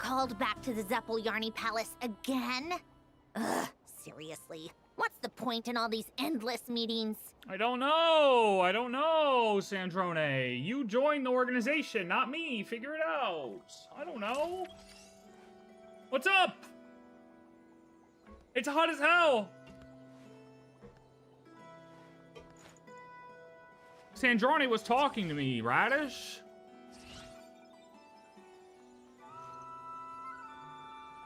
Called back to the Zeppeljärny Palace again? Ugh, seriously. What's the point in all these endless meetings? I don't know, Sandrone. You joined the organization, not me. Figure it out. I don't know. What's up? It's hot as hell. Sandrone was talking to me, Radish.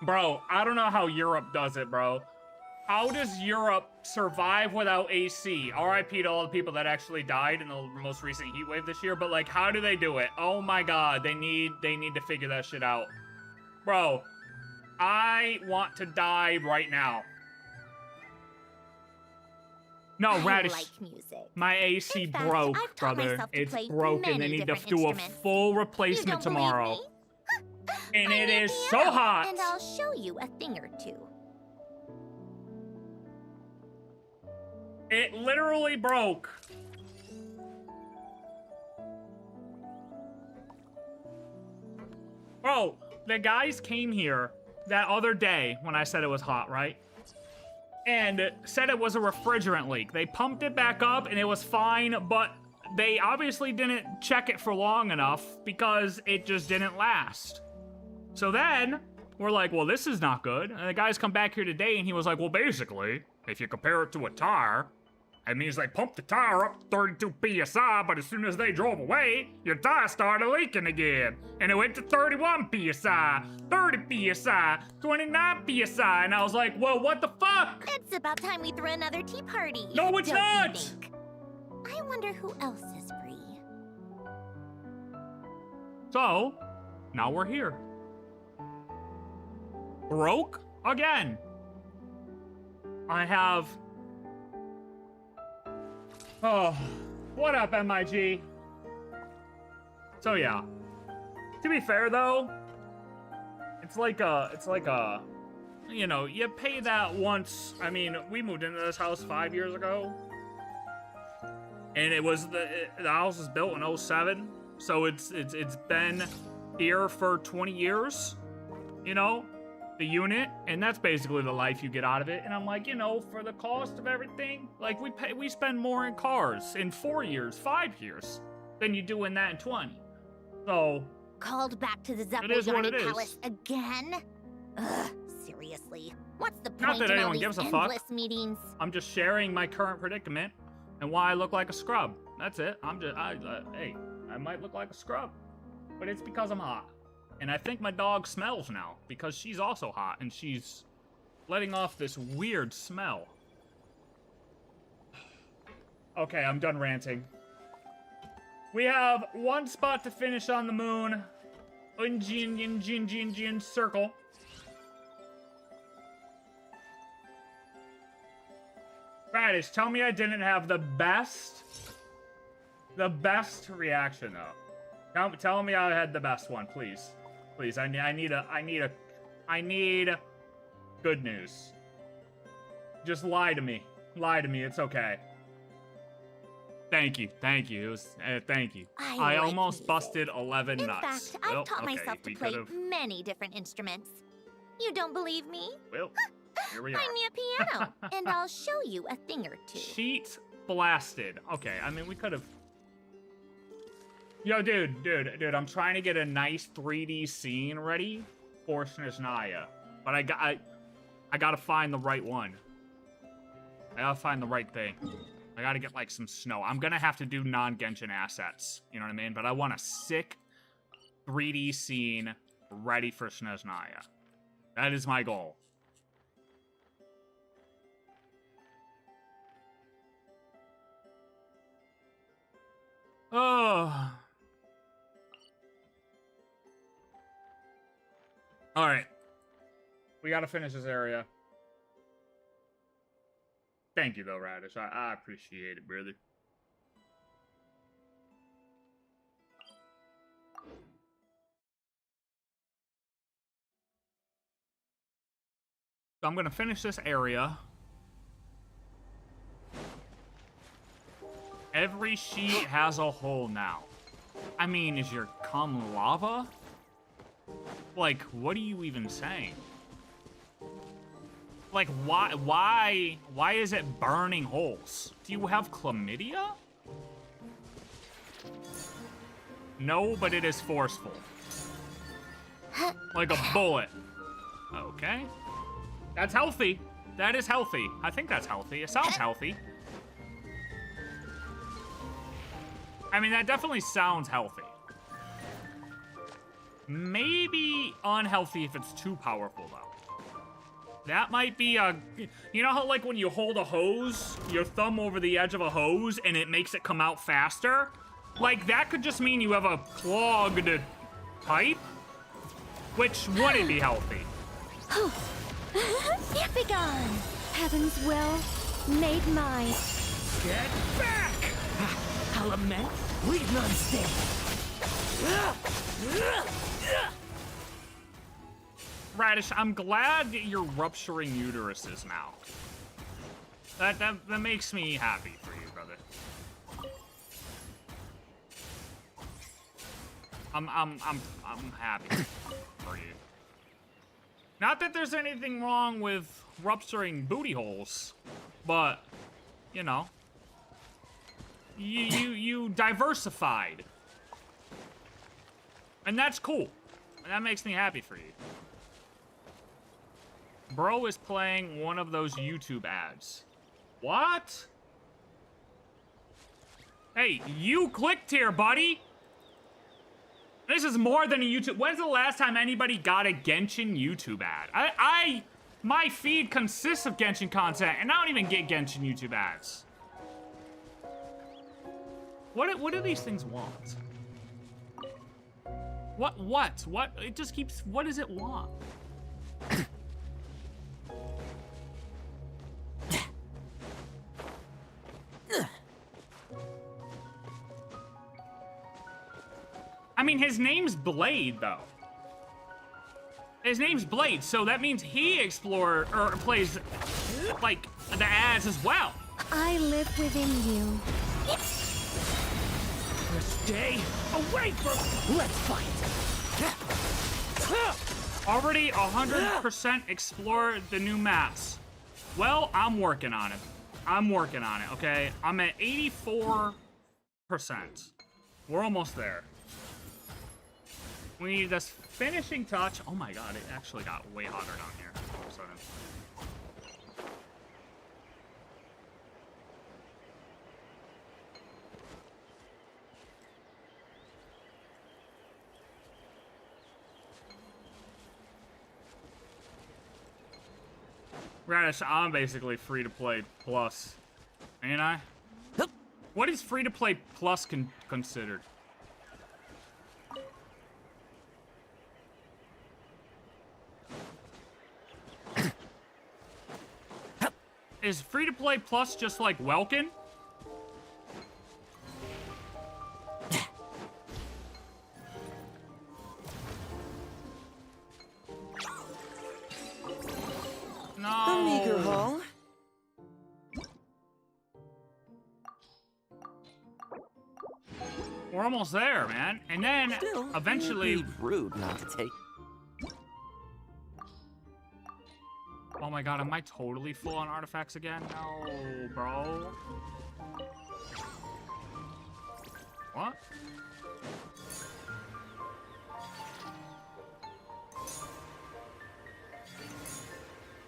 Bro, I don't know how Europe does it, bro. How does Europe survive without AC? RIP to all the people that actually died in the most recent heat wave this year, but like, how do they do it? Oh my god, they need to figure that shit out. Bro, I want to die right now. No, Radish, like music. my AC In fact, broke, I've taught brother. myself to It's play broken. They many need to different do a instruments. full You replacement don't believe tomorrow. me? And Find it me a is piano, so hot. And I'll show you a thing or two. It literally broke. Bro, the guys came here that other day when I said it was hot, right? And said it was a refrigerant leak. They pumped it back up and it was fine, but they obviously didn't check it for long enough because it just didn't last. So then, we're like, well, this is not good. And the guys come back here today and he was like, well, basically, if you compare it to a tire, it means they pumped the tire up 32 PSI, but as soon as they drove away, your tire started leaking again. And it went to 31 PSI, 30 PSI, 29 PSI, and I was like, well, what the fuck? It's about time we threw another tea party. No, it's don't you not! think? I wonder who else is free. So, now we're here. Broke again. I have... Oh, what up, MIG? So yeah. To be fair though, it's like a, you know, you pay that once. I mean, we moved into this house 5 years ago. And it was, the house was built in 07. So it's been here for 20 years, you know? The unit, and that's basically the life you get out of it. And I'm like, you know, for the cost of everything, like we spend more in cars in 4 years, 5 years, than you do in that in 20. So Called back to the it is what it Zeppeljärny is. Palace again? Ugh, seriously. What's the Not point that in all anyone these gives a fuck. endless meetings? I'm just sharing my current predicament and why I look like a scrub. That's it. Hey, I might look like a scrub, but it's because I'm hot. And I think my dog smells now, because she's also hot, and she's letting off this weird smell. Okay, I'm done ranting. We have one spot to finish on the moon. Unjin circle. Radish, tell me I didn't have the best reaction, though. Tell me I had the best one, please. Please, I need good news. Just lie to me. Lie to me, it's okay. Thank you. It was, thank you. I like almost music. busted 11 In nuts. fact, I've Well, taught okay, myself to we play could've- many different instruments. You don't believe me? Well, here we are. Find me a piano, and I'll show you a thing or two. Cheat blasted. Okay, I mean, we could've... Yo, dude, I'm trying to get a nice 3D scene ready for Snezhnaya. But I gotta find the right one. I gotta find the right thing. I gotta get, like, some snow. I'm gonna have to do non-Genshin assets. You know what I mean? But I want a sick 3D scene ready for Snezhnaya. That is my goal. Oh... Alright. We gotta finish this area. Thank you, though, Radish. I appreciate it, brother. So I'm gonna finish this area. Every sheet has a hole now. I mean, is your cum lava? Like, what are you even saying? Like, why is it burning holes? Do you have chlamydia? No, but it is forceful. Like a bullet. Okay. That's healthy. That is healthy. I think that's healthy. It sounds healthy. I mean, that definitely sounds healthy. Maybe unhealthy if it's too powerful, though. That might be a... You know how, like, when you hold a hose, your thumb over the edge of a hose, and it makes it come out faster? Like, that could just mean you have a clogged pipe, which wouldn't be healthy. Be gone! Heaven's will made mine. Get back! I'll lament, leave none stand. Radish, I'm glad that you're rupturing uteruses now. That makes me happy for you, brother. I'm happy for you. Not that there's anything wrong with rupturing booty holes, but you know, you diversified, and that's cool. And that makes me happy for you. Bro is playing one of those YouTube ads. What? Hey, you clicked here, buddy. This is more than a YouTube. When's the last time anybody got a Genshin YouTube ad? My feed consists of Genshin content, and I don't even get Genshin YouTube ads. What do these things want? What? It just keeps, what does it want? I mean, his name's Blade, though. His name's Blade, so that means he plays, like, the ads as well. I live within you. Stay away from... Let's fight. Already 100% explore the new maps. Well, I'm working on it. Okay? I'm at 84%. We're almost there. We need this finishing touch. Oh my god, it actually got way hotter down here all of a sudden. Radish, I'm basically free-to-play plus, ain't I? What is free-to-play plus considered? Is free-to-play plus just like Welkin? No. A meager haul. We're almost there, man. And then Still, eventually... it'd be rude not to take. Oh my god, am I totally full on artifacts again? No, bro. What?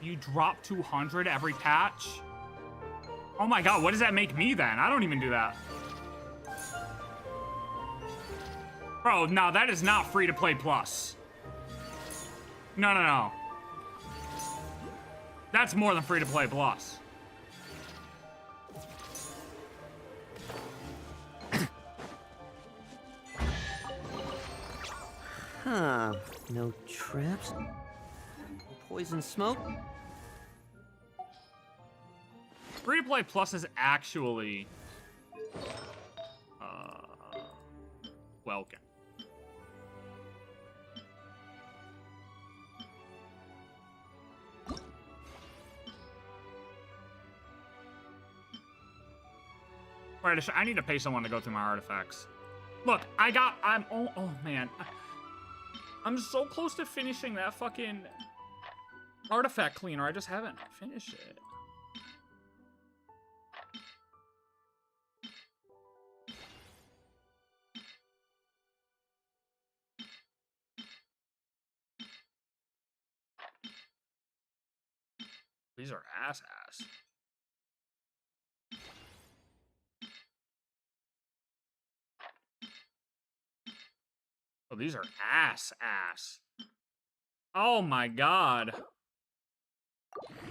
You drop 200 every patch? Oh my god, what does that make me then? I don't even do that. Bro, no, that is not free to play plus. No. That's more than free to play plus. Huh. No traps? Poison smoke? Free to play plus is actually Welkin. Right, I need to pay someone to go through my artifacts. Look, oh man. I'm so close to finishing that fucking artifact cleaner. I just haven't finished it. These are ass. Oh, these are ass. Oh my god.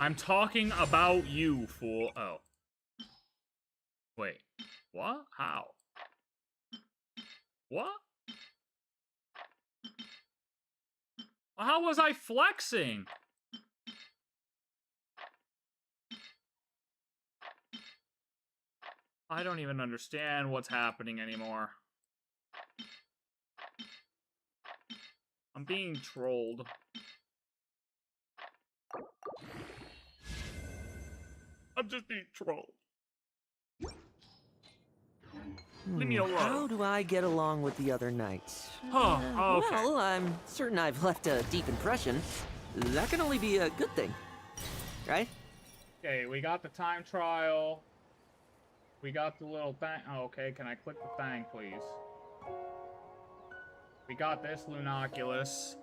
I'm talking about you, fool. Oh. Wait. What? How? What? How was I flexing? I don't even understand what's happening anymore. I'm being trolled. I'm just being trolled. Leave me alone. How do I get along with the other knights? Oh, okay. Well, I'm certain I've left a deep impression. That can only be a good thing, right? Okay, we got the time trial. We got the little thing. Oh, okay, can I click the thing, please? We got this Lunoculus.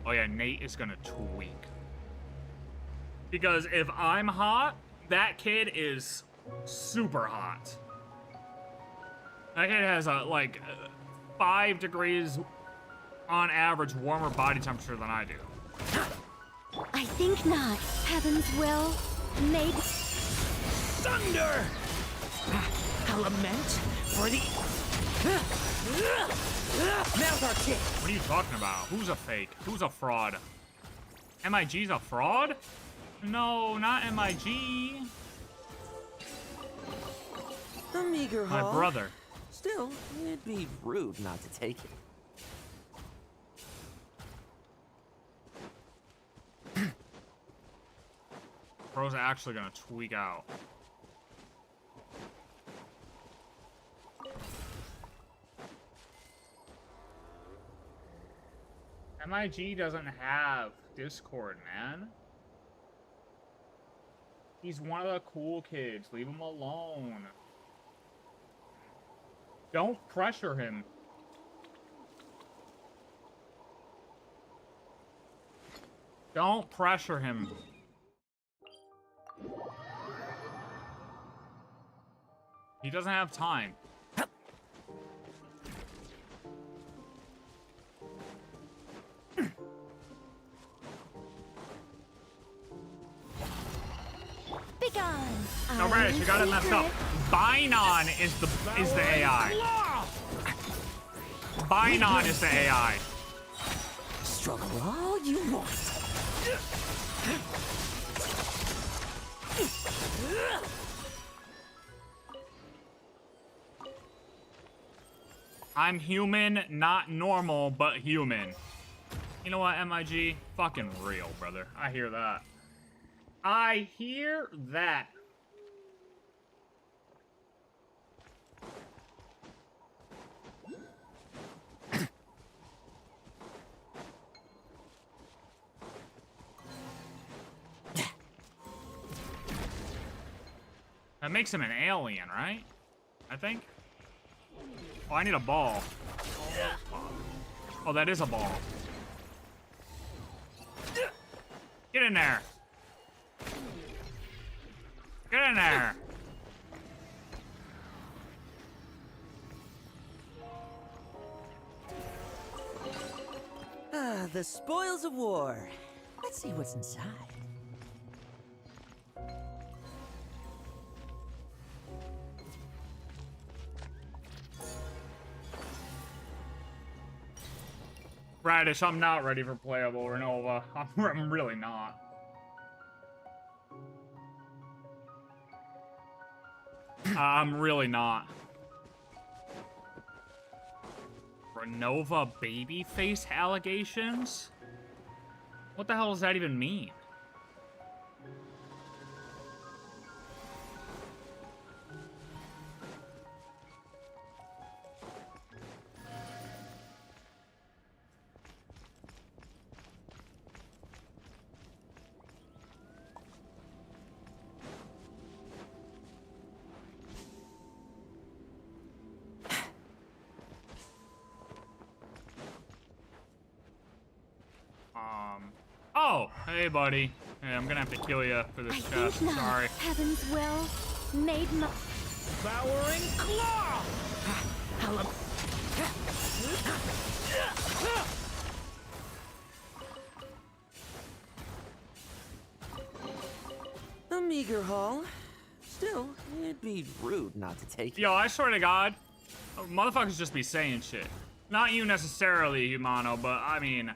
Oh yeah, Nate is gonna tweak. Because if I'm hot, that kid is super hot. That kid has like 5 degrees on average warmer body temperature than I do. I think not. Heaven's will, made... Thunder! Element for the... Now's our chance. What are you talking about? Who's a fake? Who's a fraud? MIG's a fraud? No, not MIG. A meager My haul. brother. Still, it'd be rude not to take it. Bro's actually gonna tweak out. MIG doesn't have Discord, man. He's one of the cool kids. Leave him alone. Don't pressure him. Don't pressure him. He doesn't have time. Begone! No, Radish, you got it messed up. Bainon is the AI. Bainon is the AI. Struggle all you want. I'm human, not normal, but human. You know what, MIG? Fucking real, brother. I hear that. I hear that. That makes him an alien, right? I think. Oh, I need a ball. Oh, that is a ball. Get in there. Get in there. Ah, the spoils of war. Let's see what's inside. Radish, I'm not ready for playable Renova. I'm really not. I'm really not. Renova babyface allegations? What the hell does that even mean? Oh, hey, buddy. Hey, I'm gonna have to kill you for this I chest. think not. Sorry. Heaven's will made my... Devouring claw! A meager haul. Still, it'd be rude not to take it. Yo, I swear to God, motherfuckers just be saying shit. Not you necessarily, Humano, but I mean,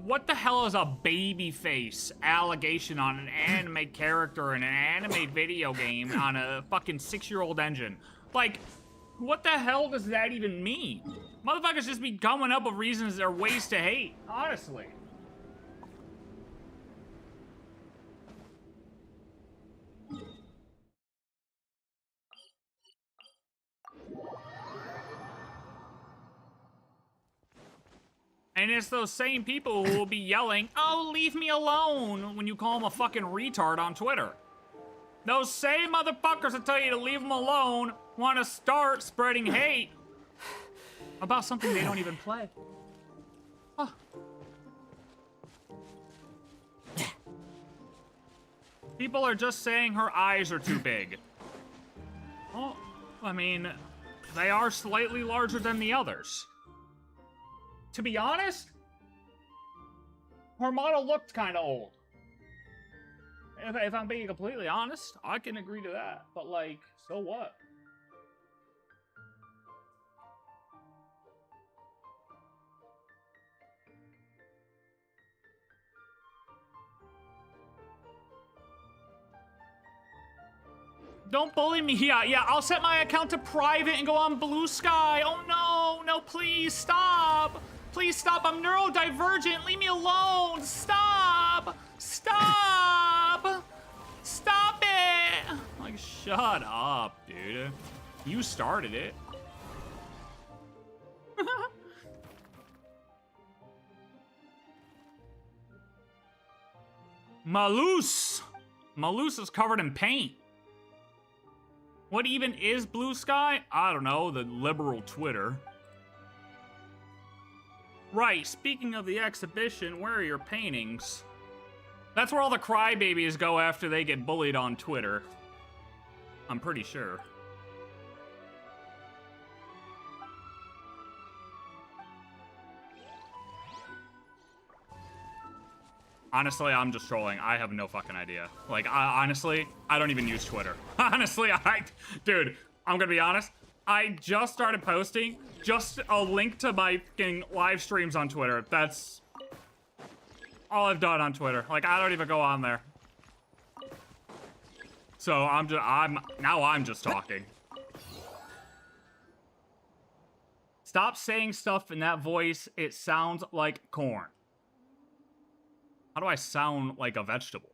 what the hell is a baby face allegation on an anime character in an anime video game on a fucking 6-year-old engine? Like, what the hell does that even mean? Motherfuckers just be coming up with reasons or ways to hate, honestly. And it's those same people who will be yelling, "Oh, leave me alone," when you call them a fucking retard on Twitter. Those same motherfuckers that tell you to leave them alone want to start spreading hate about something they don't even play. Huh. People are just saying her eyes are too big. Well, I mean, they are slightly larger than the others. To be honest, her model looked kind of old. If I'm being completely honest, I can agree to that. But, like, so what? Don't bully me. Yeah, I'll set my account to private and go on Blue Sky. Oh, no, please, stop. Please stop, I'm neurodivergent, leave me alone, stop! Stop! Stop it! Like, shut up, dude. You started it. Malus! Malus is covered in paint. What even is Blue Sky? I don't know, the liberal Twitter. Right, speaking of the exhibition, where are your paintings? That's where all the crybabies go after they get bullied on Twitter. I'm pretty sure. Honestly, I'm just trolling. I have no fucking idea. Like, honestly, I don't even use Twitter. Honestly, dude, I'm gonna be honest. I just started posting just a link to my fucking live streams on Twitter. That's all I've done on Twitter. Like, I don't even go on there. So I'm just talking. Stop saying stuff in that voice. It sounds like corn. How do I sound like a vegetable?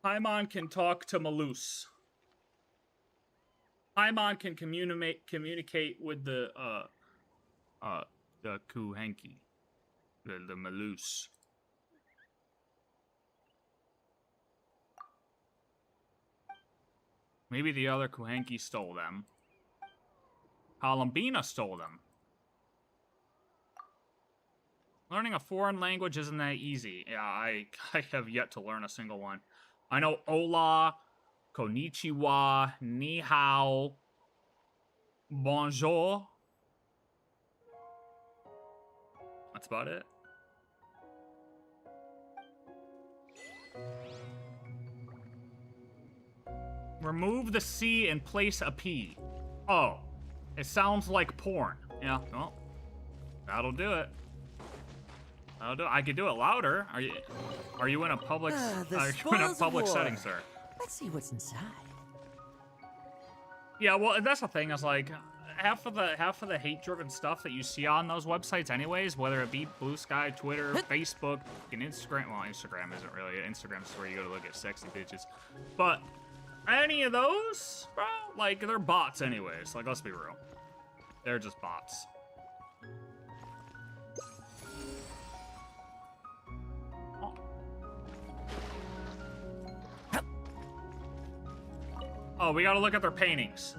Paimon can talk to Malus. Paimon can communicate with the Kuhenki. The Malus. Maybe the other Kuhenki stole them. Columbina stole them. Learning a foreign language isn't that easy. Yeah, I have yet to learn a single one. I know hola, konnichiwa, ni hao, bonjour. That's about it. Remove the C and place a P. Oh, it sounds like porn. Yeah, well, that'll do it. That'll do it. I could do it louder. Are you in a public? Are you in a public setting, sir? Let's see what's inside. Yeah, well, that's the thing. Is like half of the hate-driven stuff that you see on those websites, anyways, whether it be Blue Sky, Twitter, Facebook, and Instagram. Well, Instagram isn't really. Instagram's where you go to look at sexy bitches, but. Any of those, bro, like, they're bots anyways. Like, let's be real. They're just bots. Oh. Oh, we gotta look at their paintings.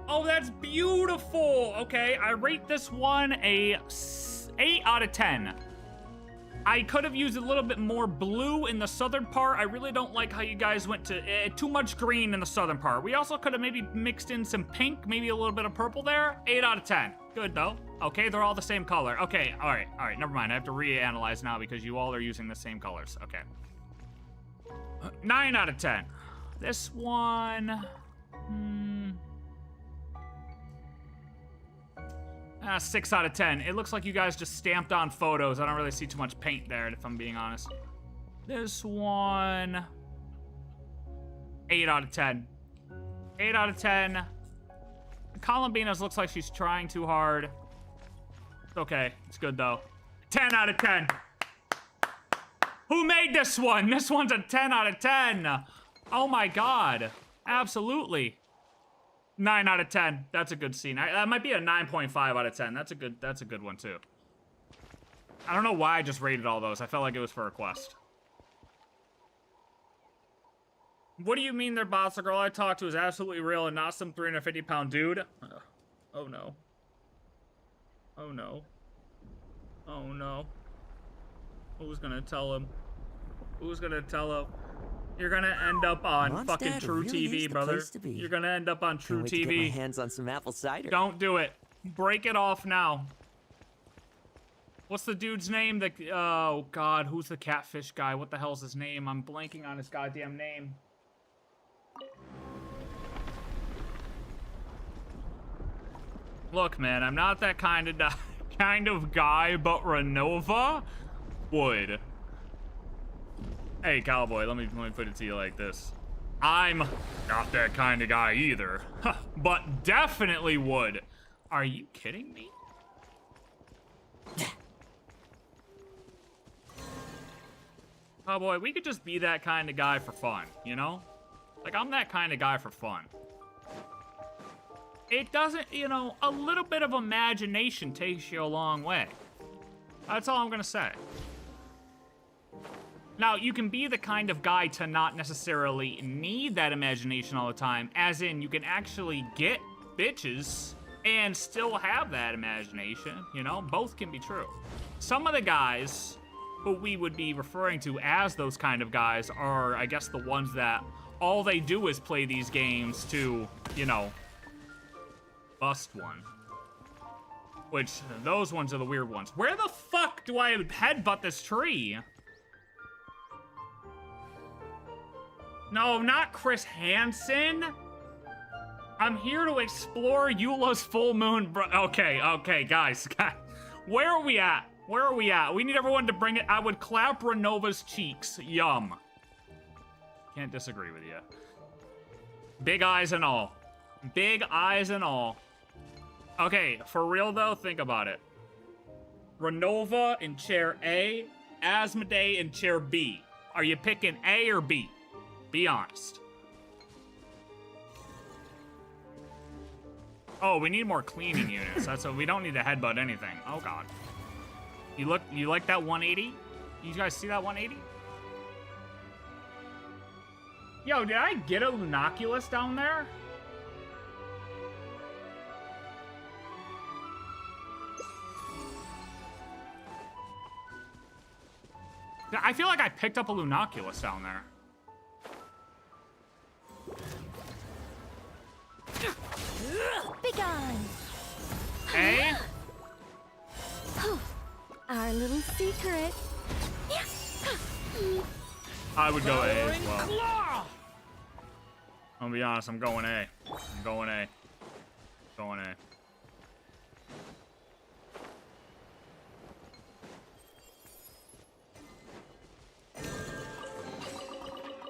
Oh, that's beautiful. Okay, I rate this one a 8 out of 10. I could have used a little bit more blue in the southern part. I really don't like how you guys went to too much green in the southern part. We also could have maybe mixed in some pink, maybe a little bit of purple there. 8 out of 10. Good, though. Okay, they're all the same color. Okay, all right, never mind. I have to reanalyze now because you all are using the same colors. Okay. 9 out of 10. This one... 6 out of 10. It looks like you guys just stamped on photos. I don't really see too much paint there, if I'm being honest. This one... 8 out of 10. 8 out of 10. Columbinas looks like she's trying too hard. It's okay. It's good, though. 10 out of 10. Who made this one? This one's a 10 out of 10. Oh, my God. Absolutely. 9 out of 10. That's a good scene. That might be a 9.5 out of 10. That's a good one too. I don't know why I just rated all those. I felt like it was for a quest. What do you mean they're bots? The girl I talked to is absolutely real and not some 350-pound dude? Oh no. Oh no. Oh no. Who's gonna tell him? Who's gonna tell him? You're gonna end up on fucking True really TV, brother. You're gonna end up on True Can't wait TV. to get my hands on some apple cider. Don't do it. Break it off now. What's the dude's name? Oh God, who's the catfish guy? What the hell's his name? I'm blanking on his goddamn name. Look, man, I'm not that kind of guy, but Renova would. Hey, cowboy, let me put it to you like this. I'm not that kind of guy either, but definitely would. Are you kidding me? Cowboy, we could just be that kind of guy for fun, you know? Like, I'm that kind of guy for fun. It doesn't, you know, a little bit of imagination takes you a long way. That's all I'm gonna say. Now, you can be the kind of guy to not necessarily need that imagination all the time, as in you can actually get bitches and still have that imagination, you know? Both can be true. Some of the guys who we would be referring to as those kind of guys are, I guess, the ones that all they do is play these games to, you know, bust one. Which, those ones are the weird ones. Where the fuck do I headbutt this tree? No, not Chris Hansen. I'm here to explore Eula's full moon, bro. Okay, guys. Where are we at? Where are we at? We need everyone to bring it. I would clap Renova's cheeks. Yum. Can't disagree with you. Big eyes and all. Big eyes and all. Okay, for real though, think about it. Renova in chair A, Asmodee in chair B. Are you picking A or B? Be honest. Oh, we need more cleaning units. That's what we don't need to headbutt anything. Oh God. You like that 180? You guys see that 180? Yo, did I get a Lunoculus down there? I feel like I picked up a Lunoculus down there. Begone! A? Our little secret. I would go A as well. I'll be honest, I'm going A. I'm going A. Going A.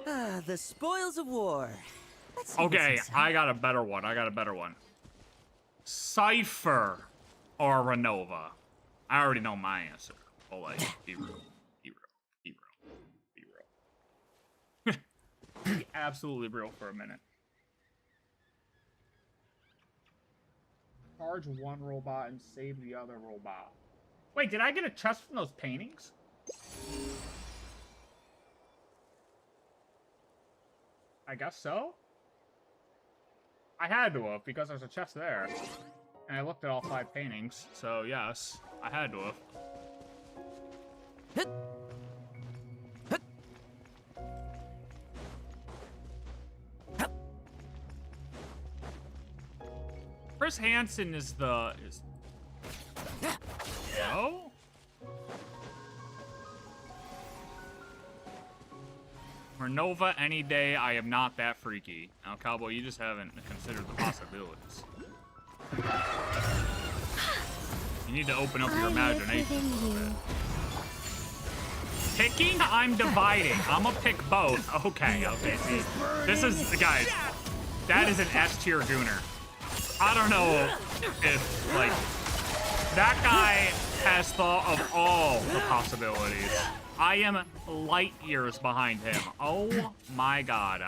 Ah, the spoils of war. Let's see Okay, what's I got a better one. Cypher or Renova. I already know my answer. Oh, like, be real. Be absolutely real for a minute. Charge one robot and save the other robot. Wait, did I get a chest from those paintings? I guess so. I had to have, because there's a chest there. And I looked at all 5 paintings, so yes, I had to have. Chris Hansen is the... No? Renova any day, I am not that freaky. Now, Cowboy, you just haven't considered the possibilities. You need to open up your imagination. Picking? I'm dividing. I'm gonna pick both. Okay, see. This is, guys, that is an S tier gooner. I don't know if, like, that guy has thought of all the possibilities. I am light years behind him. Oh my god.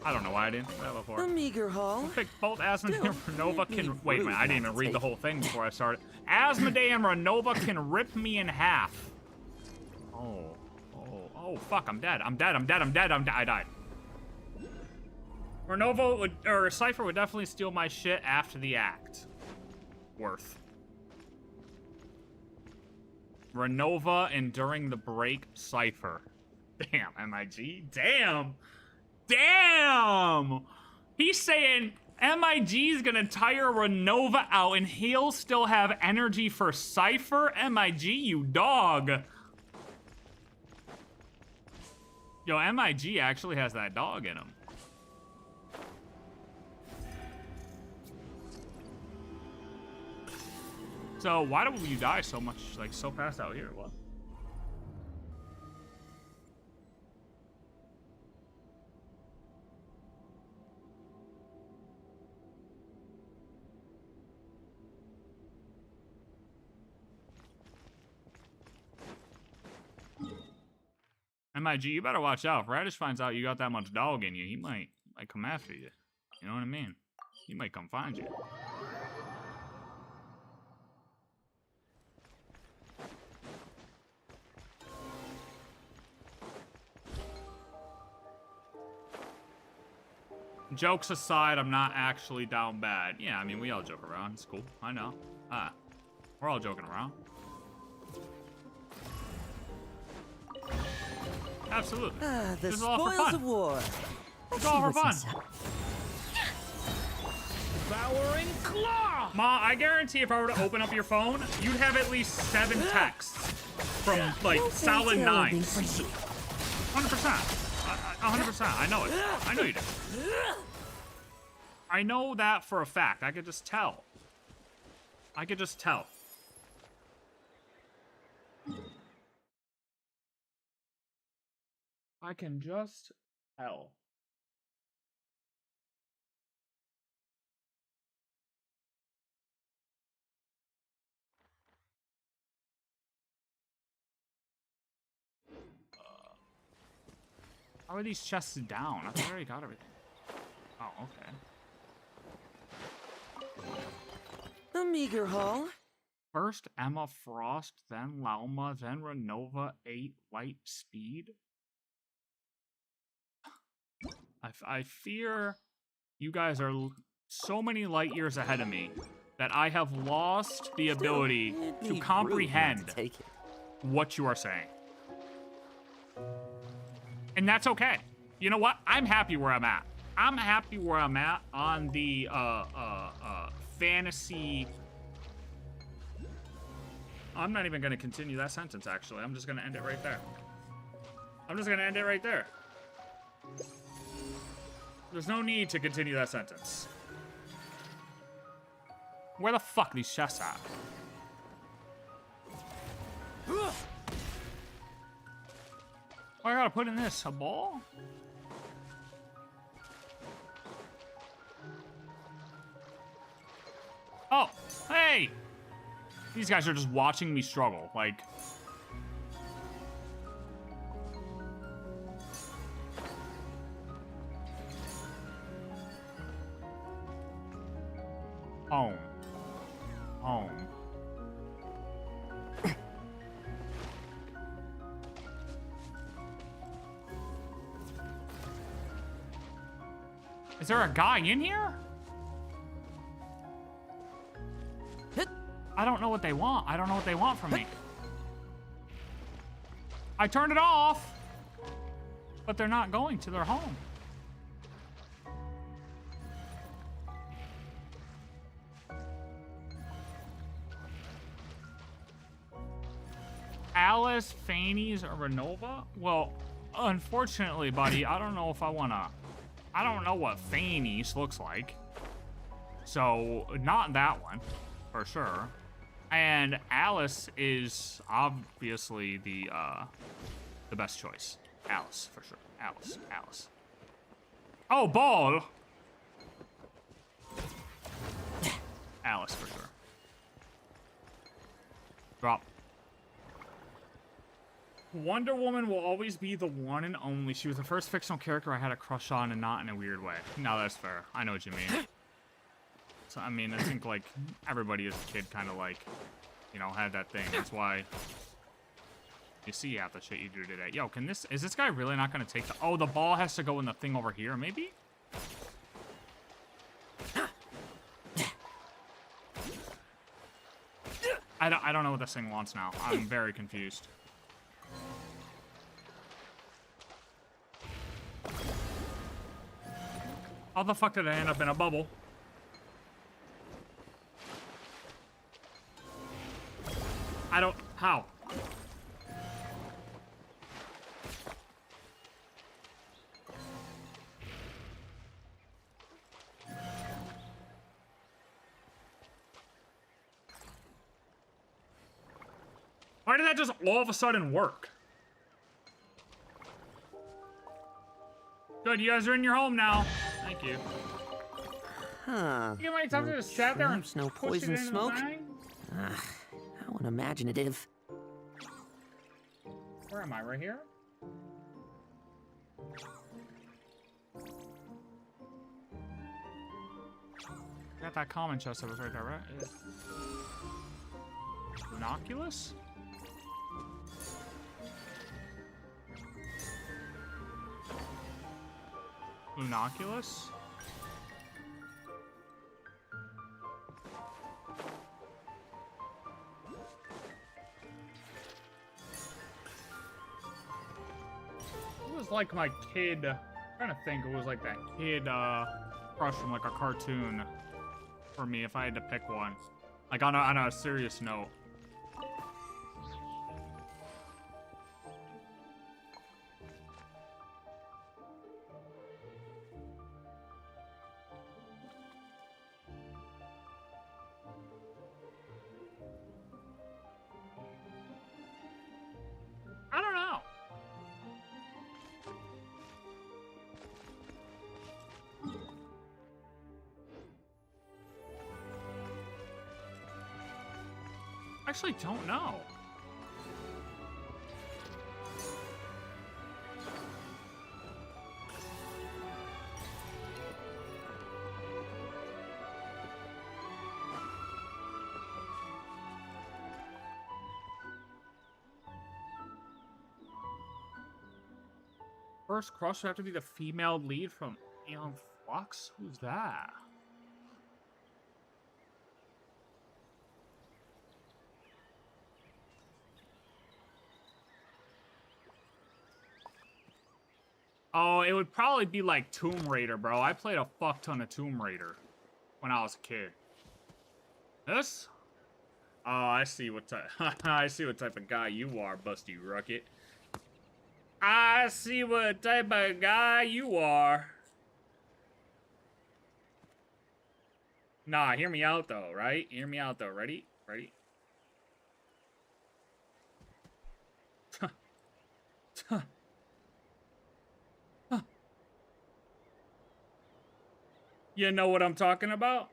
I don't know why I didn't think that before. The meager hall. Pick both Asmodee and Renova can... Wait a minute, I didn't even read the whole thing before I started. Asmodee and Renova can rip me in half. Oh, fuck, I'm dead. I died. Renova would, or Cypher would definitely steal my shit after the act. Worth. Renova and during the break, Cypher. Damn, MIG. Damn! He's saying MIG's gonna tire Renova out and he'll still have energy for Cypher? MIG, you dog. Yo, MIG actually has that dog in him. So why do you die so much, like so fast out here? What? MIG, you better watch out. If Radish finds out you got that much dog in you, he might come after you. You know what I mean? He might come find you. Jokes aside, I'm not actually down bad. Yeah, I mean, we all joke around. It's cool. I know. We're all joking around. Absolutely. The This is all for spoils fun. of war. It's all for fun. Devouring claw! Ma, I guarantee if I were to open up your phone, you'd have at least 7 texts from, like, solid 9s. 100%. 100%. I know it. I know you do. I know that for a fact. I could just tell. I can just tell. How are these chests down? I thought I already got everything. Oh, okay. The meager hall. First Emma Frost, then Lauma, then Renova 8 light speed. I fear you guys are so many light years ahead of me that I have lost the ability to comprehend what you are saying. And that's okay. You know what? I'm happy where I'm at. I'm happy where I'm at on the fantasy. I'm not even gonna continue that sentence, actually. I'm just gonna end it right there. There's no need to continue that sentence. Where the fuck are these chests at? Oh, I gotta put in this, a ball? Oh, hey! These guys are just watching me struggle, like... Home. Is there a guy in here? I don't know what they want. I don't know what they want from me. I turned it off, but they're not going to their home. Alice, Fanny's, or Renova? Well, unfortunately, buddy, I don't know if I wanna... I don't know what Fanny's looks like. So, not that one, for sure. And Alice is obviously the best choice. Alice, for sure. Alice. Oh, ball! Alice, for sure. Drop. Wonder Woman will always be the one and only. She was the first fictional character I had a crush on, and not in a weird way. No, that's fair. I know what you mean. So, I mean, I think, like, everybody as a kid kind of, like, you know, had that thing. That's why you see half the shit you do today. Yo, is this guy really not going to take the... Oh, the ball has to go in the thing over here, maybe? I don't know what this thing wants now. I'm very confused. How the fuck did I end up in a bubble? I don't... How? Why did that just all of a sudden work? Good, you guys are in your home now. Thank you. Huh. You get any time to just sat there and No push poison it in smoke? the thing? How unimaginative. Where am I? Right here? Got that common chest that was right there, right? Yeah. Binoculus? Binoculus? It was like my kid, I'm trying to think, it was like that kid crush from like a cartoon for me if I had to pick one. Like on a serious note. I don't know. Actually, don't know. First crush would have to be the female lead from Aeon Flux? Who's that? Oh, it would probably be like Tomb Raider, bro. I played a fuck ton of Tomb Raider when I was a kid. This? Oh, I see what type. I see what type of guy you are, Busty Rucket. I see what type of guy you are. Nah, hear me out though, right? Hear me out though. Ready? Ready? You know what I'm talking about?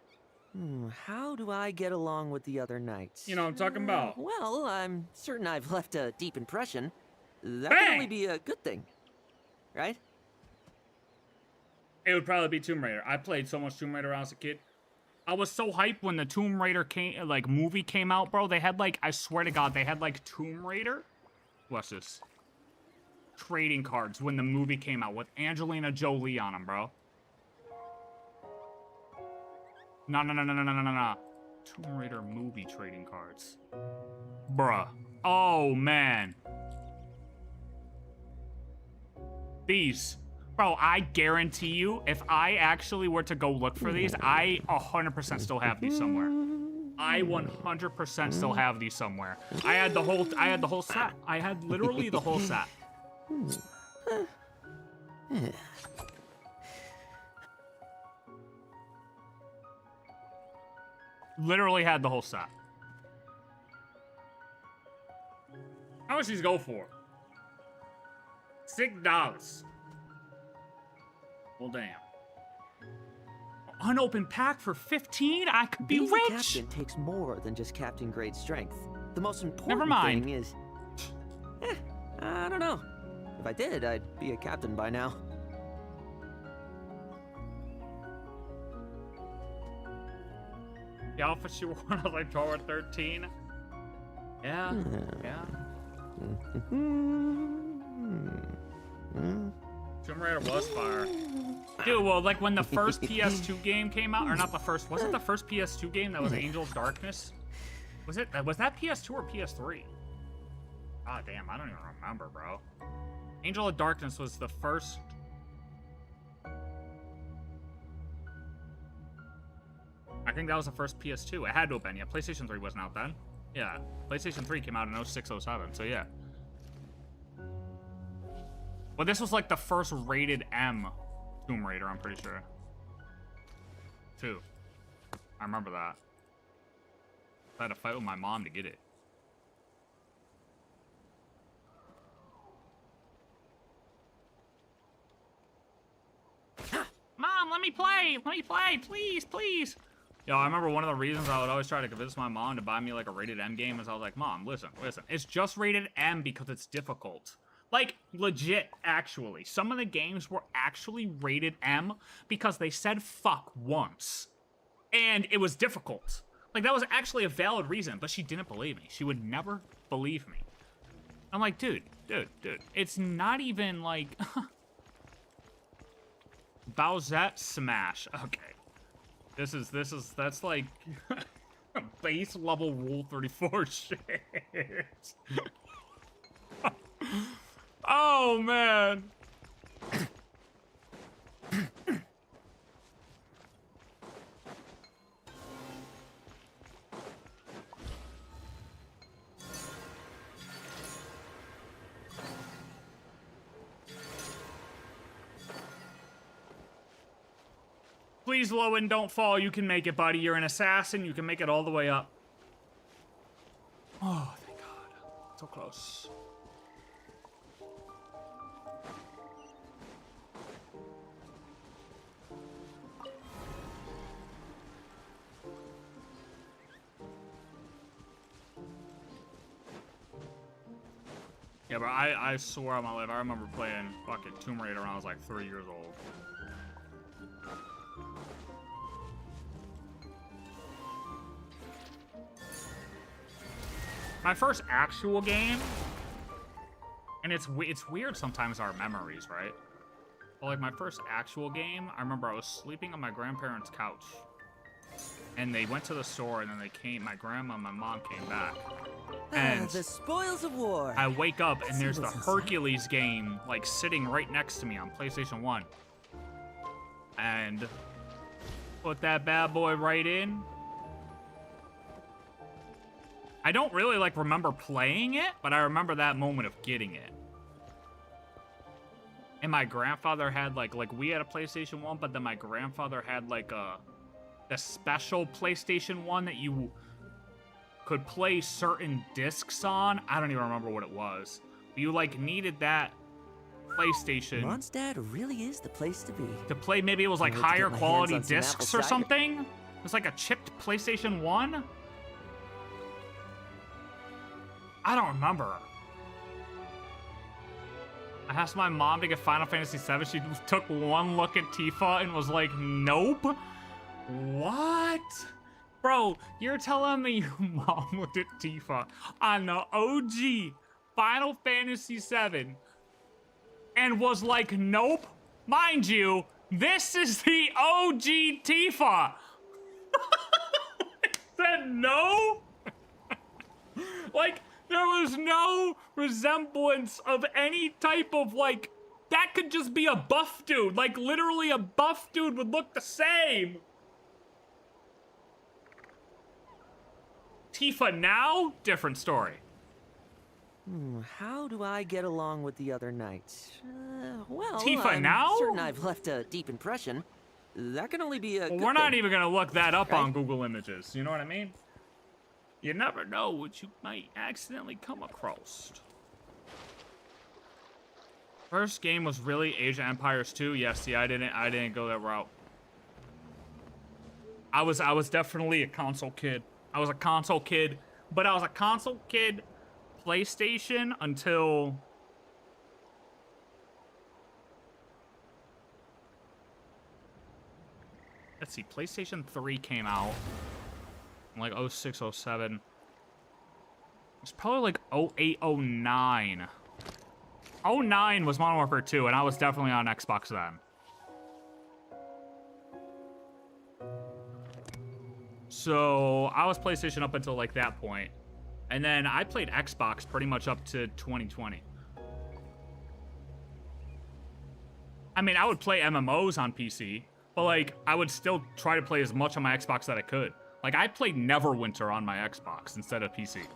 How do I get along with the other knights? You know what I'm talking about. Well, I'm certain I've left a deep impression. That Bang! can only be a good thing, right? It would probably be Tomb Raider. I played so much Tomb Raider when I was a kid. I was so hyped when the Tomb Raider movie came out, bro. They had I swear to God, they had Tomb Raider. What's this? Trading cards when the movie came out with Angelina Jolie on them, bro. No. Tomb Raider movie trading cards. Bruh. Oh, man. These. Bro, I guarantee you, if I actually were to go look for these, I 100% still have these somewhere. I 100% still have these somewhere. I had the whole set. I had literally the whole set. Literally had the whole set. How much these go for? $6. Well, damn. Unopened pack for 15? I could be Being rich! a captain takes more than just captain grade strength. The most important Never mind. thing is... I don't know. If I did, I'd be a captain by now. The outfit she wore when I was like 12 or 13? Yeah, yeah. Tomb Raider was fire. Dude, well, like when the first PS2 game came out, or not the first, was it the first PS2 game that was Angel of Darkness? Was that PS2 or PS3? Ah, damn, I don't even remember, bro. Angel of Darkness was the first. I think that was the first PS2. It had to have been, yeah. PlayStation 3 wasn't out then. Yeah, PlayStation 3 came out in 06, 07, so yeah. Well, this was like the first rated M Tomb Raider, I'm pretty sure. 2. I remember that. I had to fight with my mom to get it. Mom, let me play! Let me play! Please, please! Yo, I remember one of the reasons I would always try to convince my mom to buy me like a rated M game is I was like, Mom, listen. It's just rated M because it's difficult. Like, legit, actually. Some of the games were actually rated M because they said fuck once. And it was difficult. Like, that was actually a valid reason, but she didn't believe me. She would never believe me. I'm like, dude. It's not even like... Bowsette Smash. Okay. That's like... base level Rule 34 shit. Oh, man. Please, Lowen, don't fall. You can make it, buddy. You're an assassin. You can make it all the way up. Oh, thank God. So close. Yeah, but I swear on my life, I remember playing fucking Tomb Raider when I was like 3 years old. My first actual game, and it's weird sometimes our memories, right? But like my first actual game, I remember I was sleeping on my grandparents' couch, and they went to the store, and then they came. My grandma and my mom came back, and the spoils of war. I wake up and there's the Hercules game like sitting right next to me on PlayStation 1, and put that bad boy right in. I don't really like remember playing it, but I remember that moment of getting it. And my grandfather had like we had a PlayStation 1, but then my grandfather had like the special PlayStation 1 that you could play certain discs on. I don't even remember what it was. But you like needed that PlayStation. Mondstadt really is the place to be. To play, maybe it was like higher quality discs or something. It was like a chipped PlayStation 1. I don't remember. I asked my mom to get Final Fantasy VII. She took one look at Tifa and was like, nope. What? Bro, you're telling me your mom looked at Tifa on the OG Final Fantasy VII and was like, nope. Mind you, this is the OG Tifa. said no? Like, there was no resemblance of any type of, like, that could just be a buff dude. Like, literally a buff dude would look the same. Tifa now? Different story. How do I get along with the other knights? Well, Tifa I'm now? certain I've left a deep impression. That can only be a Well, good we're not thing. even gonna look that up Right? on Google Images. You know what I mean? You never know what you might accidentally come across. First game was really Age of Empires 2. Yes, see, I didn't go that route. I was definitely a console kid. I was a console kid, but I was a console kid PlayStation until let's see, PlayStation 3 came out in like 06, 07. It's probably like 08, 09. 09 was Modern Warfare 2, and I was definitely on Xbox then. So I was PlayStation up until like that point. And then I played Xbox pretty much up to 2020. I mean, I would play MMOs on PC, but like I would still try to play as much on my Xbox that I could. Like I played Neverwinter on my Xbox instead of PC.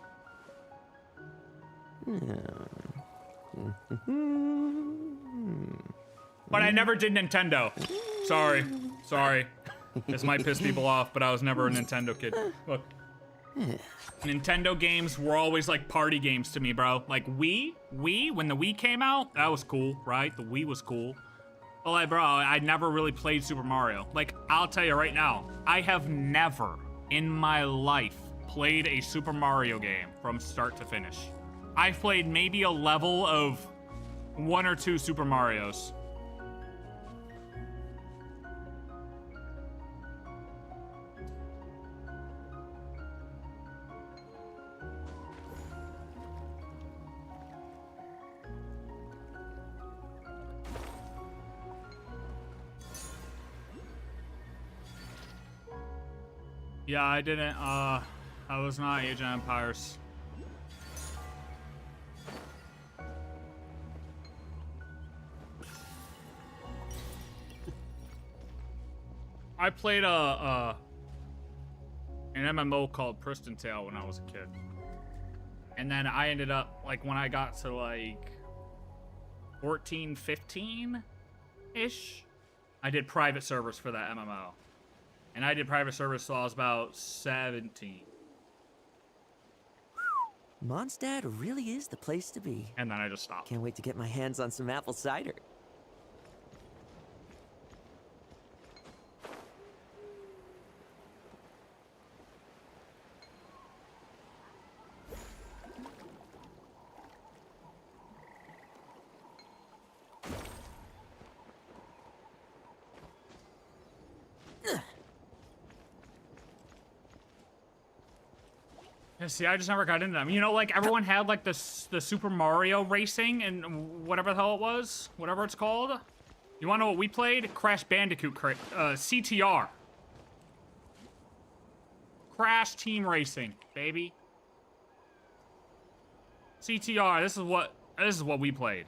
But I never did Nintendo. Sorry. This might piss people off, but I was never a Nintendo kid. Look. Nintendo games were always like party games to me, bro. Like Wii, when the Wii came out, that was cool, right? The Wii was cool. But like, bro, I never really played Super Mario. Like, I'll tell you right now, I have never in my life played a Super Mario game from start to finish. I've played maybe a level of 1 or 2 Super Marios. Yeah, I didn't, I was not Age of Empires. I played an MMO called Priston Tale when I was a kid. And then I ended up, like, when I got to, like, 14, 15-ish, I did private servers for that MMO. And I did private service till I was about 17. Mondstadt really is the place to be. And then I just stopped. Can't wait to get my hands on some apple cider. Yeah, see, I just never got into them. You know, like, everyone had, like, the Super Mario Racing and whatever the hell it was. Whatever it's called. You wanna know what we played? Crash Bandicoot, CTR. Crash Team Racing, baby. CTR, this is what we played.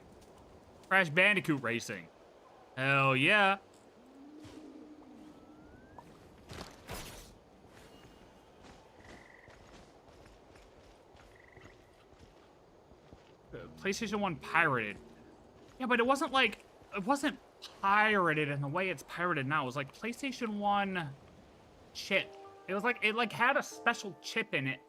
Crash Bandicoot Racing. Hell yeah. PlayStation 1 pirated. Yeah, but it wasn't like, it wasn't pirated in the way it's pirated now. It was like PlayStation 1 chip. It was like, it like had a special chip in it.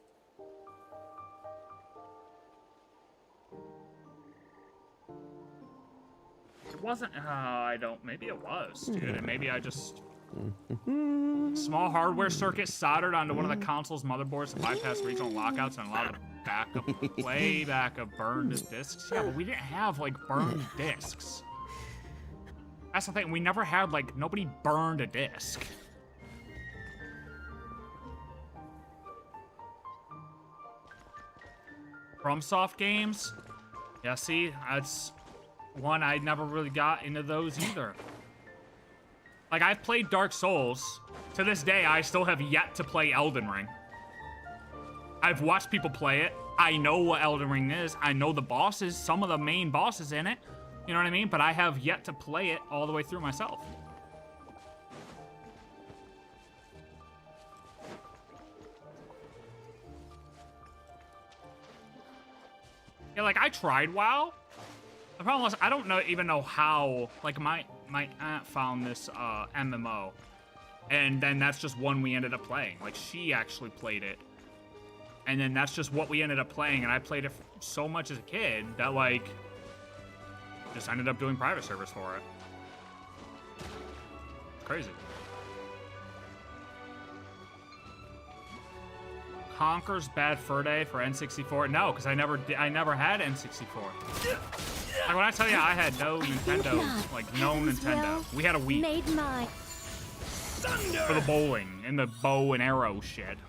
It wasn't, I don't, maybe it was, dude, and maybe I just... Small hardware circuit soldered onto one of the console's motherboards to bypass regional lockouts and allow the playback of burned discs. Yeah, but we didn't have, like, burned discs. That's the thing, we never had, like, nobody burned a disc. FromSoft games? Yeah, see, that's one I never really got into those either. Like, I've played Dark Souls. To this day, I still have yet to play Elden Ring. I've watched people play it. I know what Elden Ring is. I know the bosses, some of the main bosses in it. You know what I mean? But I have yet to play it all the way through myself. Yeah, like, I tried WoW. The problem was, I don't even know how, like, my aunt found this MMO. And then that's just one we ended up playing. Like, she actually played it. And then that's just what we ended up playing. And I played it so much as a kid that, like, just ended up doing private service for it. It's crazy. Conker's Bad Fur Day for N64? No, because I never had N64. Like, when I tell you I had no Nintendo, like, no Nintendo. We had a Wii. Made my For the bowling and the bow and arrow shit.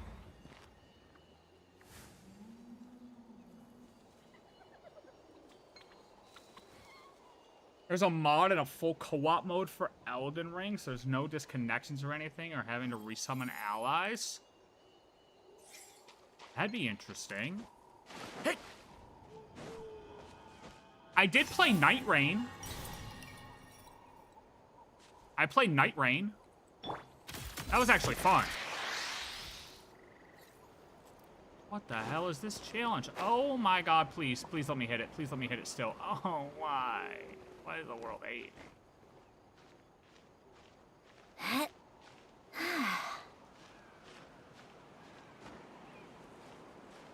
There's a mod and a full co-op mode for Elden Ring, so there's no disconnections or anything, or having to resummon allies. That'd be interesting. Hey. I did play Night Rain. I played Night Rain. That was actually fun. What the hell is this challenge? Oh my god, please. Please let me hit it. Please let me hit it still. Oh, why? Why is the world 8?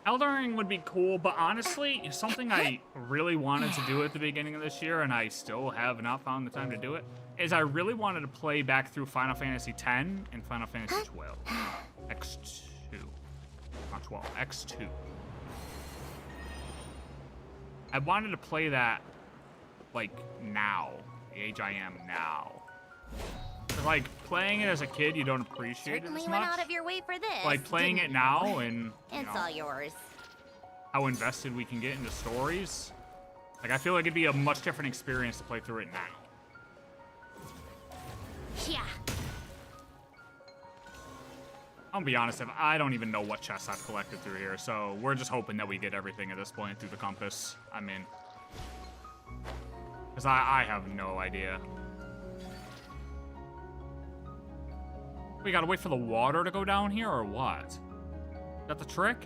Elden Ring would be cool, but honestly, something I really wanted to do at the beginning of this year, and I still have not found the time to do it, is I really wanted to play back through Final Fantasy X and Final Fantasy XII. X2. Not 12. X2. I wanted to play that, like, now. The age I am now. Like, playing it as a kid, you don't appreciate it Certainly as went much. out of your way for this. Like, playing it didn't now you? and, you It's know, all yours. how invested we can get into stories. Like, I feel like it'd be a much different experience to play through it now. Yeah. I'll be honest, I don't even know what chests I've collected through here, so we're just hoping that we get everything at this point through the compass. I mean, because I have no idea. We gotta wait for the water to go down here, or what? Is that the trick?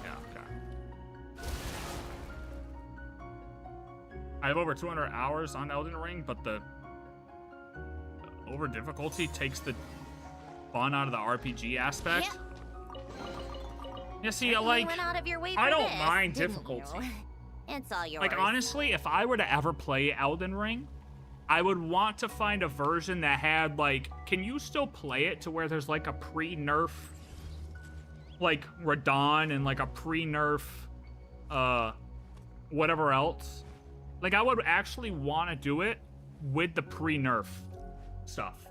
Yeah, okay. I have over 200 hours on Elden Ring, but the over difficulty takes the fun out of the RPG aspect. Yeah, see, Certainly like, went out of your way for I don't this, mind didn't difficulty. you? It's all yours. Like, honestly, if I were to ever play Elden Ring, I would want to find a version that had, like, can you still play it to where there's, like, a pre-nerf, like, Radon and, like, a pre-nerf, whatever else? Like, I would actually want to do it with the pre-nerf stuff.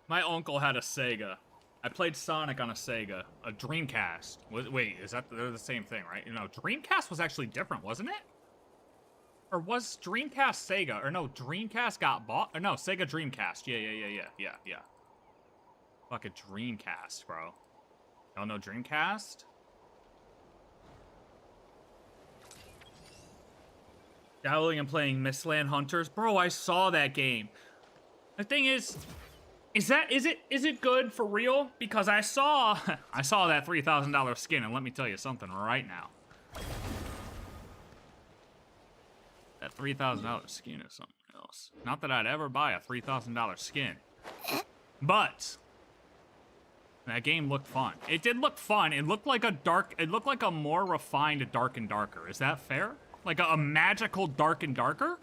My uncle had a Sega. I played Sonic on a Sega, a Dreamcast. Wait, is that they're the same thing, right? You know, Dreamcast was actually different, wasn't it? Or was Dreamcast Sega? Or no, Dreamcast got bought? Or no, Sega Dreamcast. Yeah. Fucking Dreamcast, bro. Y'all know Dreamcast? Dabbling and playing Mistland Hunters. Bro, I saw that game. The thing is it good for real? Because I saw that $3,000 skin, and let me tell you something right now. That $3,000 skin is something else. Not that I'd ever buy a $3,000 skin, but that game looked fun. It did look fun. It looked like a more refined Dark and Darker. Is that fair? Like a magical Dark and Darker?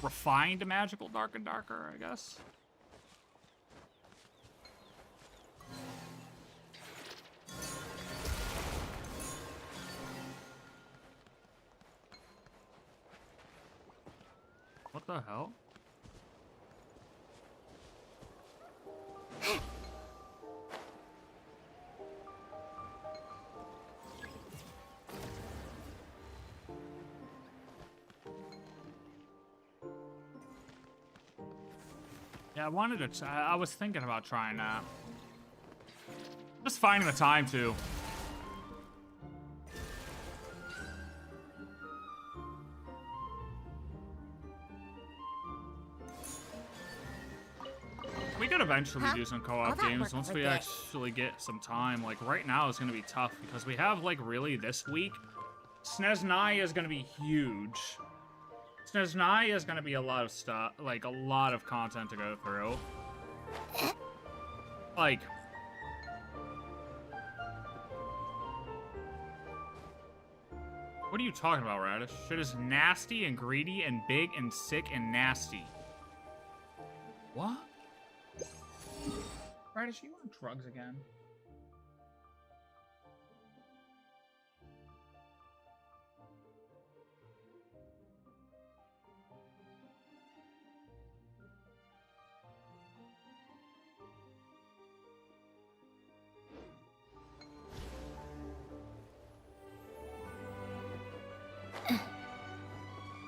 Refined magical Dark and Darker, I guess. What the hell? Yeah, I wanted to. I was thinking about trying that. Just finding the time to. We could eventually Huh? do some All co-op that games work once for we this. actually get some time. Like right now is gonna be tough because we have like really this week. Sneznaya is gonna be huge. Sneznaya is gonna be a lot of stuff, like a lot of content to go through. Like, what are you talking about, Radish? Shit is nasty and greedy and big and sick and nasty. What? Radish, you on drugs again?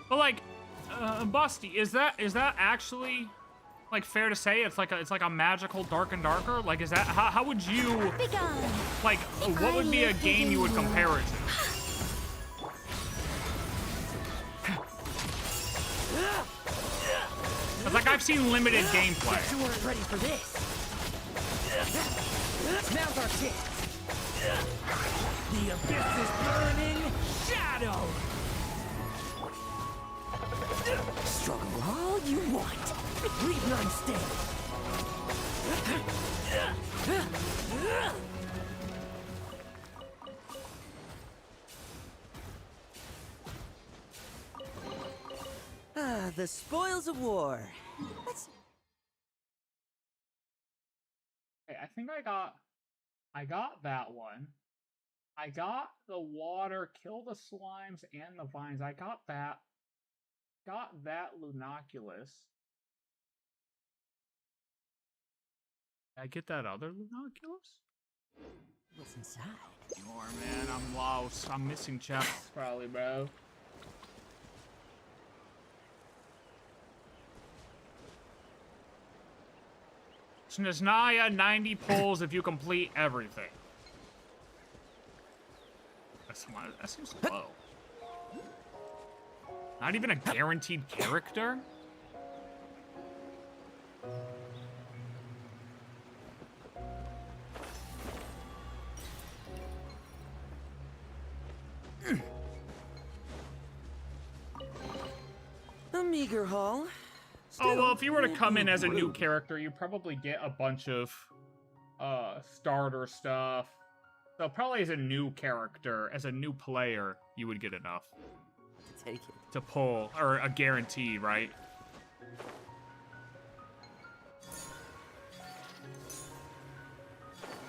But like, Busty, is that actually like fair to say? It's like a magical dark and darker. Like, is that how would you Begone. like? What would be a game you would compare it to? Cause like I've seen limited gameplay. You weren't ready for this. Now's our chance. The abyss is burning. Shadow. Struggle all you want. Leave none standing. Ah, the spoils of war. Let's... Okay, I think I got that one. I got the water, kill the slimes and the vines. I got that. Got that Lunoculus. Did I get that other Lunoculus? What's inside? More, man. I'm lost. I'm missing chests, probably, bro. Sneznaya 90 pulls if you complete everything. That seems low. Not even a guaranteed character? A meager haul. Oh, well, if you were to come in as a new character, you probably get a bunch of starter stuff. So probably as a new character, as a new player, you would get enough Take it. to pull, or a guarantee, right?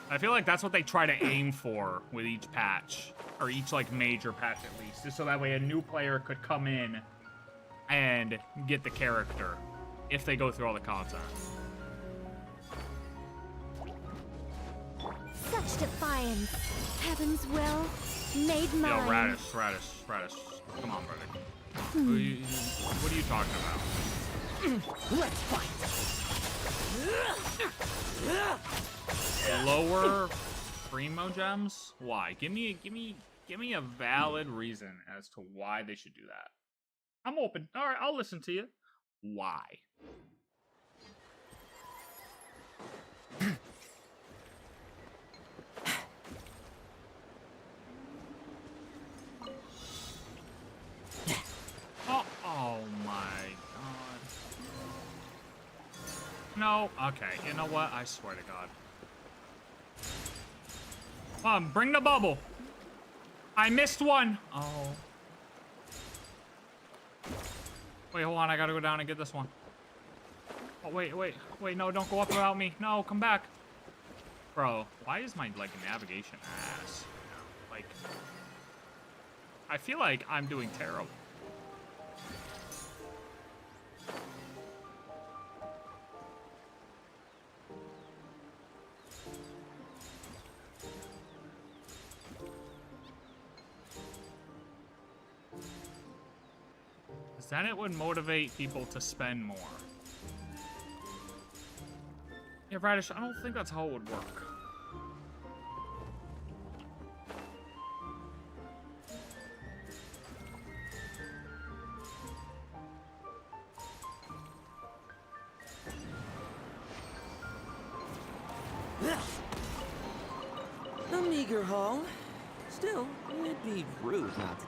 I feel like that's what they try to aim for with each patch, or each like major patch at least, just so that way a new player could come in and get the character if they go through all the content. Such defiance. Heaven's will made mine. Yo, Radish. Come on, brother. What are you talking about? Let's fight. Lower Primo gems? Why? Give me a valid reason as to why they should do that. I'm open. All right, I'll listen to you. Why? Oh my god. No, okay, you know what? I swear to god. Come on, bring the bubble. I missed one. Oh. Wait, hold on, I gotta go down and get this one. Oh, wait, no, don't go up without me. No, come back. Bro, why is my, like, navigation ass? Like, I feel like I'm doing terrible. Then it would motivate people to spend more. Yeah, Radish, I don't think that's how it would work. A meager haul. Still, it'd be rude not to.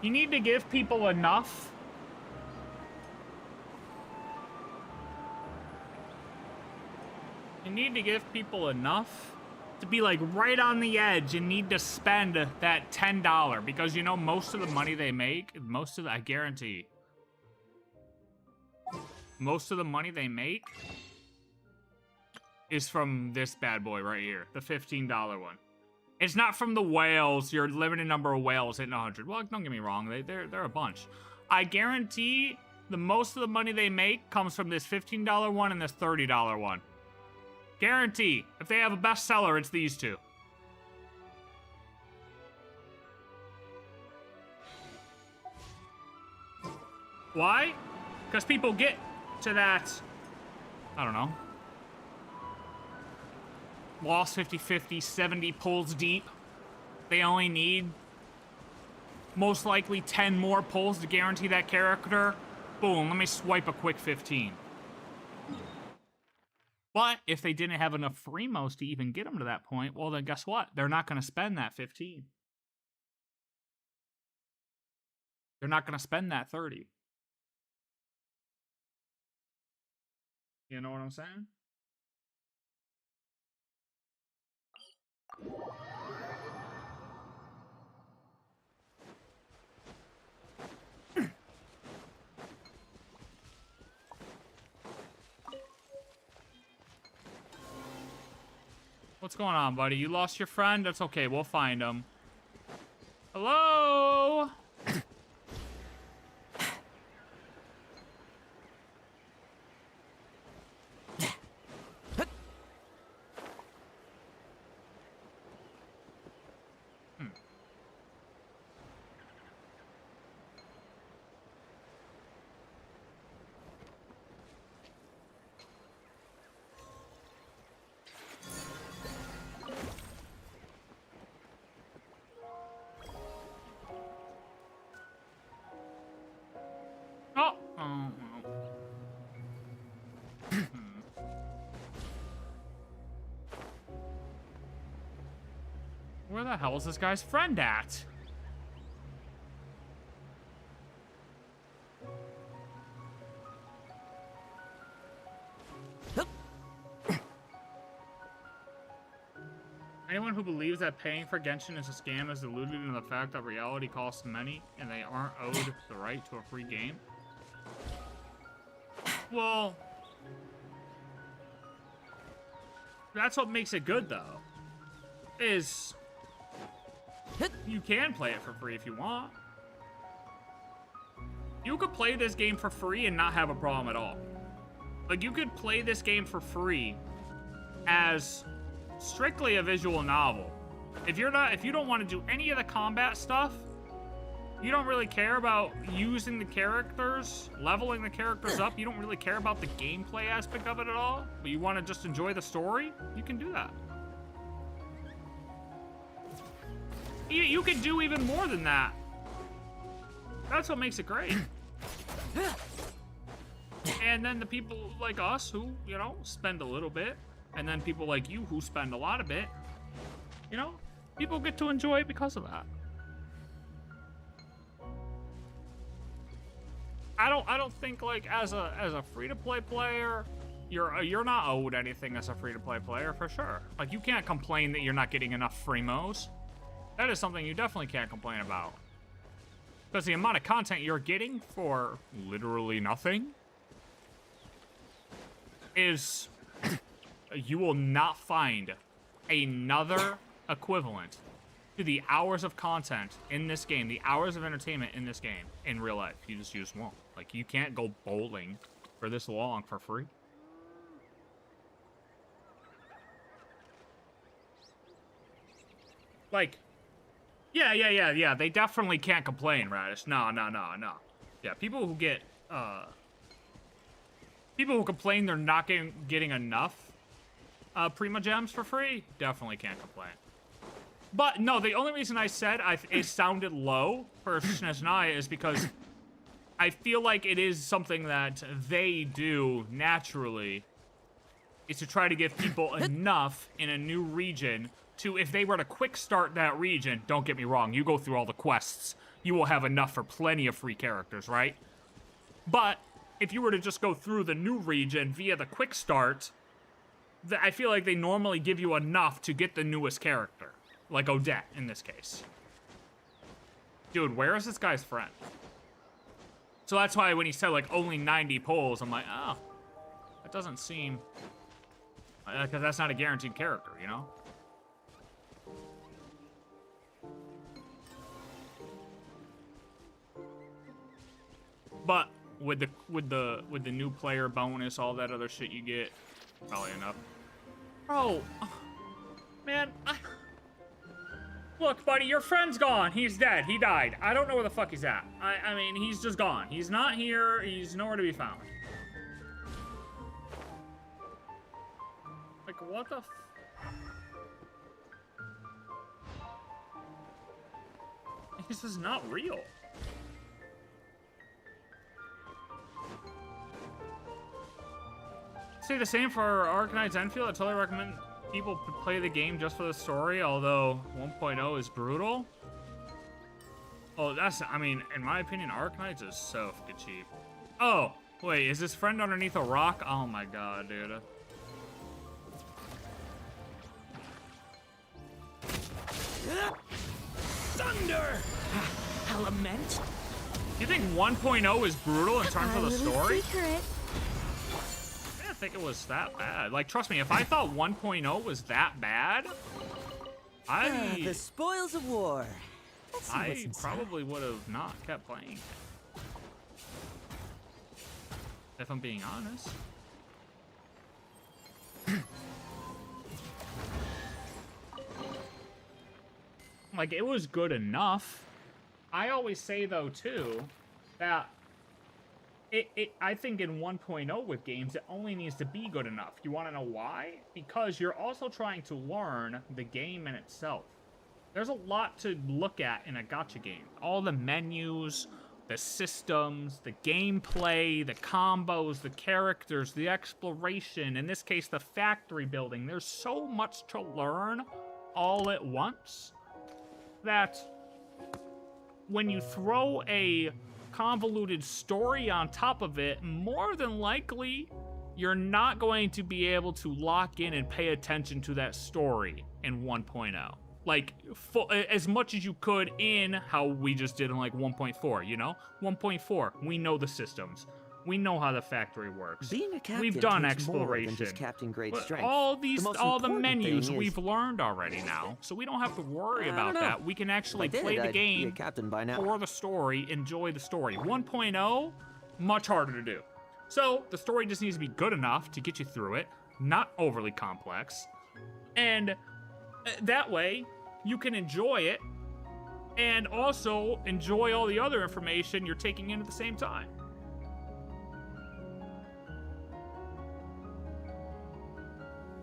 You need to give people enough. You need to give people enough to be like right on the edge and need to spend that $10 because you know most of the money they make, I guarantee, most of the money they make is from this bad boy right here, the $15 one. It's not from the whales, your limited number of whales hitting 100. Well, don't get me wrong, they're a bunch. I guarantee the most of the money they make comes from this $15 one and this $30 one. Guarantee. If they have a bestseller, it's these two. Why? Because people get to that, I don't know, lost 50-50, 70 pulls deep. They only need most likely 10 more pulls to guarantee that character. Boom, let me swipe a quick 15. But if they didn't have enough Freemos to even get them to that point, well then guess what? They're not going to spend that 15. They're not going to spend that 30. You know what I'm saying? What's going on, buddy? You lost your friend? That's okay. We'll find him. Hello? Where the hell is this guy's friend at? Anyone who believes that paying for Genshin is a scam is deluded in the fact that reality costs many and they aren't owed the right to a free game. Well, that's what makes it good, though, is you can play it for free if you want. You could play this game for free and not have a problem at all. Like, you could play this game for free as strictly a visual novel. If you don't want to do any of the combat stuff, you don't really care about using the characters, leveling the characters up, you don't really care about the gameplay aspect of it at all, but you want to just enjoy the story, you can do that. You can do even more than that. That's what makes it great. And then the people like us who, you know, spend a little bit, and then people like you who spend a lot of it, you know, people get to enjoy it because of that. I don't think, like, as a free-to-play player, you're not owed anything as a free-to-play player for sure. Like, you can't complain that you're not getting enough Freemos. That is something you definitely can't complain about. Because the amount of content you're getting for literally nothing is you will not find another equivalent to the hours of content in this game, the hours of entertainment in this game in real life. You just won't. Like, you can't go bowling for this long for free. Like, Yeah. They definitely can't complain, Radish. No. Yeah, people who get, people who complain they're not getting enough Prima Gems for free, definitely can't complain. But, no, the only reason I said it sounded low for Snezhnaya is because I feel like it is something that they do naturally, is to try to give people enough in a new region to, if they were to quick start that region, don't get me wrong, you go through all the quests, you will have enough for plenty of free characters, right? But if you were to just go through the new region via the quick start, I feel like they normally give you enough to get the newest character. Like Odette, in this case. Dude, where is this guy's friend? So that's why when he said, like, only 90 polls, I'm like, oh, that doesn't seem... Because that's not a guaranteed character, you know? But with the new player bonus, all that other shit you get, probably enough. Bro, man, look, buddy, your friend's gone. He's dead. He died. I don't know where the fuck he's at. I mean, he's just gone. He's not here. He's nowhere to be found. Like, what the This is not real. Say the same for Arknights Enfield. I totally recommend people play the game just for the story, although 1.0 is brutal. Oh, that's, I mean, in my opinion, Arknights is so fucking cheap. Oh, wait, is his friend underneath a rock? Oh my god, dude. Thunder! Element? You think 1.0 is brutal in terms of the story? Secret. I didn't think it was that bad. Like, trust me, if I thought 1.0 was that bad, The spoils of war. Let's see what's I inside. probably would have not kept playing. If I'm being honest. Like, it was good enough. I always say, though, too, that I think in 1.0 with games, it only needs to be good enough. You want to know why? Because you're also trying to learn the game in itself. There's a lot to look at in a gacha game. All the menus, the systems, the gameplay, the combos, the characters, the exploration, in this case, the factory building. There's so much to learn all at once that when you throw a convoluted story on top of it, more than likely, you're not going to be able to lock in and pay attention to that story in 1.0. Like, as much as you could in how we just did in, like, 1.4, you know? 1.4, we know the systems. We know how the factory works. Being a captain We've done takes more exploration. than just captain grade But strength. all The most all the important menus thing is- we've learned already now, so we don't have to worry I about don't know. that. We can actually If I did, play the I'd be a game captain by now. for the story, enjoy the story. 1.0, much harder to do. So the story just needs to be good enough to get you through it, not overly complex, and that way you can enjoy it and also enjoy all the other information you're taking in at the same time.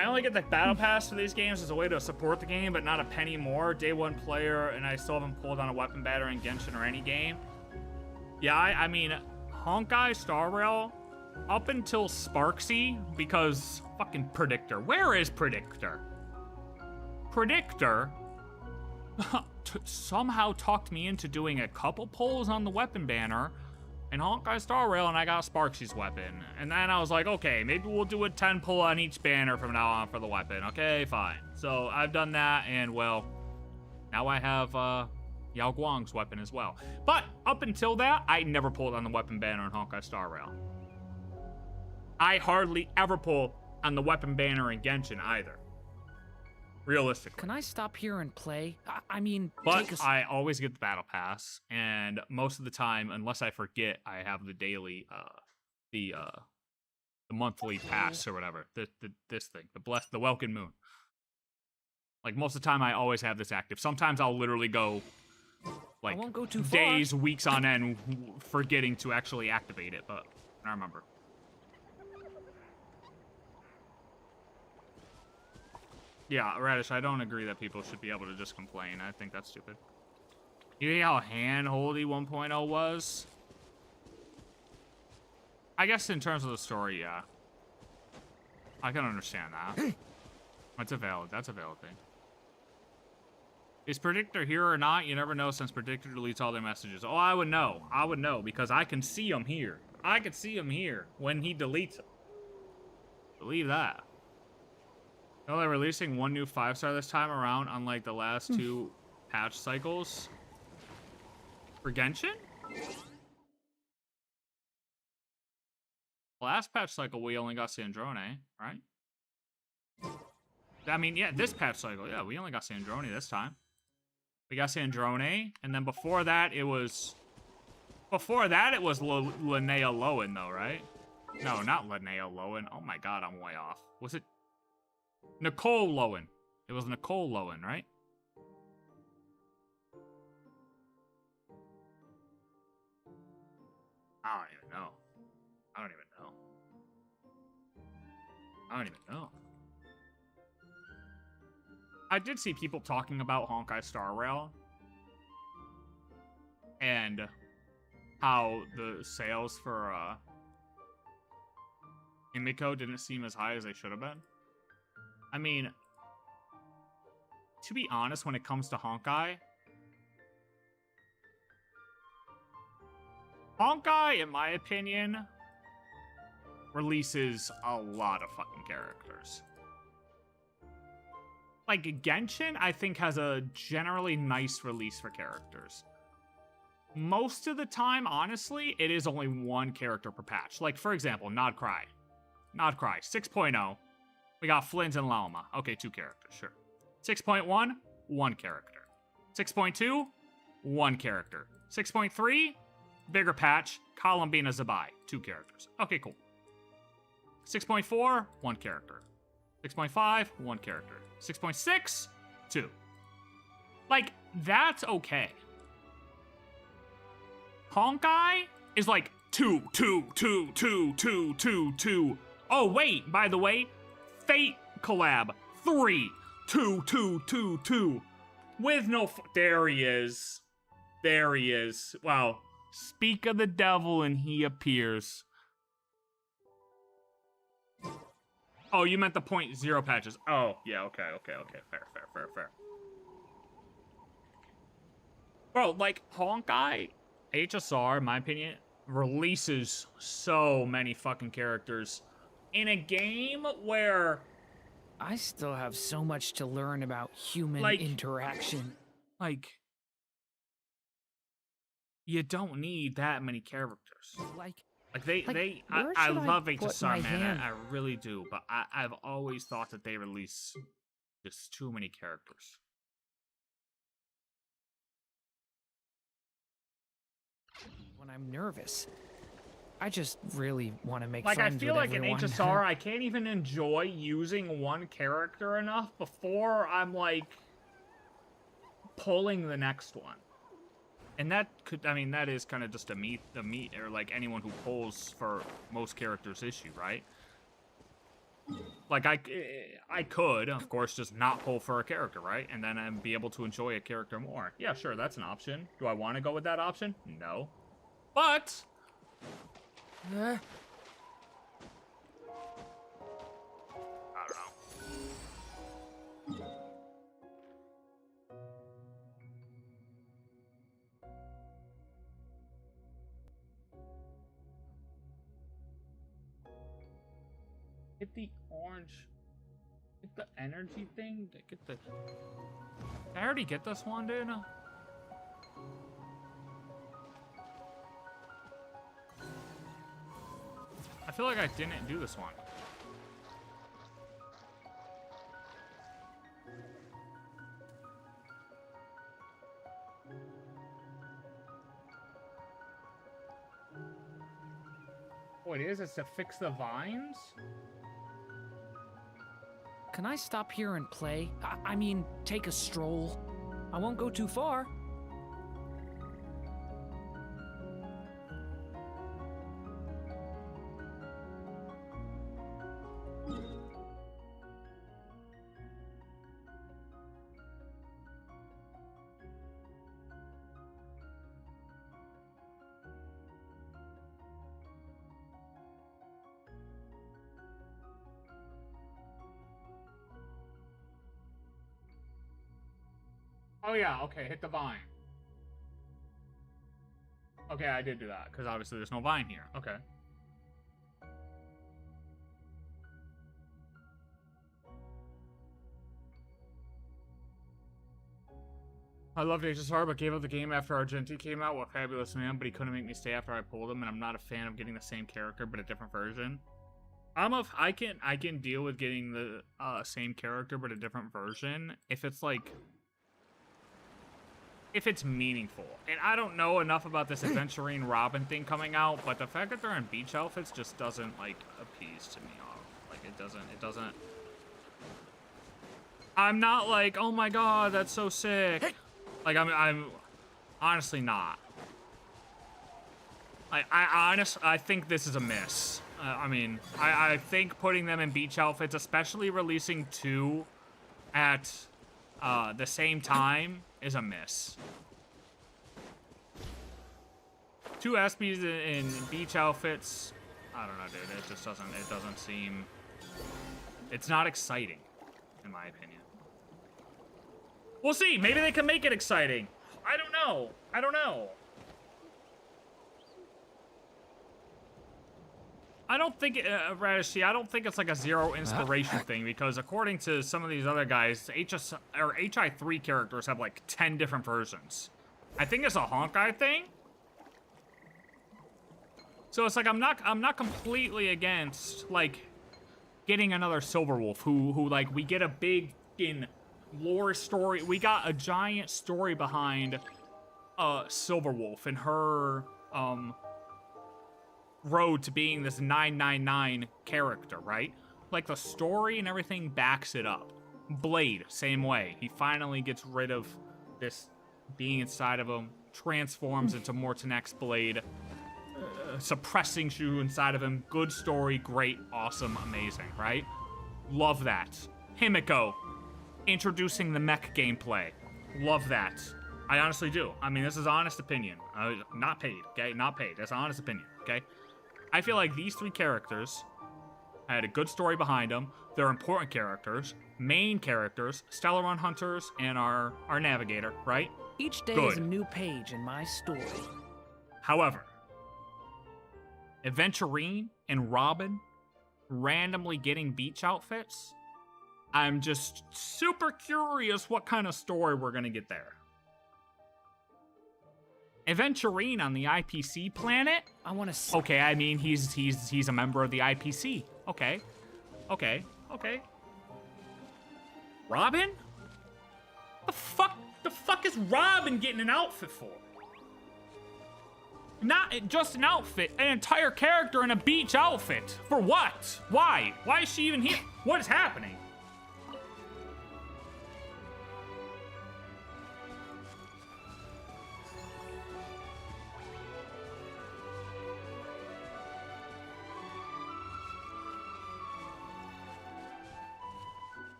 I only get the battle pass for these games as a way to support the game, but not a penny more. Day one player, and I still haven't pulled on a weapon banner in Genshin or any game. Yeah, I mean, Honkai Star Rail, up until Sparksy, because fucking Predictor. Where is Predictor? Predictor somehow talked me into doing a couple pulls on the weapon banner in Honkai Star Rail, and I got Sparksy's weapon. And then I was like, okay, maybe we'll do a 10 pull on each banner from now on for the weapon. Okay, fine. So I've done that, and well, now I have Yao Guang's weapon as well. But up until that, I never pulled on the weapon banner in Honkai Star Rail. I hardly ever pull on the weapon banner in Genshin either. Realistically. Can I stop here and play? I mean, But take a... I always get the battle pass, and most of the time, unless I forget, I have the daily, the monthly pass or whatever. This thing, the Welkin Moon. Like most of the time, I always have this active. Sometimes I'll literally go like won't go too far. days, weeks on end, forgetting to actually activate it. But I remember. Yeah, Radish, I don't agree that people should be able to just complain. I think that's stupid. You see how hand-holdy 1.0 was? I guess in terms of the story, yeah. I can understand that. That's a valid thing. Is Predictor here or not? You never know since Predictor deletes all their messages. Oh, I would know. I would know because I can see him here. I can see him here when he deletes them. Believe that. Oh, they're releasing one new 5-star this time around, unlike the last two patch cycles. For Genshin? Last patch cycle, we only got Sandrone, right? I mean, yeah, this patch cycle, yeah, we only got Sandrone this time. We got Sandrone, and then before that, it was... Before that, it was Linnea Lowen, though, right? No, not Linnea Lowen. Oh my god, I'm way off. Was it... Nicole Lowen. It was Nicole Lowen, right? I don't even know. I don't even know. I don't even know. I did see people talking about Honkai Star Rail. And how the sales for Imiko didn't seem as high as they should have been. I mean, to be honest, when it comes to Honkai, in my opinion, releases a lot of fucking characters. Like, Genshin, I think, has a generally nice release for characters. Most of the time, honestly, it is only one character per patch. Like, for example, Nodcry. Nodcry, 6.0. We got Flint and Lalma. Okay, 2 characters, sure. 6.1, 1 character. 6.2, 1 character. 6.3, bigger patch, Columbina Zabai, 2 characters. Okay, cool. 6.4, 1 character. 6.5, 1 character. 6.6, 2. Like, that's okay. Honkai is like 2, 2, 2, 2, 2, 2, 2. Oh, wait, by the way, Fate collab, 3, 2, 2, 2, 2. With no there he is. There he is. Wow. Speak of the devil and he appears. Oh, you meant the 0.0 patches. Oh, yeah, okay. Fair. Bro, like, Honkai, HSR, in my opinion, releases so many fucking characters in a game where... I still have so much to learn about human interaction. Like, you don't need that many characters. I love HSR, man. I really do. But I've always thought that they release just too many characters. When I'm nervous, I just really want to make friends with everyone. I feel like in HSR, I can't even enjoy using one character enough before I'm, like, pulling the next one. And that could, I mean, that is kind of just the meat, or like anyone who pulls for most characters' issue, right? Like, I could, of course, just not pull for a character, right? And then be able to enjoy a character more. Yeah, sure, that's an option. Do I want to go with that option? No. But... I don't know. Get the orange. Get the energy thing. Get the... Did I already get this one, dude? I feel like I didn't do this one. Oh, it is? It's to fix the vines? Can I stop here and play? I mean, take a stroll? I won't go too far. Oh yeah, okay, hit the vine. Okay, I did do that, because obviously there's no vine here. Okay. I loved HSR, but gave up the game after Argenti came out. What fabulous man, but he couldn't make me stay after I pulled him, and I'm not a fan of getting the same character, but a different version. I can deal with getting the same character, but a different version, if it's like... if it's meaningful. And I don't know enough about this Adventurine Robin thing coming out, but the fact that they're in beach outfits just doesn't, like, appease to me. Like, it doesn't... I'm not like, oh my god, that's so sick. Like, I'm honestly not. I think this is a miss. I think putting them in beach outfits, especially releasing 2 at the same time, is a miss. 2 Espies in beach outfits, I don't know, dude. It just doesn't seem... it's not exciting, in my opinion. We'll see. Maybe they can make it exciting. I don't know. I don't think, Radish, I don't think it's like a zero inspiration thing, because according to some of these other guys, HI3 characters have like 10 different versions. I think it's a Honkai thing. So it's like I'm not completely against like getting another Silverwolf who like we get a big lore story. We got a giant story behind Silverwolf and her road to being this 999 character, right? Like the story and everything backs it up. Blade, same way. He finally gets rid of this being inside of him, transforms into Mortonek's Blade, suppressing Shu inside of him. Good story, great, awesome, amazing, right? Love that. Himiko, introducing the mech gameplay. Love that. I honestly do. I mean, this is honest opinion. Not paid, okay? Not paid. That's honest opinion, okay? I feel like these 3 characters had a good story behind them. They're important characters, main characters, Stellar Run Hunters, and our navigator, right? Each day Good. is a new page in my story. However, Adventurine and Robin randomly getting beach outfits, I'm just super curious what kind of story we're gonna get there. Adventurine on the IPC planet? I want to. Okay, I mean he's a member of the IPC. Okay. Robin? The fuck is Robin getting an outfit for? Not just an outfit, an entire character in a beach outfit. For what? Why? Why is she even here? What is happening?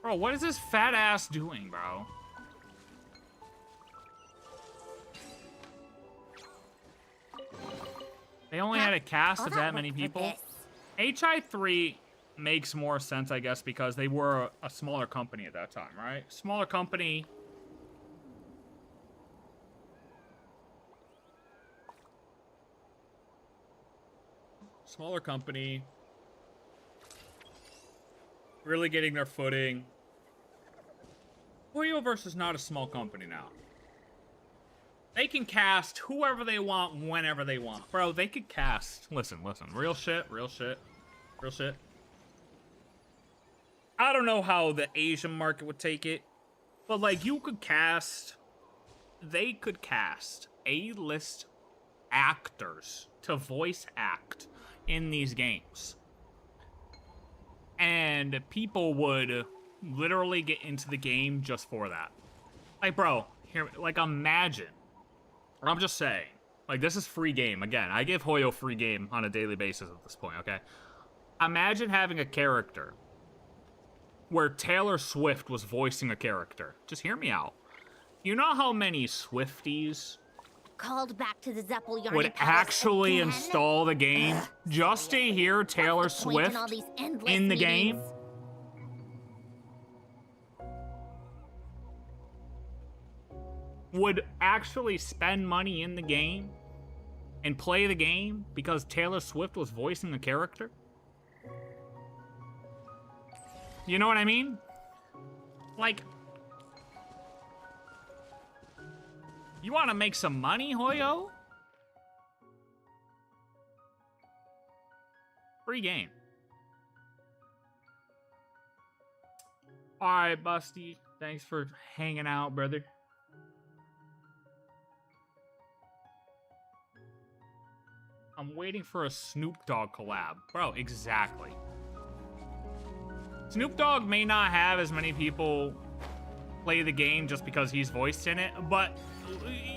Bro, what is this fat ass doing, bro? They only had a cast of that many people. HI3 makes more sense, I guess, because they were a smaller company at that time, right? Smaller company. Smaller company. Really getting their footing. Hoyoverse is not a small company now. They can cast whoever they want, whenever they want. Bro, they could cast... Listen. Real shit. I don't know how the Asian market would take it. But, like, you could cast... They could cast A-list actors to voice act in these games. And people would literally get into the game just for that. Like, bro, here, like, imagine... I'm just saying, like, this is free game. Again, I give Hoyo free game on a daily basis at this point, okay? Imagine having a character where Taylor Swift was voicing a character. Just hear me out. You know how many Swifties Called back to the Zeppel would actually install the game just to hear Taylor Swift in the game? would actually spend money in the game and play the game because Taylor Swift was voicing the character? You know what I mean? Like, you want to make some money, Hoyo? Free game. All right, Busty. Thanks for hanging out, brother. I'm waiting for a Snoop Dogg collab. Bro, exactly. Snoop Dogg may not have as many people play the game just because he's voiced in it, but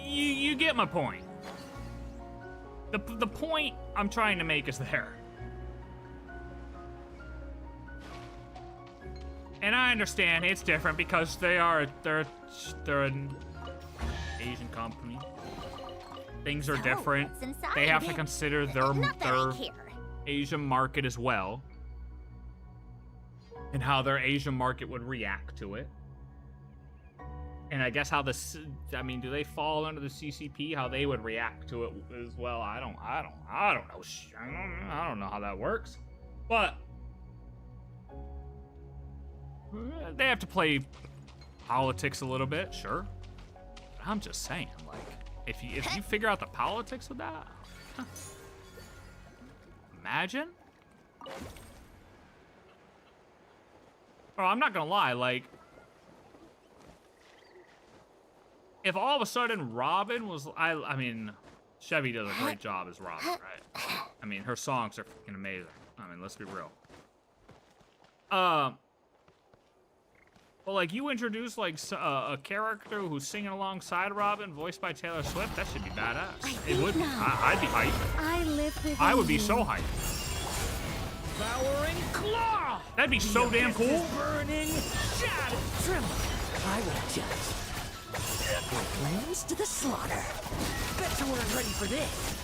you get my point. The point I'm trying to make is there. And I understand it's different because they're an Asian company. Things are different. what's inside? They have to consider their Not that I care. Asian market as well. And how their Asian market would react to it. And I guess how this, I mean, do they fall under the CCP? How they would react to it as well? I don't know. I don't know how that works. But they have to play politics a little bit, sure. But I'm just saying, like, if you figure out the politics of that, imagine. Oh, I'm not gonna lie, like, if all of a sudden Robin was, I mean, Chevy does a great job as Robin, right? I mean, her songs are freaking amazing. I mean, let's be real. Well, like, you introduce, like, a character who's singing alongside Robin, voiced by Taylor Swift, that should be badass. It would be. I'd be hyped. I live with I would be so hyped. Devouring claw! That'd be so damn cool. Burning shadow. Tremor, I will judge. Weaklings to the slaughter. Bet you weren't ready for this.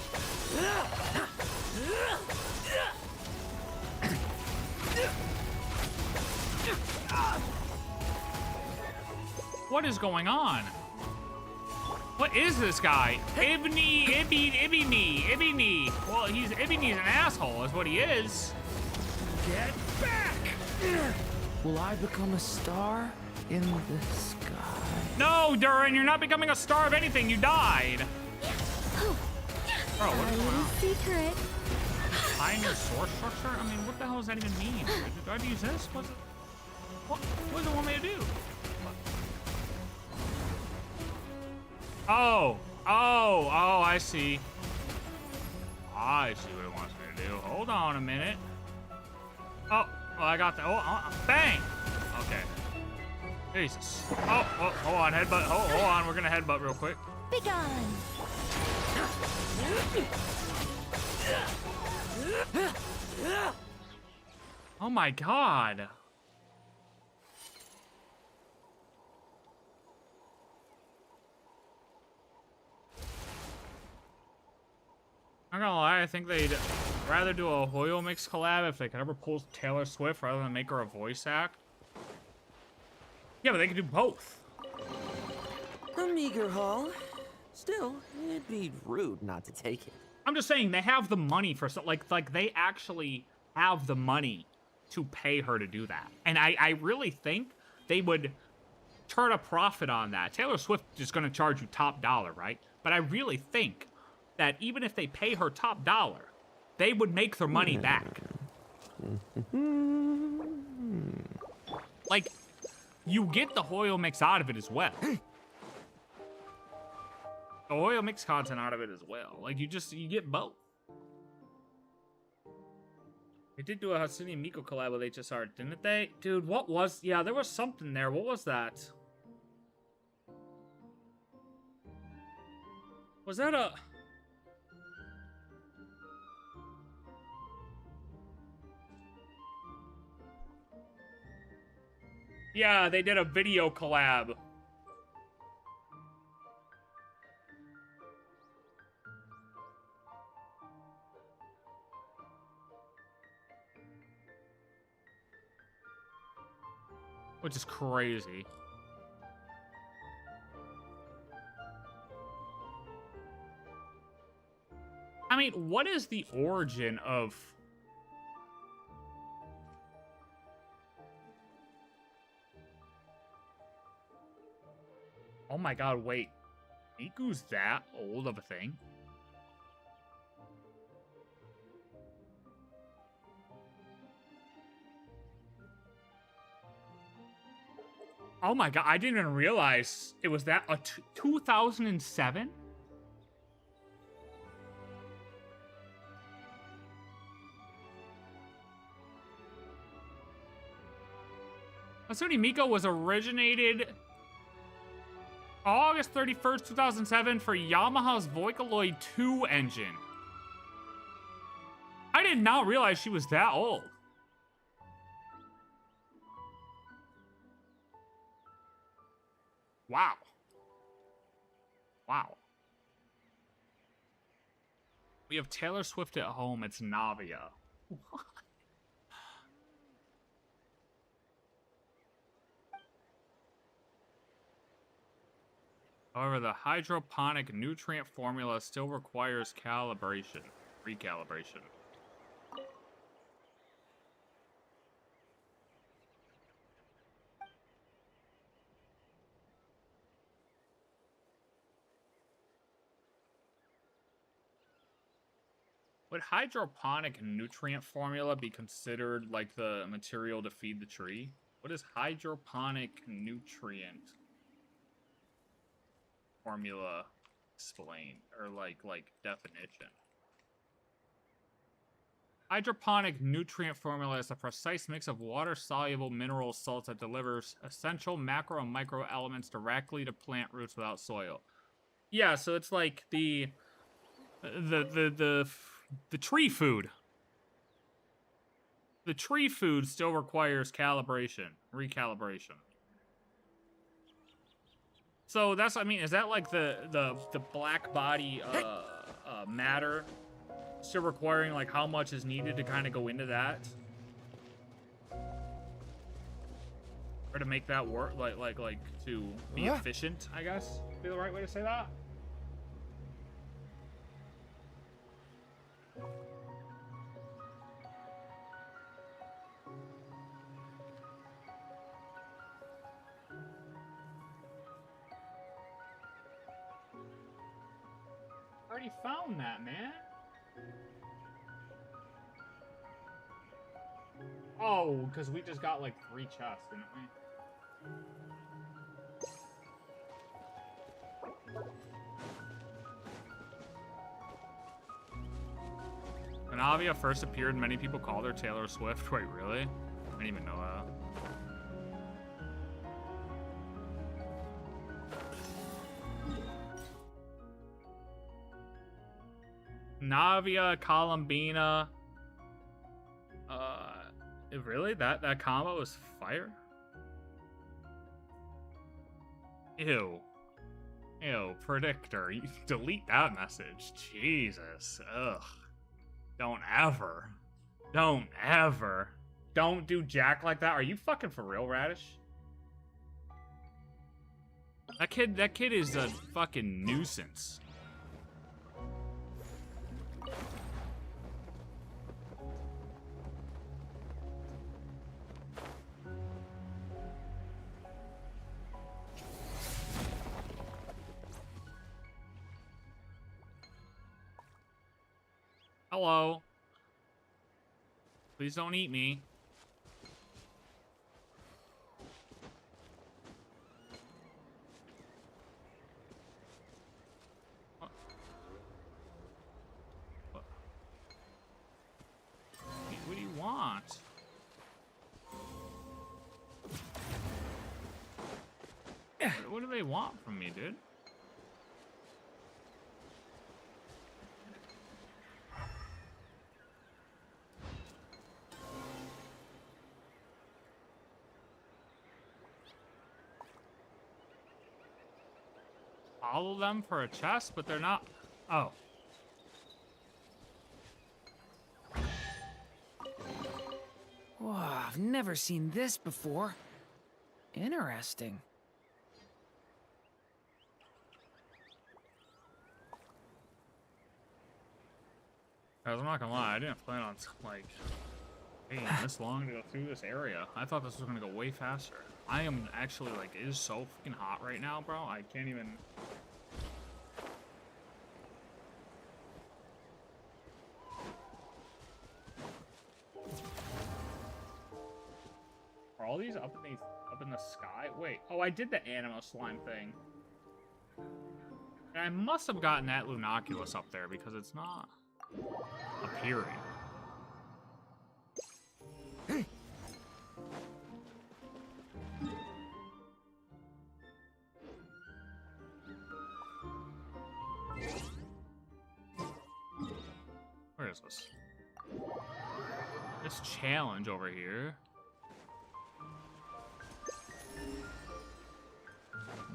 What is going on? What is this guy? Ibni. Well, Ibni's an asshole, is what he is. Get back! Will I become a star in the sky? No, Durin, you're not becoming a star of anything. You died. Bro, what is going on? secret. Find your source structure? I mean, what the hell does that even mean? Do I have to use this? What does it want me to do? Oh, I see. I see what it wants me to do. Hold on a minute. Oh, well, I got that. Oh, bang! Okay. Jesus. Oh, hold on, headbutt. Hold on, we're gonna headbutt real quick. Be gone. Oh my god. I'm not gonna lie, I think they'd rather do a Hoyo Mix collab if they could ever pull Taylor Swift rather than make her a voice act. Yeah, but they could do both. A meager haul. Still, it'd be rude not to take it. I'm just saying they have the money for like they actually have the money to pay her to do that. And I really think they would turn a profit on that. Taylor Swift is gonna charge you top dollar, right? But I really think that even if they pay her top dollar, they would make their money back. Like, you get the Hoyo Mix out of it as well. The Hoyo Mix content out of it as well. Like, you get both. They did do a Hatsune and Miku collab with HSR, didn't they? Dude, what was... Yeah, there was something there. What was that? Was that a... Yeah, they did a video collab. Which is crazy. I mean, what is the origin of... Oh my god, wait. Miku's that old of a thing? Oh my god, I didn't even realize it was that... 2007? Hatsune Miku was originated August 31st, 2007 for Yamaha's Vocaloid 2 engine. I did not realize she was that old. Wow. Wow. We have Taylor Swift at home. It's Navia. What? However, the hydroponic nutrient formula still requires recalibration. Would hydroponic nutrient formula be considered like the material to feed the tree? What is hydroponic nutrient formula explain, or like definition? Hydroponic nutrient formula is a precise mix of water-soluble mineral salts that delivers essential macro and micro elements directly to plant roots without soil. Yeah, so it's like the tree food. The tree food still requires recalibration. So that's, I mean, is that like the black body matter still requiring like how much is needed to kind of go into that, or to make that work, like to be efficient, I guess would be the right way to say that. Already found that, man. Oh, because we just got like 3 chests, didn't we? When Avia first appeared, many people called her Taylor Swift. Wait, really? I didn't even know that. Navia, Columbina. Really? That combo is fire? Ew. Ew, predictor. You delete that message. Jesus. Ugh. Don't ever. Don't ever. Don't do Jack like that. Are you fucking for real, Radish? That kid is a fucking nuisance. Hello. Please don't eat me. What do you want? What do they want from me, dude? Follow them for a chest, but they're not. Oh. Wow, I've never seen this before. Interesting. Guys, I'm not gonna lie, I didn't plan on, like, taking this long to go through this area. I thought this was gonna go way faster. I am actually, like, it is so freaking hot right now, bro. I can't even... Are all these up in the sky? Wait, oh, I did the Animo slime thing. And I must have gotten that Lunoculus up there because it's not appearing. Where is this? This challenge over here.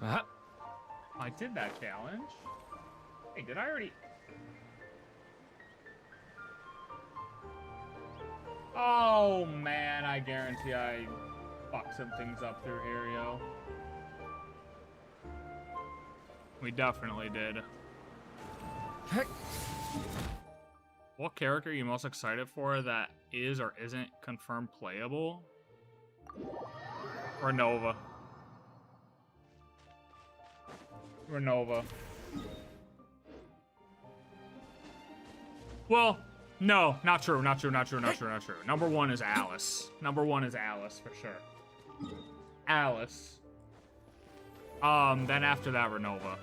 I did that challenge. Hey, did I already... Oh, man, I guarantee I fucked some things up through here, yo. We definitely did. What character are you most excited for that is or isn't confirmed playable? Renova. Renova. Well, no, not true, not true, not true, not true, not true. Number one is Alice. Number one is Alice, for sure. Alice. Then after that, Renova.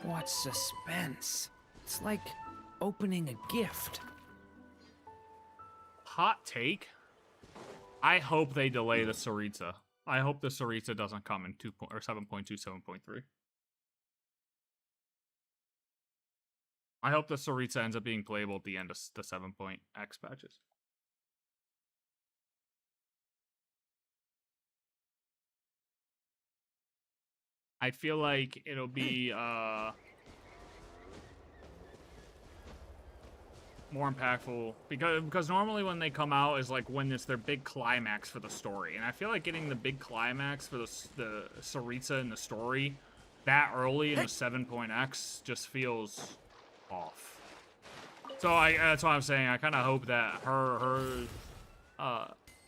What suspense. It's like opening a gift. Hot take. I hope they delay the Saritsa. I hope the Saritsa doesn't come in 7.2, 7.3. I hope the Saritsa ends up being playable at the end of the 7.x patches. I feel like it'll be more impactful because normally when they come out is like when it's their big climax for the story, and I feel like getting the big climax for the Saritsa in the story that early in the 7.x just feels off. So that's what I'm saying. I kind of hope that her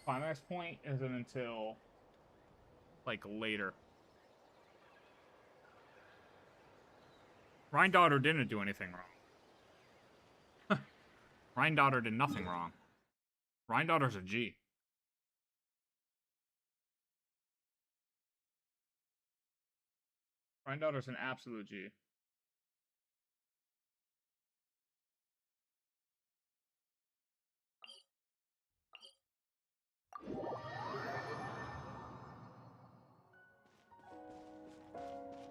climax point isn't until like later. Rhine-Daughter didn't do anything wrong. Rhine-Daughter did nothing wrong. Rhine-Daughter's a G. Rhine-Daughter's an absolute G.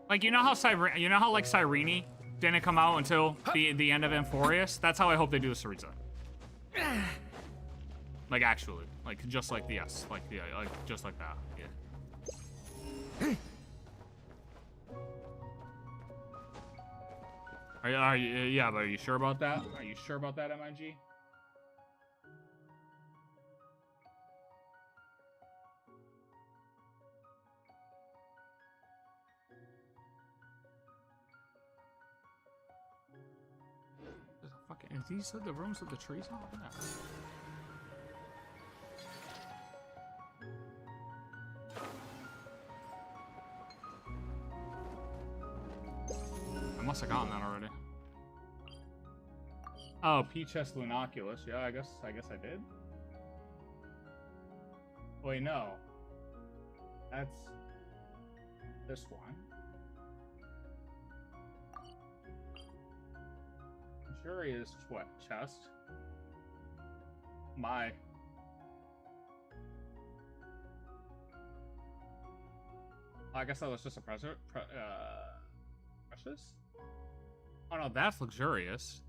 Like, you know how like Cyrene didn't come out until the end of Amphorius? That's how I hope they do the Saritsa. Like, actually. Like, just like the S. Like, yeah, like, just like that. Yeah. Are you, yeah, but are you sure about that? Are you sure about that, MIG? Fucking, these are the rooms with the trees on? Yeah. I must have gotten that already. Oh, P-Chest Lunoculus. Yeah, I guess I did. Wait, no. That's this one. Juria's chest. My. I guess that was just a precious. Oh no, that's luxurious.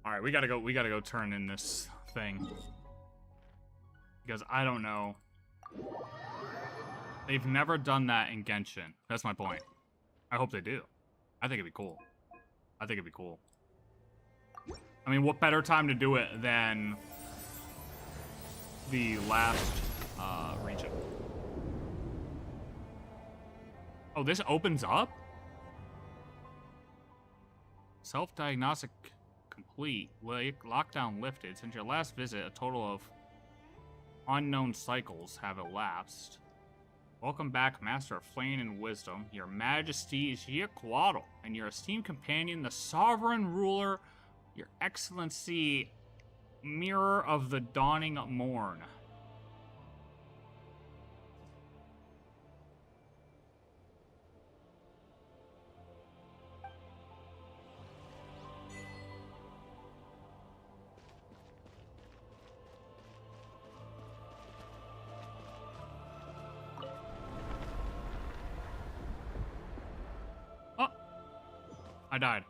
All right, we gotta go turn in this thing. Because I don't know. They've never done that in Genshin. That's my point. I hope they do. I think it'd be cool. I think it'd be cool. I mean, what better time to do it than the last region? Oh, this opens up? Self-diagnostic complete. Lockdown lifted. Since your last visit, a total of unknown cycles have elapsed. Welcome back, Master of Flame and Wisdom. Your Majesty is Yiquatl, and your esteemed companion, the Sovereign Ruler, Your Excellency, Mirror of the Dawning Morn. I died.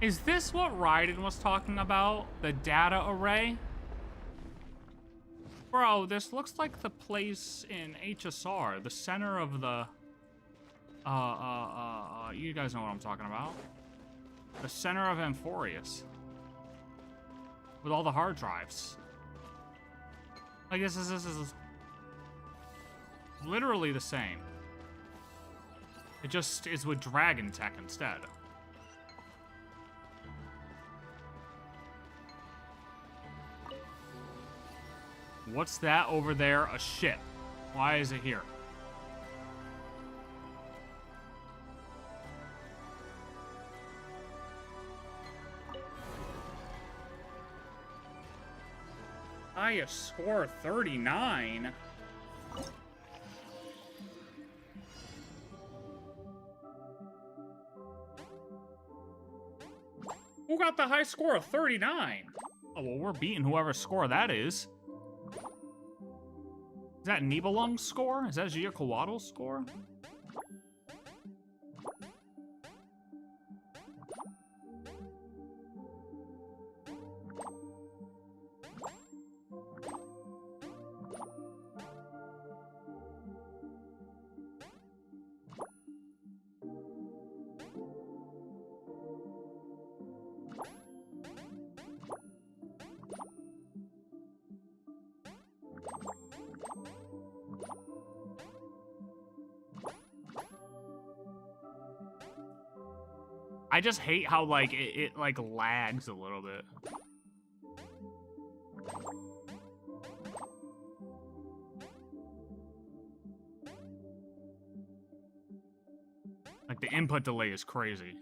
Is this what Raiden was talking about? The data array? Bro, this looks like the place in HSR, the center of the... you guys know what I'm talking about. The center of Amphorius. With all the hard drives. Like, this is literally the same. It just is with dragon tech instead. What's that over there? A ship. Why is it here? Highest score 39. Who got the high score of 39? Oh, well, we're beating whoever score that is. Is that Nibelung's score? Is that Yiquatl's score? I just hate how, like, it like, lags a little bit. Like, the input delay is crazy.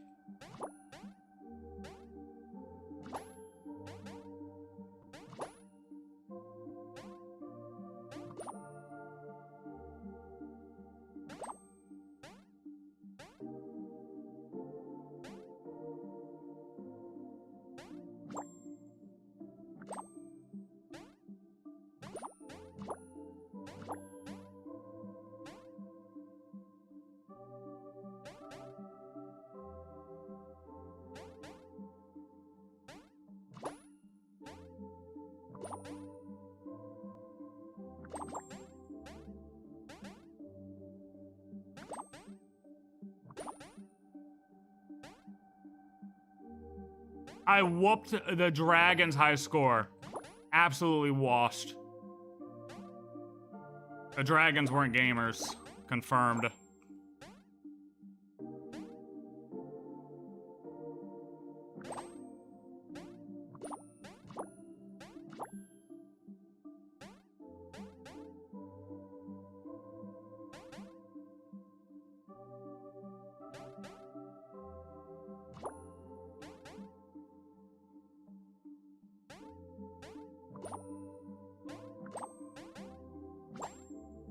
I whooped the Dragon's high score. Absolutely washed. The Dragons weren't gamers. Confirmed.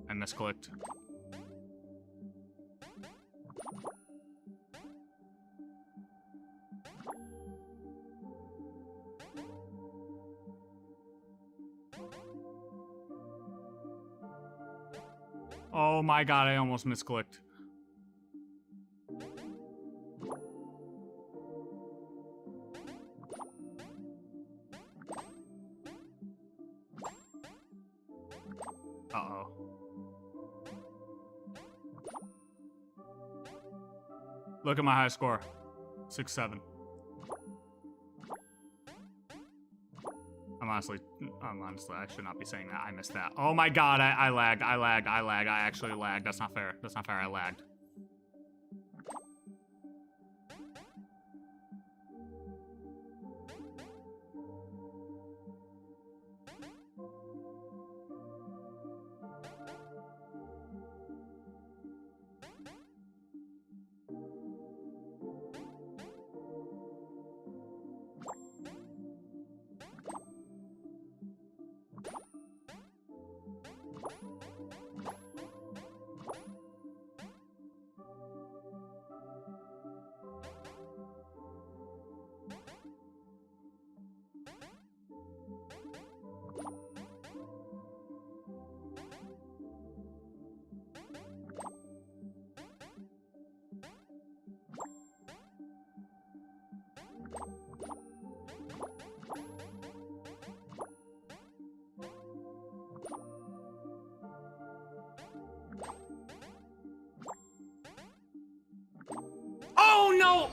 I misclicked. Oh my god, I almost misclicked. Uh-oh. Look at my high score. 6-7. I'm honestly, I should not be saying that. I missed that. Oh my god, I lagged. I actually lagged. That's not fair. I lagged. Oh no!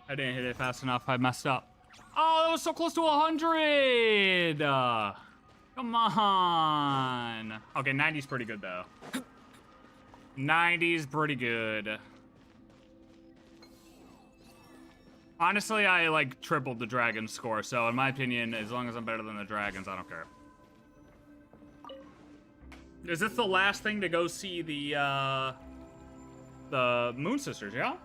I didn't hit it fast enough. I messed up. Oh, that was so close to 100! Come on. Okay, 90's pretty good, though. 90's pretty good. Honestly, I, like, tripled the dragon score, so in my opinion, as long as I'm better than the dragons, I don't care. Is this the last thing to go see the Moon Sisters, yeah?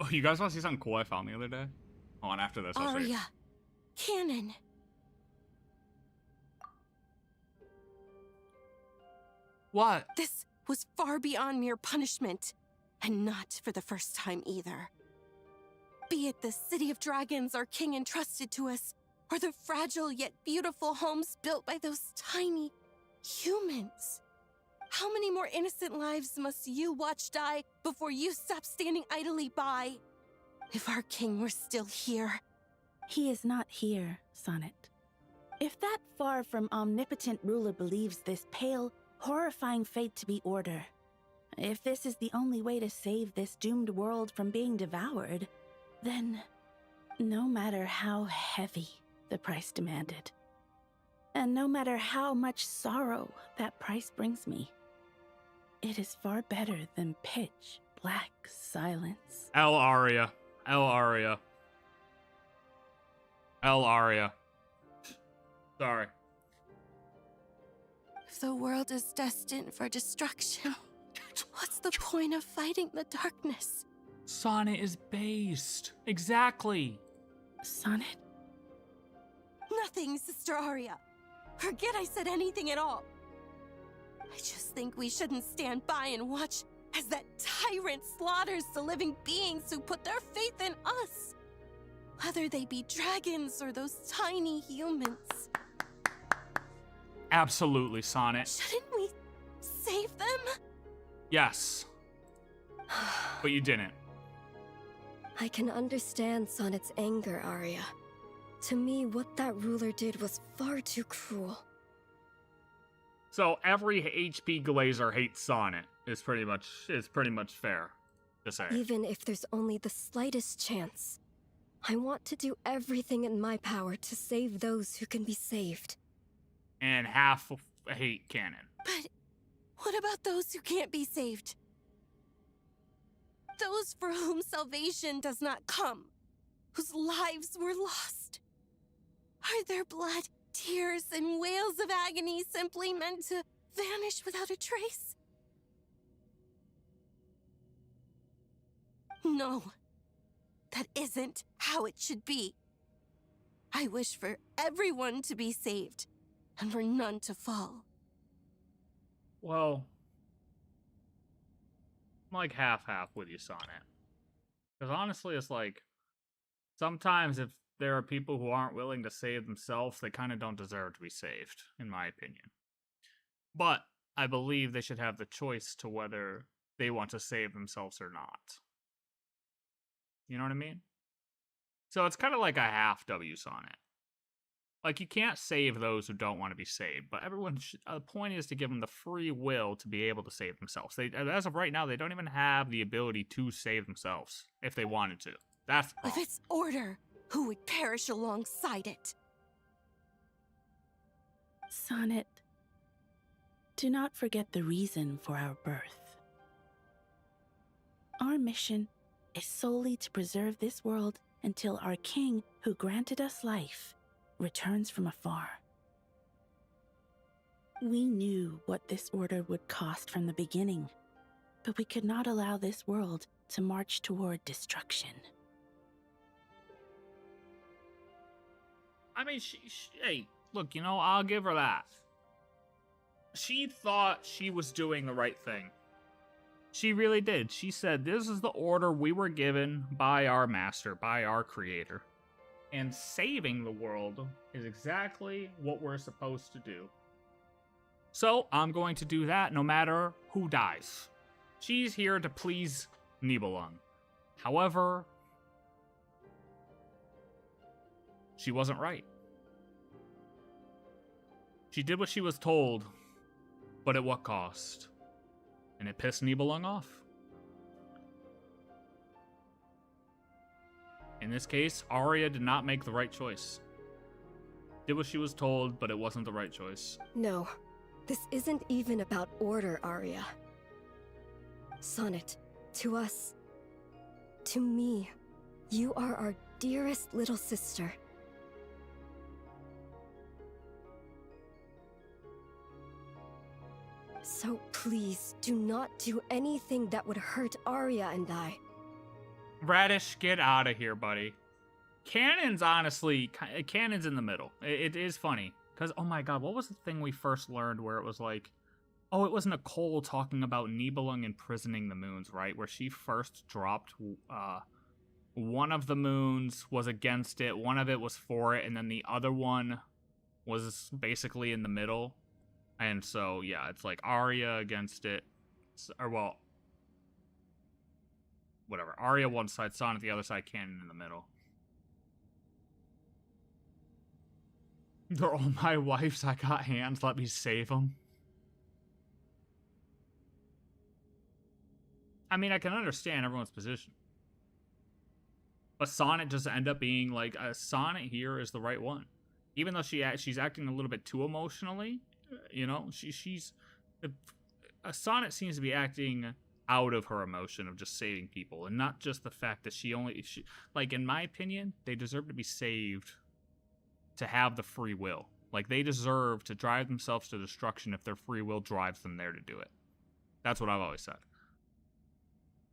Oh, you guys want to see something cool I found the other day? Hold on, after this, I'll show you. Arya, Canon. What? This was far beyond mere punishment, and not for the first time either. Be it the City of Dragons our king entrusted to us, or the fragile yet beautiful homes built by those tiny humans. How many more innocent lives must you watch die before you stop standing idly by? If our king were still here. He is not here, Sonnet. If that far from omnipotent ruler believes this pale, horrifying fate to be order, if this is the only way to save this doomed world from being devoured, then no matter how heavy the price demanded, and no matter how much sorrow that price brings me, it is far better than pitch black silence. El Aria. El Aria. El Aria. Sorry. If the world is destined for destruction, what's the point of fighting the darkness? Sonnet is based. Exactly. Sonnet? Nothing, Sister Arya. Forget I said anything at all. I just think we shouldn't stand by and watch as that tyrant slaughters the living beings who put their faith in us. Whether they be dragons or those tiny humans. Absolutely, Sonnet. Shouldn't we save them? Yes. But you didn't. I can understand Sonnet's anger, Arya. To me, what that ruler did was far too cruel. So every HP Glazer hates Sonnet is pretty much fair to say. Even if there's only the slightest chance, I want to do everything in my power to save those who can be saved. And half hate canon. But what about those who can't be saved? Those for whom salvation does not come, whose lives were lost. Are their blood, tears, and wails of agony simply meant to vanish without a trace? No, that isn't how it should be. I wish for everyone to be saved, and for none to fall. Well, I'm like half-half with you, Sonnet. Because honestly, it's like, sometimes if there are people who aren't willing to save themselves, they kind of don't deserve to be saved, in my opinion. But I believe they should have the choice to whether they want to save themselves or not. You know what I mean? So it's kind of like a half W Sonnet. Like, you can't save those who don't want to be saved, but everyone the point is to give them the free will to be able to save themselves. As of right now, they don't even have the ability to save themselves if they wanted to. That's the If problem. it's order, who would perish alongside it? Sonnet, do not forget the reason for our birth. Our mission is solely to preserve this world until our king, who granted us life, returns from afar. We knew what this order would cost from the beginning, but we could not allow this world to march toward destruction. I mean, hey, look, you know, I'll give her that. She thought she was doing the right thing. She really did. She said, this is the order we were given by our master, by our creator. And saving the world is exactly what we're supposed to do. So, I'm going to do that no matter who dies. She's here to please Nibelung. However, she wasn't right. She did what she was told, but at what cost? And it pissed Nibelung off. In this case, Arya did not make the right choice. Did what she was told, but it wasn't the right choice. No, this isn't even about order, Arya. Sonnet, to us, to me, you are our dearest little sister. So please, do not do anything that would hurt Arya and I. Radish, get out of here, buddy. Canon's honestly, Canon's in the middle. It is funny. Because, oh my god, what was the thing we first learned where it was like, oh, it was Nicole talking about Nibelung imprisoning the moons, right? Where she first dropped, one of the moons was against it, one of it was for it, and then the other one was basically in the middle. And so, yeah, it's like Arya against it, or well, whatever. Arya one side, Sonnet the other side, Canon in the middle. They're all my wives. I got hands. Let me save them. I mean, I can understand everyone's position. But Sonnet just end up being like, Sonnet here is the right one. Even though she's acting a little bit too emotionally, you know, she's a Sonnet seems to be acting out of her emotion of just saving people, and not just the fact that she like, in my opinion, they deserve to be saved to have the free will. Like, they deserve to drive themselves to destruction if their free will drives them there to do it. That's what I've always said.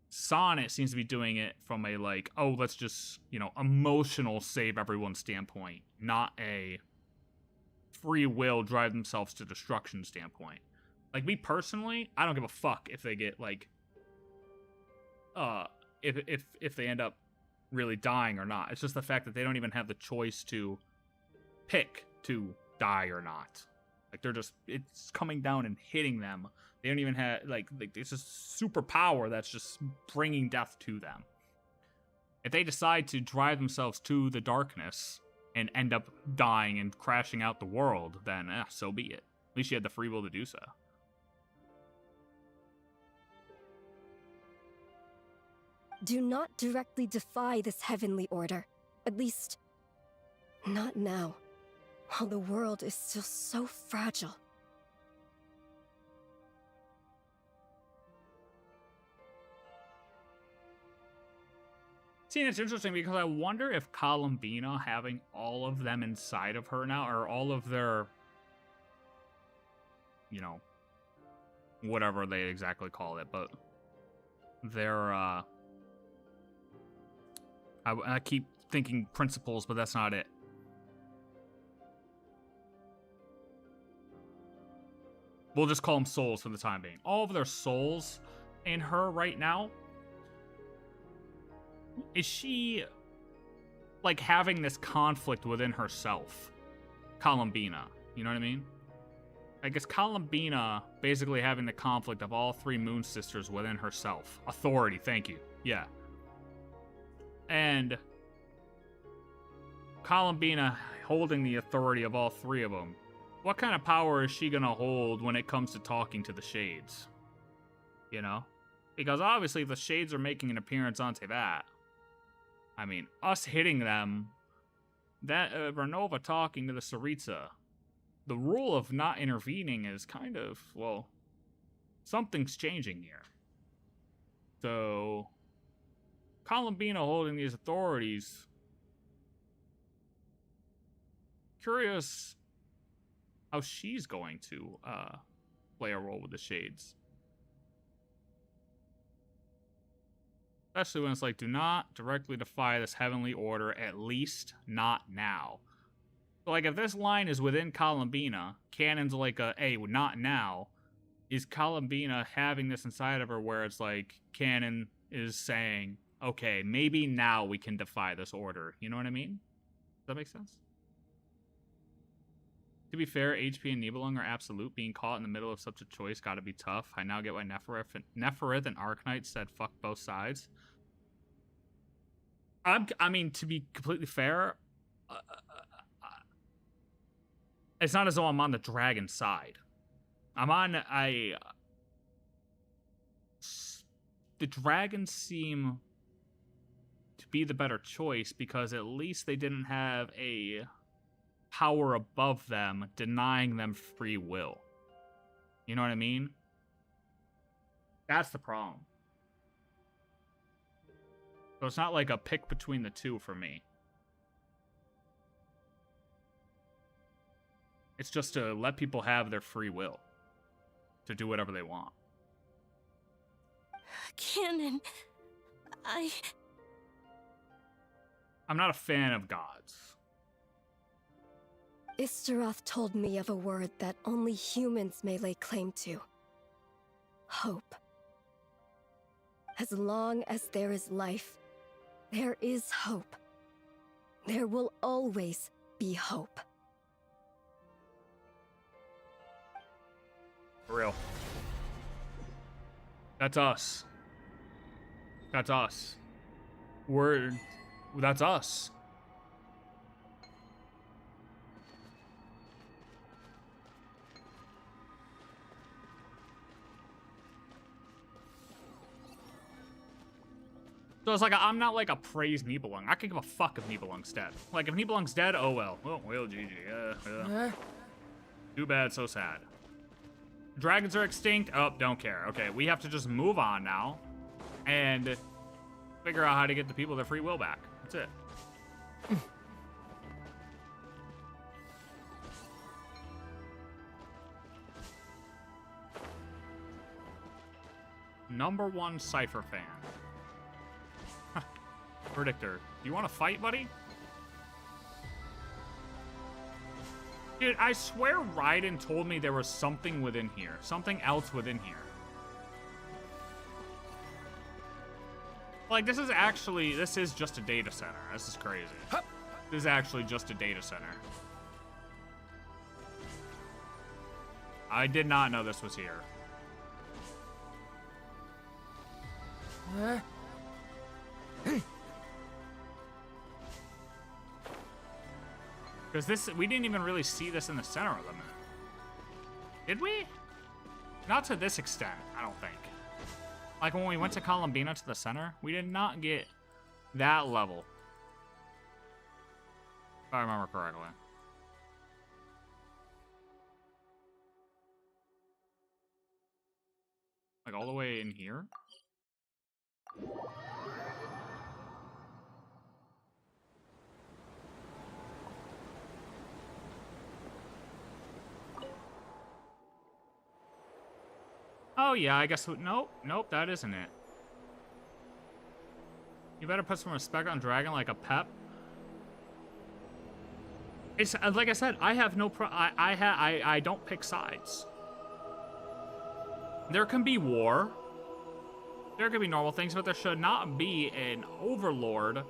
Sonnet seems to be doing it from a, like, oh, let's just, you know, emotional save everyone standpoint, not a free will drive themselves to destruction standpoint. Like, me personally, I don't give a fuck if they get, like, if they end up really dying or not. It's just the fact that they don't even have the choice to pick to die or not. Like, they're just, it's coming down and hitting them. They don't even have, like it's just superpower that's just bringing death to them. If they decide to drive themselves to the darkness and end up dying and crashing out the world, then so be it. At least you had the free will to do so. Do not directly defy this heavenly order. At least, not now, while the world is still so fragile. See, it's interesting because I wonder if Columbina having all of them inside of her now, or all of their, you know, whatever they exactly call it, but their, I keep thinking principles, but that's not it. We'll just call them souls for the time being. All of their souls in her right now. Is she, like, having this conflict within herself? Columbina. You know what I mean? I guess Columbina basically having the conflict of all three Moon Sisters within herself. Authority, thank you. Yeah. And Columbina holding the authority of all three of them. What kind of power is she gonna hold when it comes to talking to the Shades? You know? Because obviously if the Shades are making an appearance onto that, I mean, us hitting them, that Renova talking to the Saritsa, the rule of not intervening is kind of, well, something's changing here. So, Columbina holding these authorities, curious how she's going to play a role with the Shades. Especially when it's like, do not directly defy this heavenly order, at least not now. So, like, if this line is within Columbina, Canon's like hey, not now, is Columbina having this inside of her where it's like, Canon is saying, okay, maybe now we can defy this order. You know what I mean? Does that make sense? To be fair, HP and Nibelung are absolute. Being caught in the middle of such a choice gotta be tough. I now get why Neferith and Arknight said fuck both sides. I mean, to be completely fair, it's not as though I'm on the dragon side. The dragons seem to be the better choice because at least they didn't have a power above them denying them free will. You know what I mean? That's the problem. So it's not like a pick between the two for me. It's just to let people have their free will to do whatever they want. Canon, I'm not a fan of gods. Istaroth told me of a word that only humans may lay claim to. Hope. As long as there is life, there is hope. There will always be hope. For real. That's us. That's us. That's us. So it's like, I'm not like a praise Nibelung. I could give a fuck if Nibelung's dead. Like, if Nibelung's dead, oh well. Oh, well, GG. Yeah. Too bad, so sad. Dragons are extinct? Oh, don't care. Okay, we have to just move on now. And figure out how to get the people their free will back. That's it. #1 Cypher fan. Predictor, do you want to fight, buddy? Dude, I swear Raiden told me there was something within here. Something else within here. Like, this is just a data center. This is crazy. This is actually just a data center. I did not know this was here. Because we didn't even really see this in the center of the moon. Did we? Not to this extent, I don't think. Like when we went to Columbina to the center, we did not get that level. If I remember correctly. Like all the way in here? Oh yeah, I guess, nope, that isn't it. You better put some respect on Dragon like a pep. It's, like I said, I have no I don't pick sides. There can be war. There can be normal things, but there should not be an overlord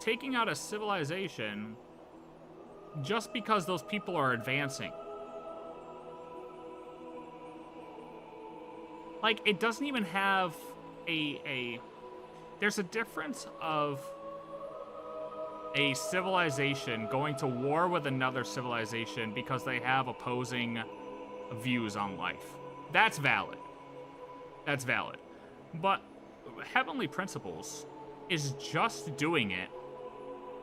taking out a civilization just because those people are advancing. Like, it doesn't even have there's a difference of a civilization going to war with another civilization because they have opposing views on life. That's valid. That's valid. But Heavenly Principles is just doing it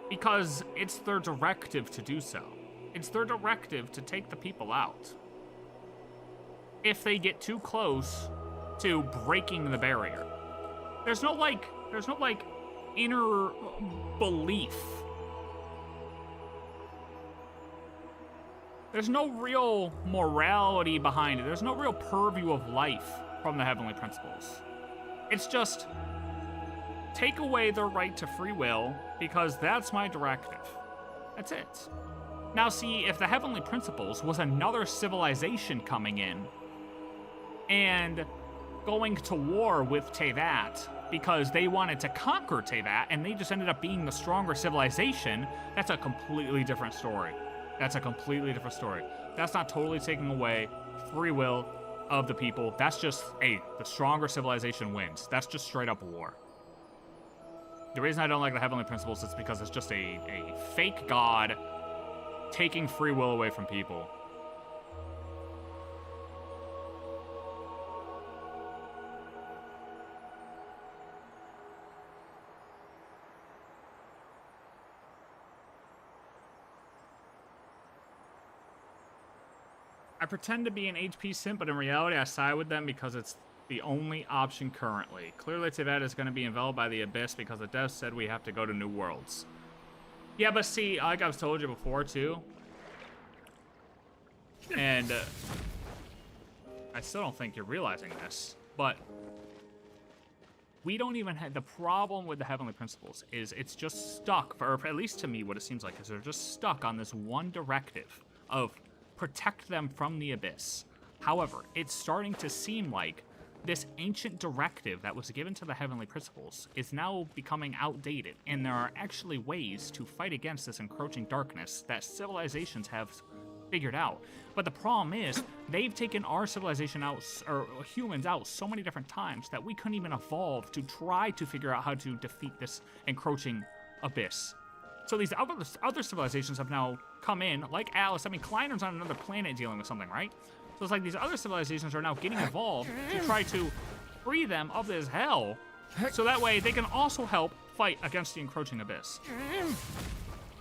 because it's their directive to do so. It's their directive to take the people out. If they get too close to breaking the barrier. There's no inner belief. There's no real morality behind it. There's no real purview of life from the Heavenly Principles. It's just take away their right to free will because that's my directive. That's it. Now see, if the Heavenly Principles was another civilization coming in and going to war with Teyvat because they wanted to conquer Teyvat and they just ended up being the stronger civilization, that's a completely different story. That's a completely different story. That's not totally taking away free will of the people. That's just, hey, the stronger civilization wins. That's just straight up war. The reason I don't like the Heavenly Principles is because it's just a fake god taking free will away from people. I pretend to be an HP simp, but in reality I side with them because it's the only option currently. Clearly Teyvat is going to be enveloped by the Abyss because the devs said we have to go to New Worlds. Yeah, but see, like I've told you before too, and I still don't think you're realizing this, but we don't even have, the problem with the Heavenly Principles is it's just stuck, or at least to me what it seems like is they're just stuck on this one directive of protect them from the Abyss. However, it's starting to seem like this ancient directive that was given to the Heavenly Principles is now becoming outdated, and there are actually ways to fight against this encroaching darkness that civilizations have figured out. But the problem is, they've taken our civilization out, or humans out, so many different times that we couldn't even evolve to try to figure out how to defeat this encroaching abyss. So these other civilizations have now come in, like Alice. I mean, Kleiner's on another planet dealing with something, right? So it's like these other civilizations are now getting involved to try to free them of this hell, so that way they can also help fight against the encroaching abyss.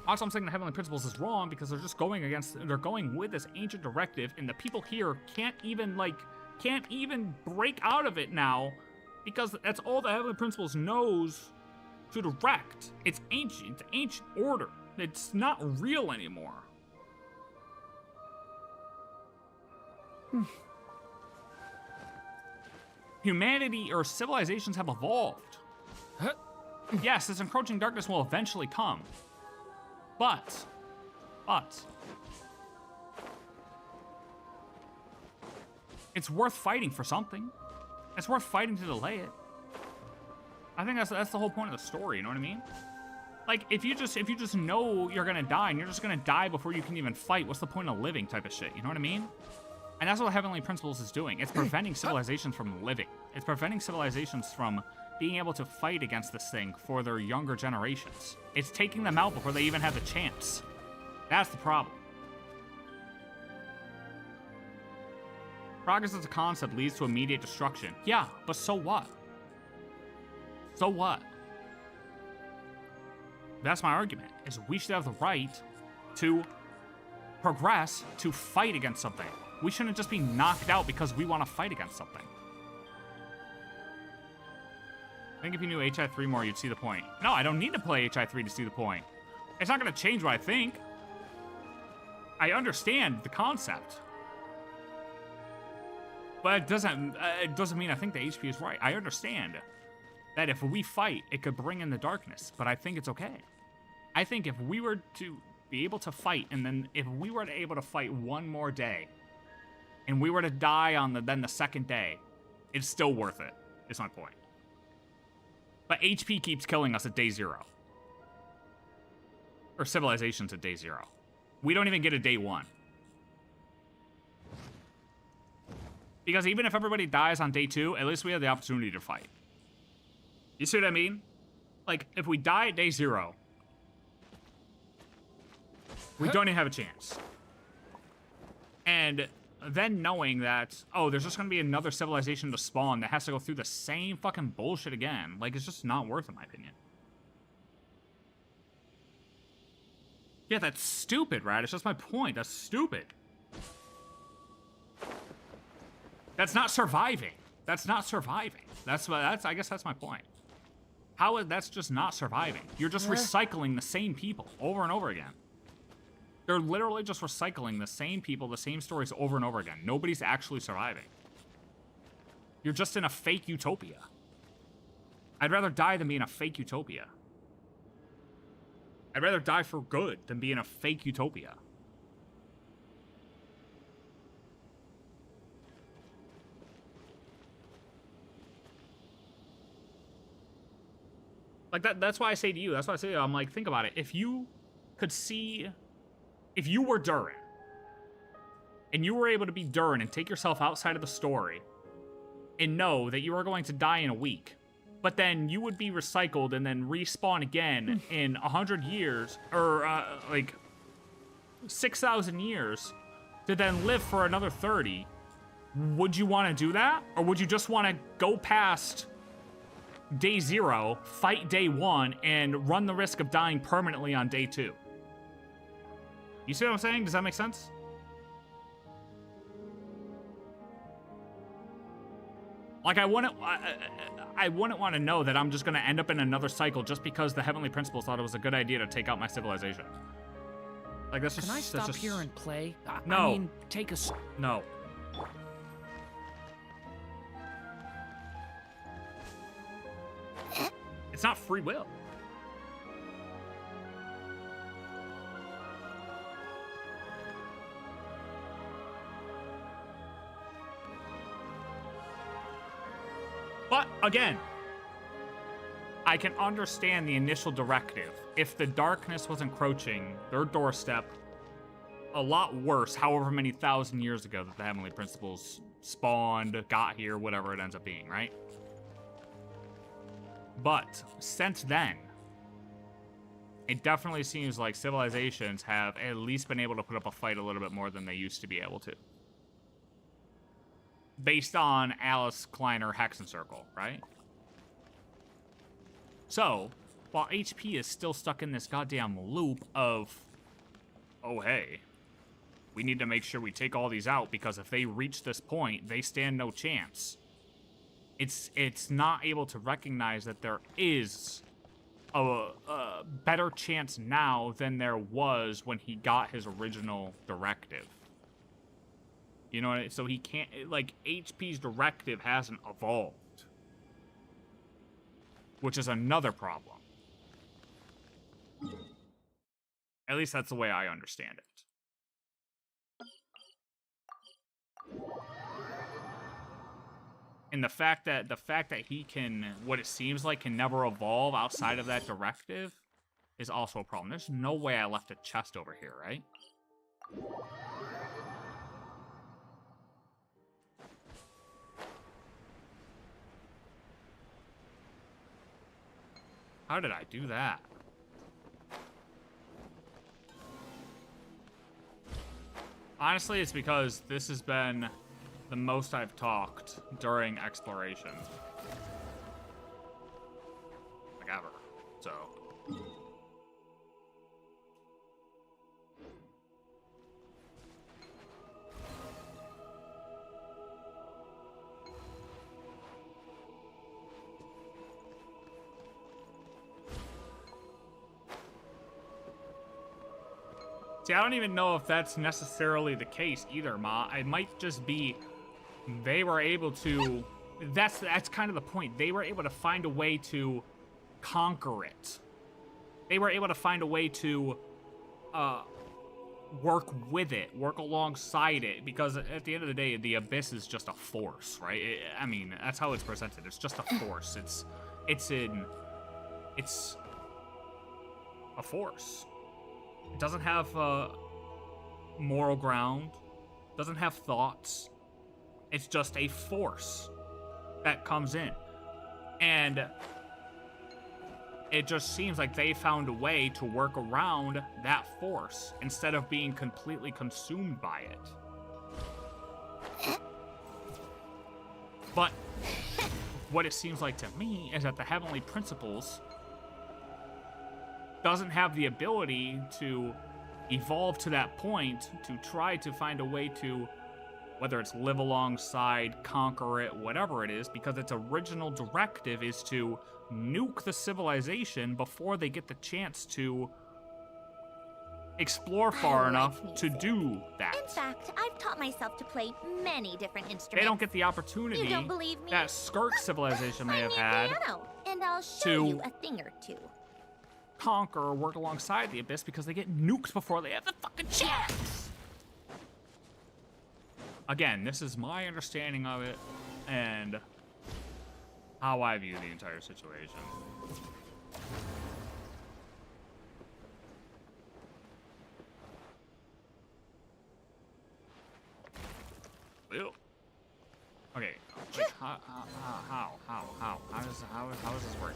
Also, I'm saying the Heavenly Principles is wrong because they're just they're going with this ancient directive, and the people here can't even break out of it now because that's all the Heavenly Principles knows to direct. It's ancient order. It's not real anymore. Humanity or civilizations have evolved. Yes, this encroaching darkness will eventually come. But it's worth fighting for something. It's worth fighting to delay it. I think that's the whole point of the story, you know what I mean? Like, if you just know you're gonna die and you're just gonna die before you can even fight, what's the point of living type of shit, you know what I mean? And that's what the Heavenly Principles is doing. It's preventing civilizations from living. It's preventing civilizations from being able to fight against this thing for their younger generations. It's taking them out before they even have the chance. That's the problem. Progress as a concept leads to immediate destruction. Yeah, but so what? So what? That's my argument, is we should have the right to progress, to fight against something. We shouldn't just be knocked out because we want to fight against something. I think if you knew HI3 more, you'd see the point. No, I don't need to play HI3 to see the point. It's not going to change what I think. I understand the concept. But it doesn't mean I think the HP is right. I understand that if we fight, it could bring in the darkness, but I think it's okay. I think if we were to be able to fight, and then if we were able to fight one more day, and we were to die on the second day, it's still worth it, is my point. But HP keeps killing us at day 0. Or civilizations at day 0. We don't even get a day 1. Because even if everybody dies on day 2, at least we have the opportunity to fight. You see what I mean? Like, if we die at day 0, we don't even have a chance. And then knowing that, oh, there's just going to be another civilization to spawn that has to go through the same fucking bullshit again. Like, it's just not worth it, in my opinion. Yeah, that's stupid, Radish. That's my point. That's stupid. That's not surviving. That's not surviving. I guess that's my point. That's just not surviving. You're just recycling the same people over and over again. They're literally just recycling the same people, the same stories over and over again. Nobody's actually surviving. You're just in a fake utopia. I'd rather die than be in a fake utopia. I'd rather die for good than be in a fake utopia. Like, that's why I say to you, that's why I say to you, I'm like, think about it. If you could see, if you were Durin, and you were able to be Durin and take yourself outside of the story, and know that you are going to die in a week, but then you would be recycled and then respawn again in 100 years, or like 6,000 years, to then live for another 30, would you want to do that? Or would you just want to go past day 0, fight day 1, and run the risk of dying permanently on day 2? You see what I'm saying? Does that make sense? Like, I wouldn't want to know that I'm just going to end up in another cycle just because the Heavenly Principles thought it was a good idea to take out my civilization. Like, that's just... Can I stop here and play? No. I mean, take a... No. It's not free will. But, again, I can understand the initial directive. If the darkness was encroaching their doorstep a lot worse, however many thousand years ago that the Heavenly Principles spawned, got here, whatever it ends up being, right? But since then, it definitely seems like civilizations have at least been able to put up a fight a little bit more than they used to be able to. Based on Alice Kleiner Hexencircle, right? So, while HP is still stuck in this goddamn loop of, oh hey, we need to make sure we take all these out because if they reach this point, they stand no chance. It's not able to recognize that there is a better chance now than there was when he got his original directive. You know, so he can't, like, HP's directive hasn't evolved. Which is another problem. At least that's the way I understand it. And the fact that he can, what it seems like, can never evolve outside of that directive is also a problem. There's no way I left a chest over here, right? How did I do that? Honestly, it's because this has been the most I've talked during exploration. Like ever. So. See, I don't even know if that's necessarily the case either, Ma. It might just be they were able to... That's kind of the point. They were able to find a way to conquer it. They were able to find a way to work with it, work alongside it, because at the end of the day, the Abyss is just a force, right? I mean, that's how it's presented. It's just a force. It's a force. It doesn't have moral ground, doesn't have thoughts. It's just a force that comes in. And it just seems like they found a way to work around that force instead of being completely consumed by it. But what it seems like to me is that the Heavenly Principles doesn't have the ability to evolve to that point to try to find a way to, whether it's live alongside, conquer it, whatever it is, because its original directive is to nuke the civilization before they get the chance to explore far enough to do that. In fact, I've taught myself to play many different instruments. They don't get the opportunity You don't believe me? that Skirk civilization may Find have me a had piano, and I'll show to you a thing or two. conquer or work alongside the Abyss because they get nuked before they have the fucking chance. Again, this is my understanding of it and how I view the entire situation. Ew. Okay, like, how does this work?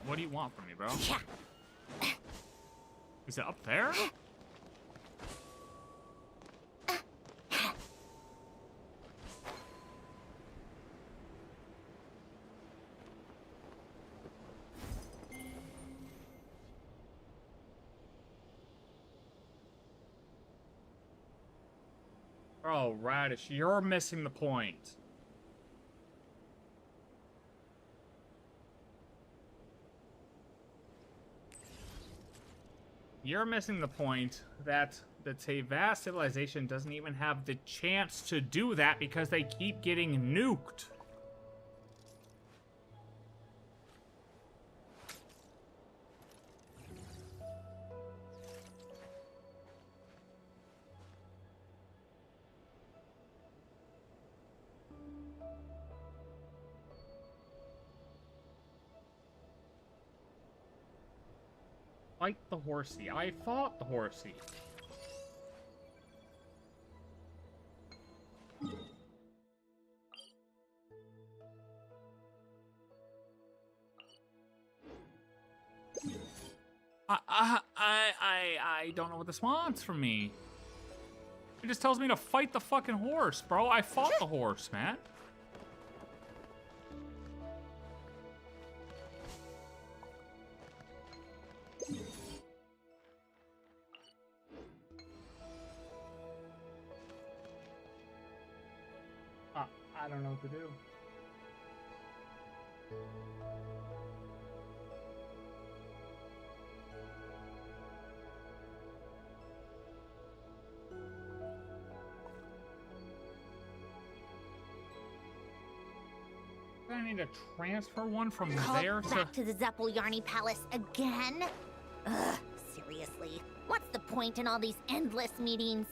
What do you want from me, bro? Yeah. Is it up there? Bro, Radish, you're missing the point. You're missing the point that the Teyvat civilization doesn't even have the chance to do that because they keep getting nuked. Fight the horsey. I fought the horsey. I don't know what this wants from me. It just tells me to fight the fucking horse, bro. I fought the horse, man. I don't know what to do. I need to transfer one from there to... Back to the Zeppeljärni Palace again? Ugh, seriously. What's the point in all these endless meetings?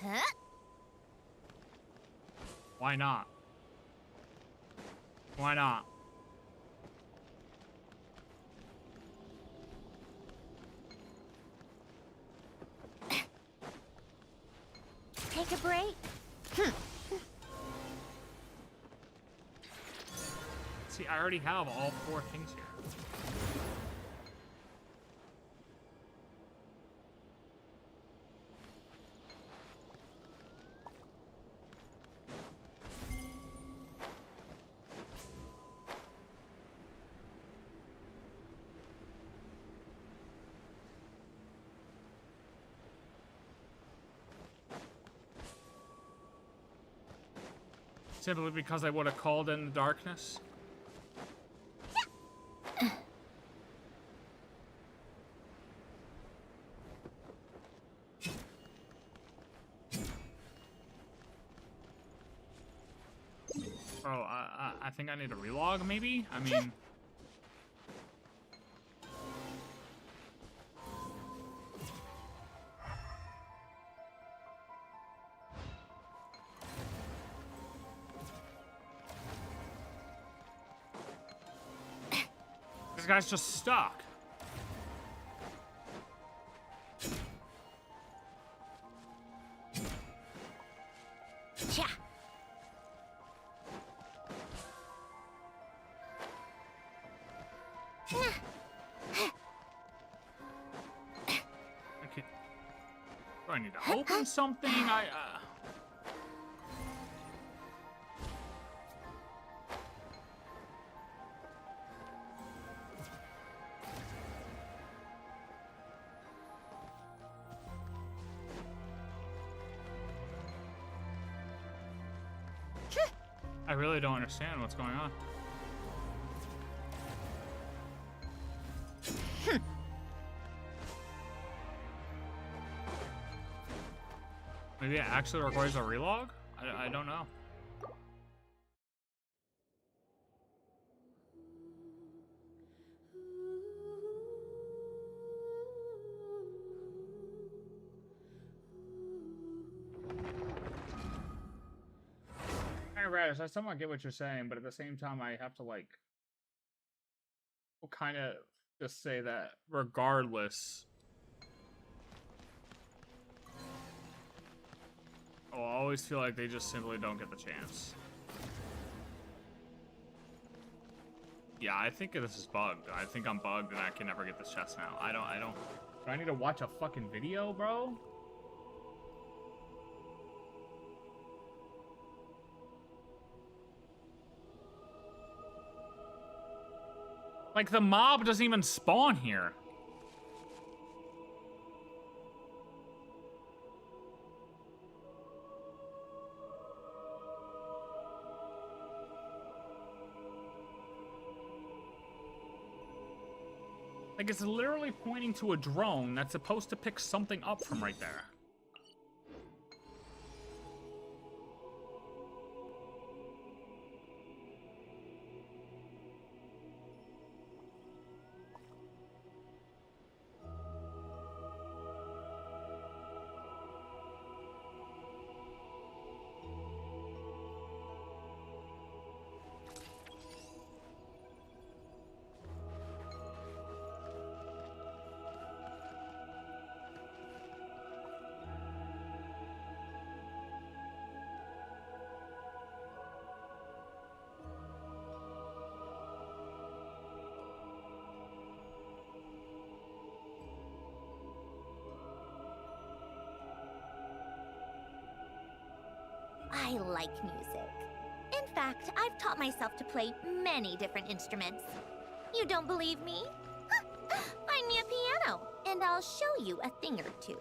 Huh? Why not? Why not? Take a break? See, I already have all 4 things here. Simply because I would have called in the darkness. Oh, I think I need to relog, maybe? I mean... This guy's just stuck. Cha. Okay. Do I need to open something? I really don't understand what's going on. Maybe it actually requires a relog? I don't know. Hey, Radish, I somewhat get what you're saying, but at the same time, I have to, like, kind of just say that regardless, I'll always feel like they just simply don't get the chance. Yeah, I think this is bugged. I think I'm bugged and I can never get this chest now. I don't. Do I need to watch a fucking video, bro? Like, the mob doesn't even spawn here. Like, it's literally pointing to a drone that's supposed to pick something up from right there. I like music. In fact, I've taught myself to play many different instruments. You don't believe me? Find me a piano, and I'll show you a thing or two.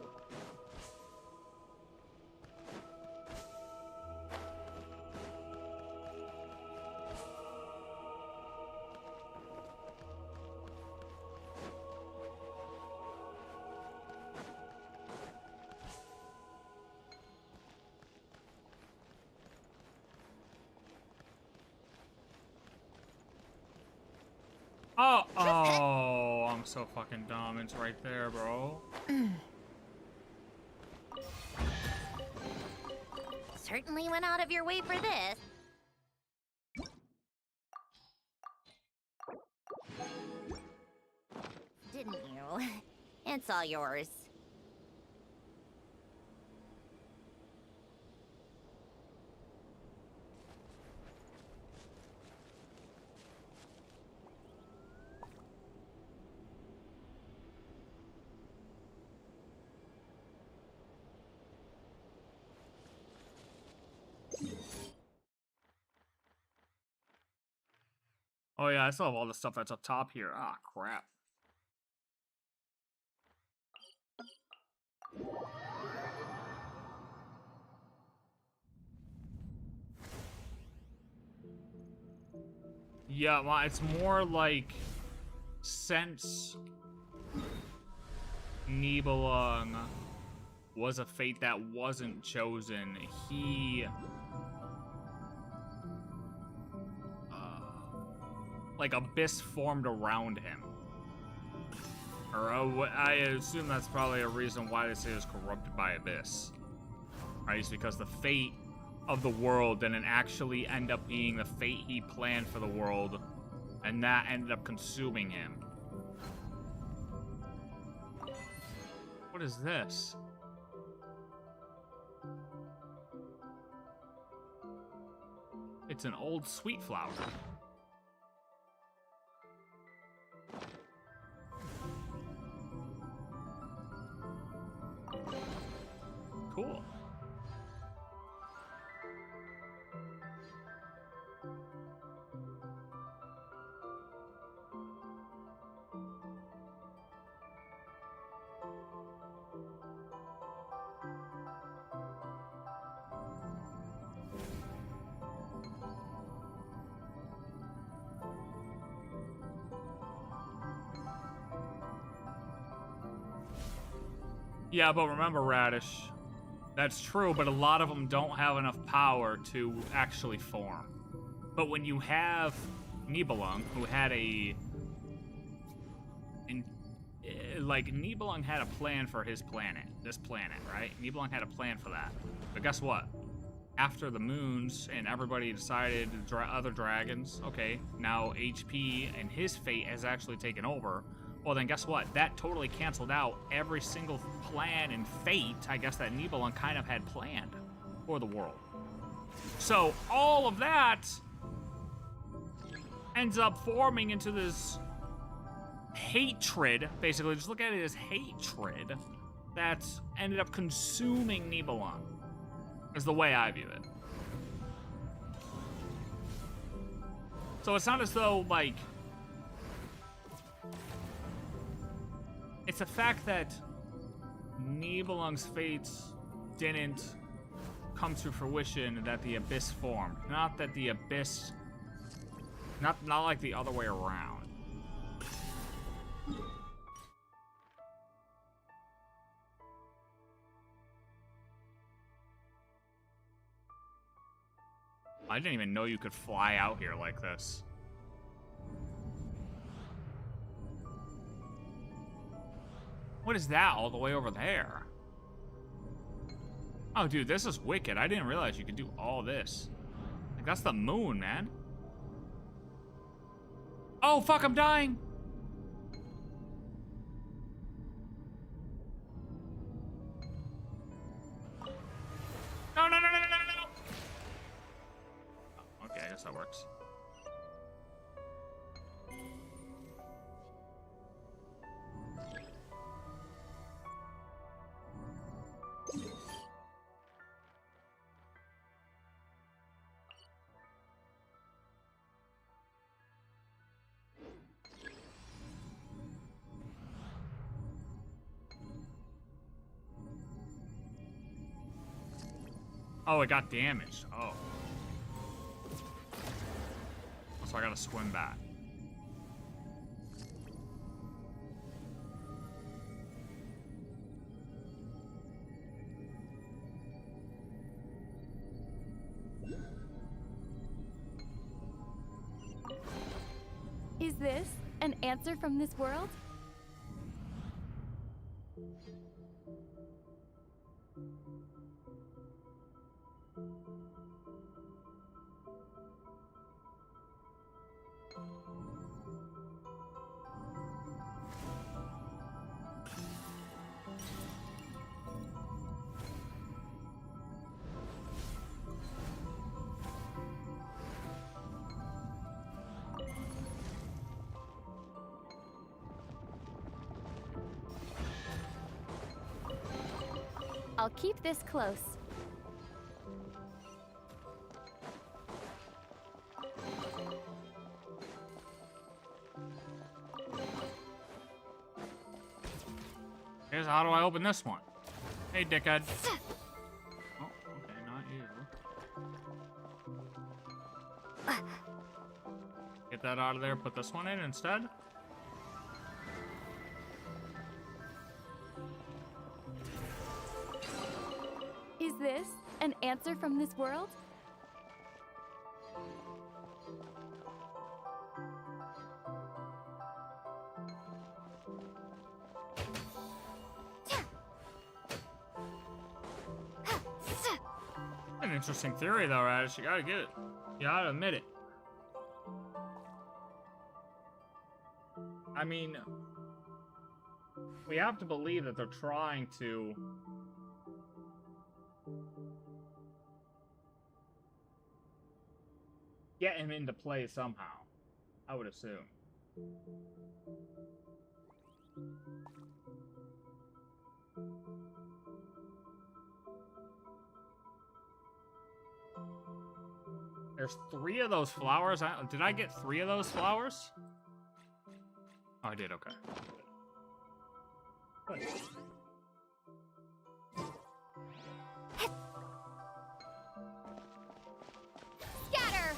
Oh, I'm so fucking dumb. It's right there, bro. Certainly went out of your way for this. Didn't you? It's all yours. Oh yeah, I still have all the stuff that's up top here. Ah, crap. Yeah, well, it's more like since Nibelung was a fate that wasn't chosen, he like abyss formed around him. Or I assume that's probably a reason why they say it was corrupted by abyss. Right? It's because the fate of the world didn't actually end up being the fate he planned for the world, and that ended up consuming him. What is this? It's an old sweet flower. Cool. Yeah, but remember, Radish, that's true, but a lot of them don't have enough power to actually form. But when you have Nibelung, who had Nibelung had a plan for his planet, this planet, right? Nibelung had a plan for that. But guess what? After the moons and everybody decided other dragons, okay, now HP and his fate has actually taken over. Well, then guess what? That totally canceled out every single plan and fate, I guess, that Nibelung kind of had planned for the world. So all of that ends up forming into this hatred, basically. Just look at it as hatred that ended up consuming Nibelung, is the way I view it. So it's not as though, like, it's a fact that Nibelung's fates didn't come to fruition, that the abyss formed. Not that the abyss, not like the other way around. I didn't even know you could fly out here like this. What is that all the way over there? Oh, dude, this is wicked. I didn't realize you could do all this. Like, that's the moon, man. Oh, fuck, I'm dying. No, no, no, no, no, no, no. Oh, okay, I guess that works. Oh, it got damaged. Oh. So I gotta swim back. Is this an answer from this world? I'll keep this close. Here's how do I open this one? Hey, dickhead. Oh, okay, not you. Get that out of there, put this one in instead. Is this an answer from this world? An interesting theory, though, Radish. You gotta get it. You gotta admit it. I mean, we have to believe that they're trying to get him into play somehow. I would assume. There's 3 of those flowers. Did I get 3 of those flowers? Oh, I did. Okay. Good. Scatter!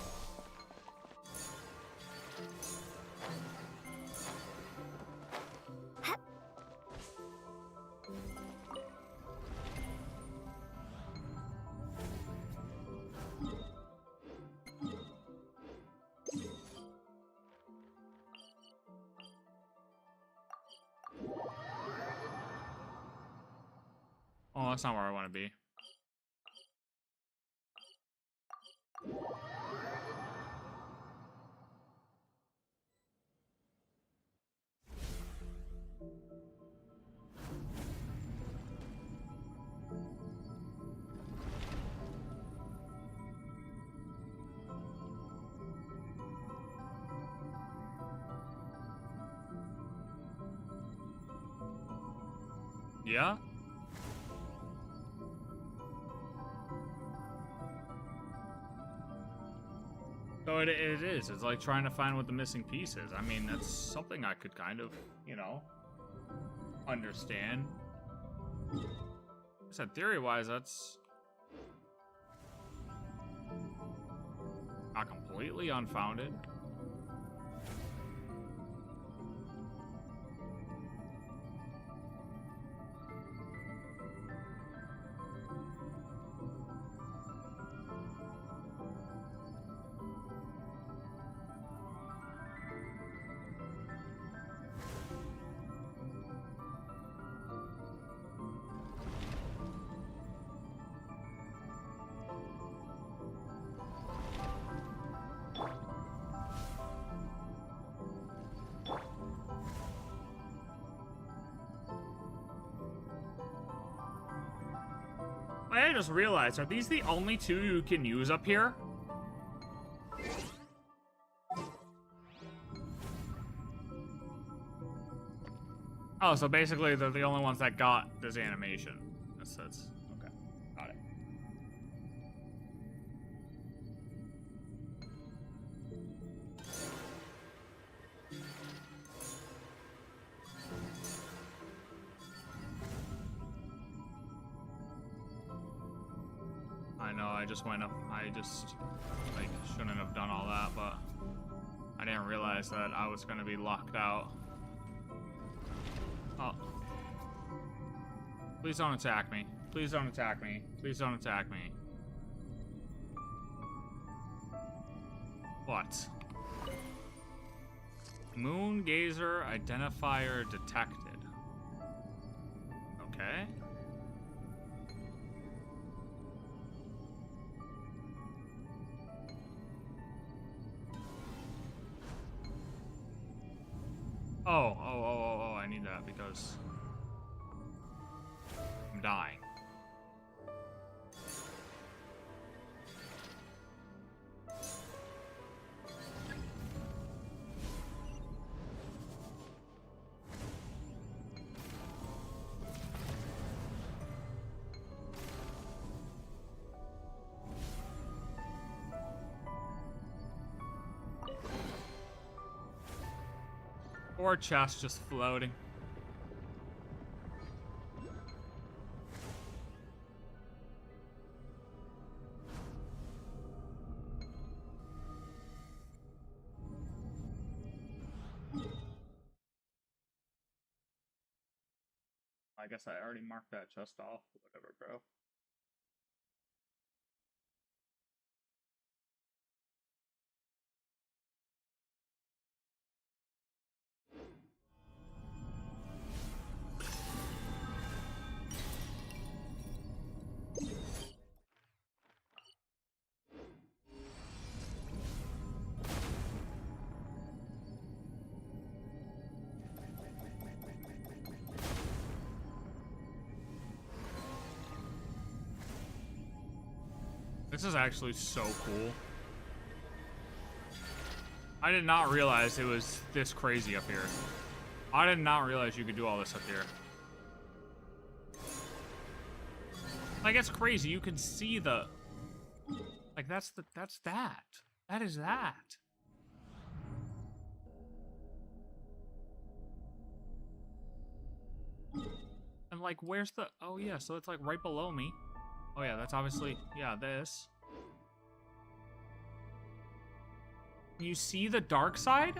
Oh, that's not where I want to be. Yeah? So it is. It's like trying to find what the missing piece is. I mean, that's something I could kind of, you know, understand. I said theory-wise, that's not completely unfounded. I just realized, are these the only 2 you can use up here? Oh, so basically they're the only ones that got this animation. That's okay. Got it. I know, I just went up. I just, like, shouldn't have done all that, but I didn't realize that I was gonna be locked out. Oh. Please don't attack me. Please don't attack me. Please don't attack me. What? Moon Gazer Identifier detected. Okay. Oh, I need that because I'm dying. Or chest just floating. I guess I already marked that chest off. Whatever, bro. This is actually so cool. I did not realize it was this crazy up here. I did not realize you could do all this up here. Like, it's crazy. You can see the... Like, that's that. That is that. And, like, where's the... Oh, yeah, so it's, like, right below me. Oh, yeah, that's obviously... Yeah, this. You see the dark side?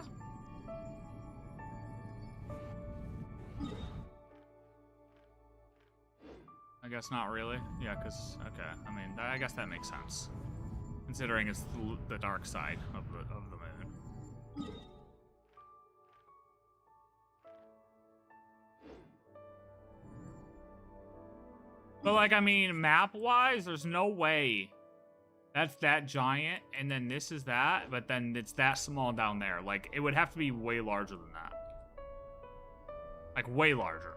I guess not really. Yeah, because... Okay, I mean, I guess that makes sense. Considering it's the dark side of the moon. But, like, I mean, map-wise, there's no way that's that giant, and then this is that, but then it's that small down there. Like, it would have to be way larger than that. Like, way larger.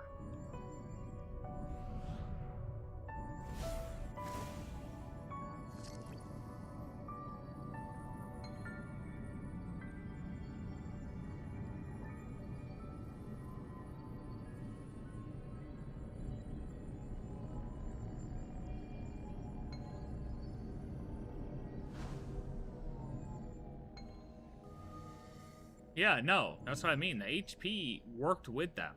Yeah, no, that's what I mean. The HP worked with them.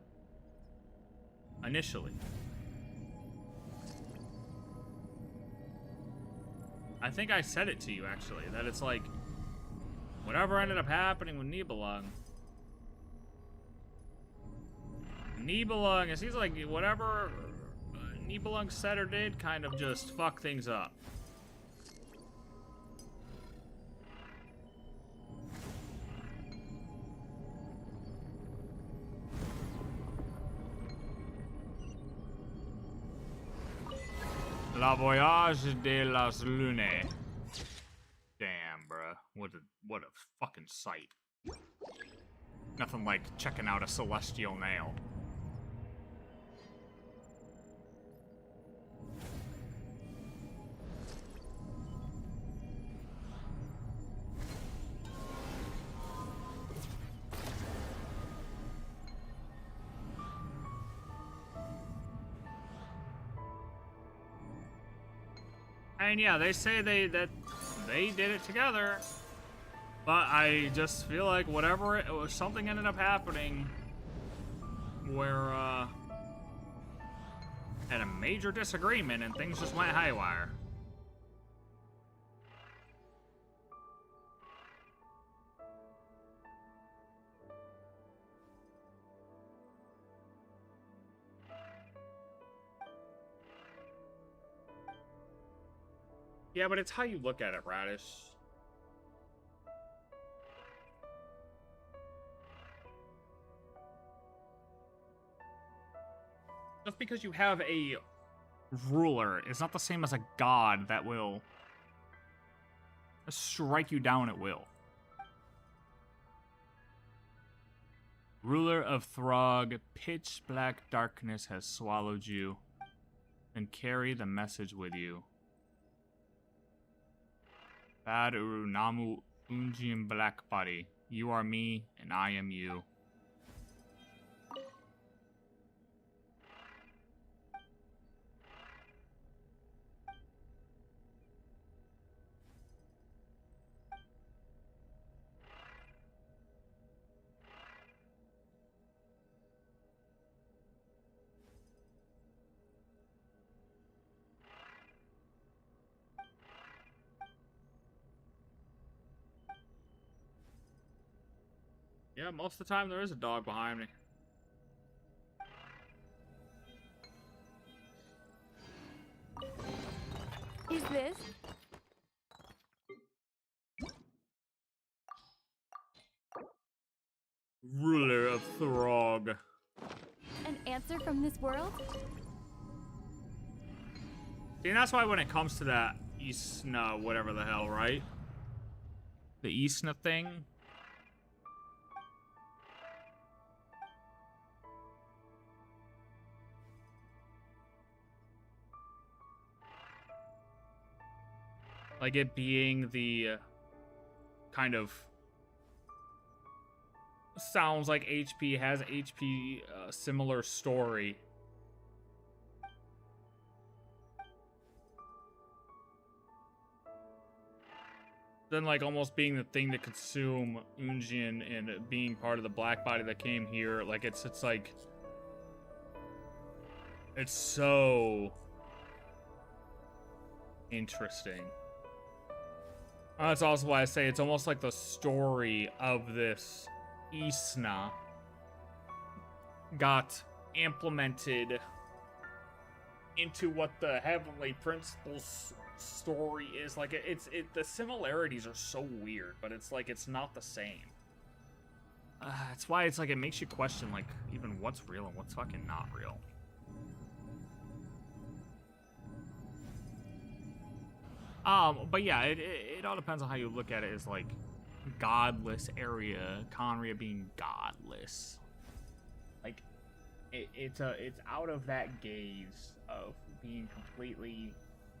Initially. I think I said it to you, actually, that it's like, whatever ended up happening with Nibelung, it seems like whatever Nibelung said or did kind of just fucked things up. La Voyage de las Lunes. Damn, bruh. What a fucking sight. Nothing like checking out a celestial nail. And yeah, they say that they did it together, but I just feel like whatever it was, something ended up happening where had a major disagreement and things just went haywire. Yeah, but it's how you look at it, Radish. Just because you have a ruler is not the same as a god that will strike you down at will. Ruler of Throg, pitch black darkness has swallowed you, and carry the message with you. Bad Uru Namu Unjin Black Body. You are me, and I am you. Yeah, most of the time there is a dog behind me. ruler of Throg. An answer from this world? See, and that's why when it comes to that Isna, whatever the hell, right? The Isna thing. Like it being the kind of sounds like HP has HP similar story. Then like almost being the thing to consume Unjin and being part of the black body that came here, like it's like it's so interesting. That's also why I say it's almost like the story of this Isna got implemented into what the Heavenly Principles story is. Like the similarities are so weird, but it's like it's not the same. That's why it's like it makes you question like even what's real and what's fucking not real. But yeah, it all depends on how you look at it as like godless area, Conria being godless. Like it's out of that gaze of being completely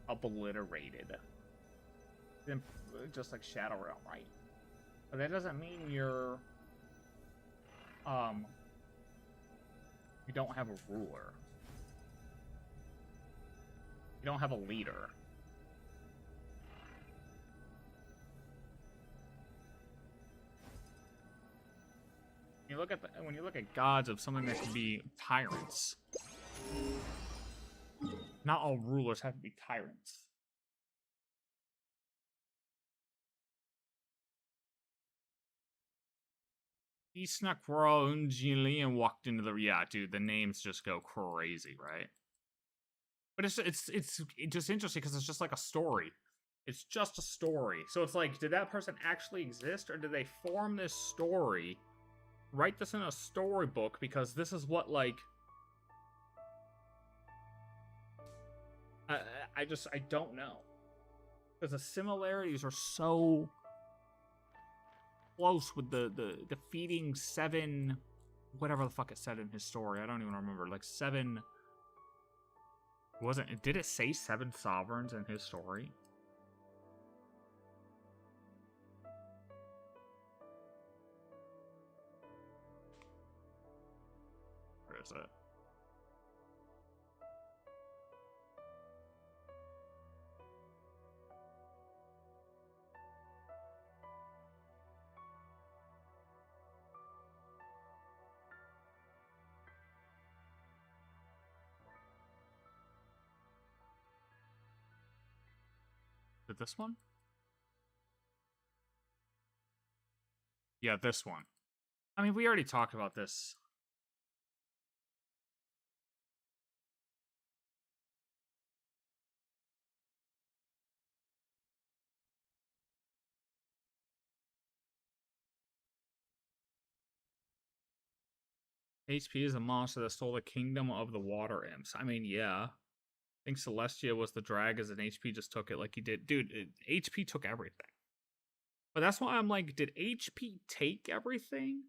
obliterated. Just like Shadow Realm, right? But that doesn't mean you're you don't have a ruler. You don't have a leader. When you look at gods of something that can be tyrants, not all rulers have to be tyrants. He snuck raw Unjili and walked into the dude. The names just go crazy, right? But it's just interesting because it's just like a story. It's just a story. So it's like, did that person actually exist, or did they form this story? Write this in a storybook because this is what like I don't know, because the similarities are so close with the defeating 7 whatever the fuck it said in his story. I don't even remember. Like 7 did it say 7 sovereigns in his story? Where is it? Is it this one? Yeah, this one. I mean, we already talked about this. HP is a monster that stole the kingdom of the water imps. I mean, yeah. I think Celestia was the dragons and HP just took it like he did. Dude, HP took everything. But that's why I'm like, did HP take everything?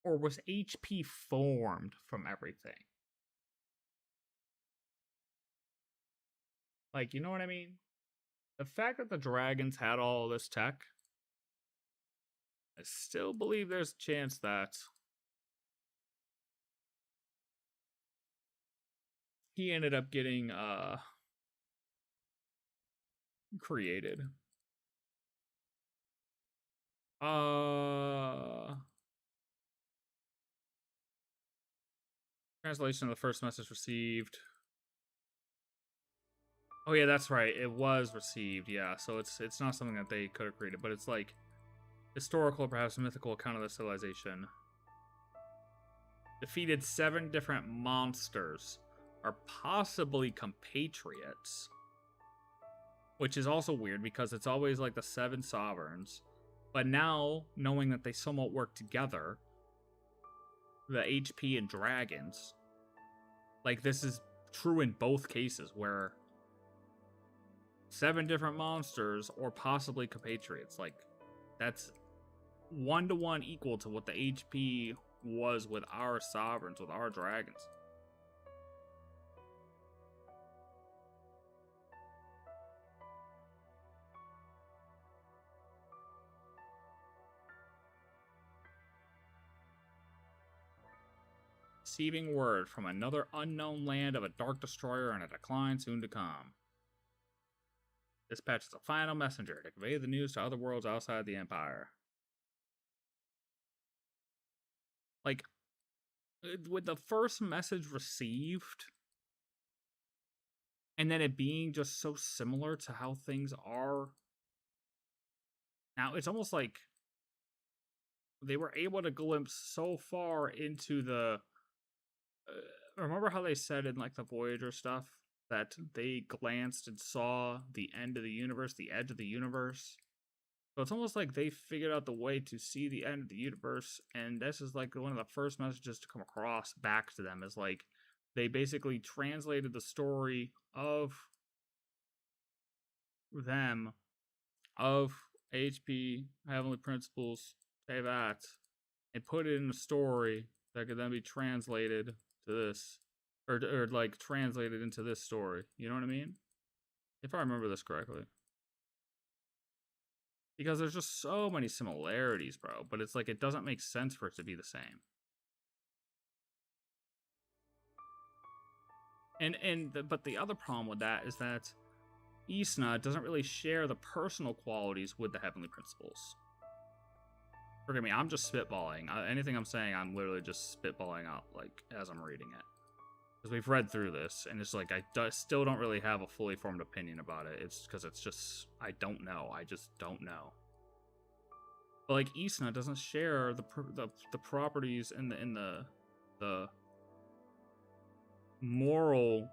Or was HP formed from everything? Like, you know what I mean? The fact that the dragons had all this tech, I still believe there's a chance that he ended up getting created. Translation of the first message received. Oh yeah, that's right. It was received. Yeah, so it's not something that they could have created, but it's like historical or perhaps mythical account of the civilization. Defeated 7 different monsters, are possibly compatriots, which is also weird because it's always like the 7 sovereigns. But now, knowing that they somewhat work together, the HP and dragons. Like, this is true in both cases, where 7 different monsters, or possibly compatriots, like, that's 1-to-1 equal to what the HP was with our sovereigns, with our dragons. Receiving word from another unknown land of a dark destroyer and a decline soon to come. Dispatch is a final messenger to convey the news to other worlds outside the Empire. Like, with the first message received, and then it being just so similar to how things are now, it's almost like they were able to glimpse so far into the remember how they said in like the Voyager stuff that they glanced and saw the end of the universe, the edge of the universe? So it's almost like they figured out the way to see the end of the universe, and this is like one of the first messages to come across back to them, is like they basically translated the story of them, of HP, Heavenly Principles, Tevat, and put it in a story that could then be translated to this, or like translated into this story. You know what I mean? If I remember this correctly. Because there's just so many similarities, bro. But it's like, it doesn't make sense for it to be the same. But the other problem with that is that Isna doesn't really share the personal qualities with the Heavenly Principles. Forgive me, I'm just spitballing. Anything I'm saying, I'm literally just spitballing out, like, as I'm reading it. Because we've read through this, and it's like, I still don't really have a fully formed opinion about it. It's because it's just, I don't know. I just don't know. But, like, Isna doesn't share the properties in the moral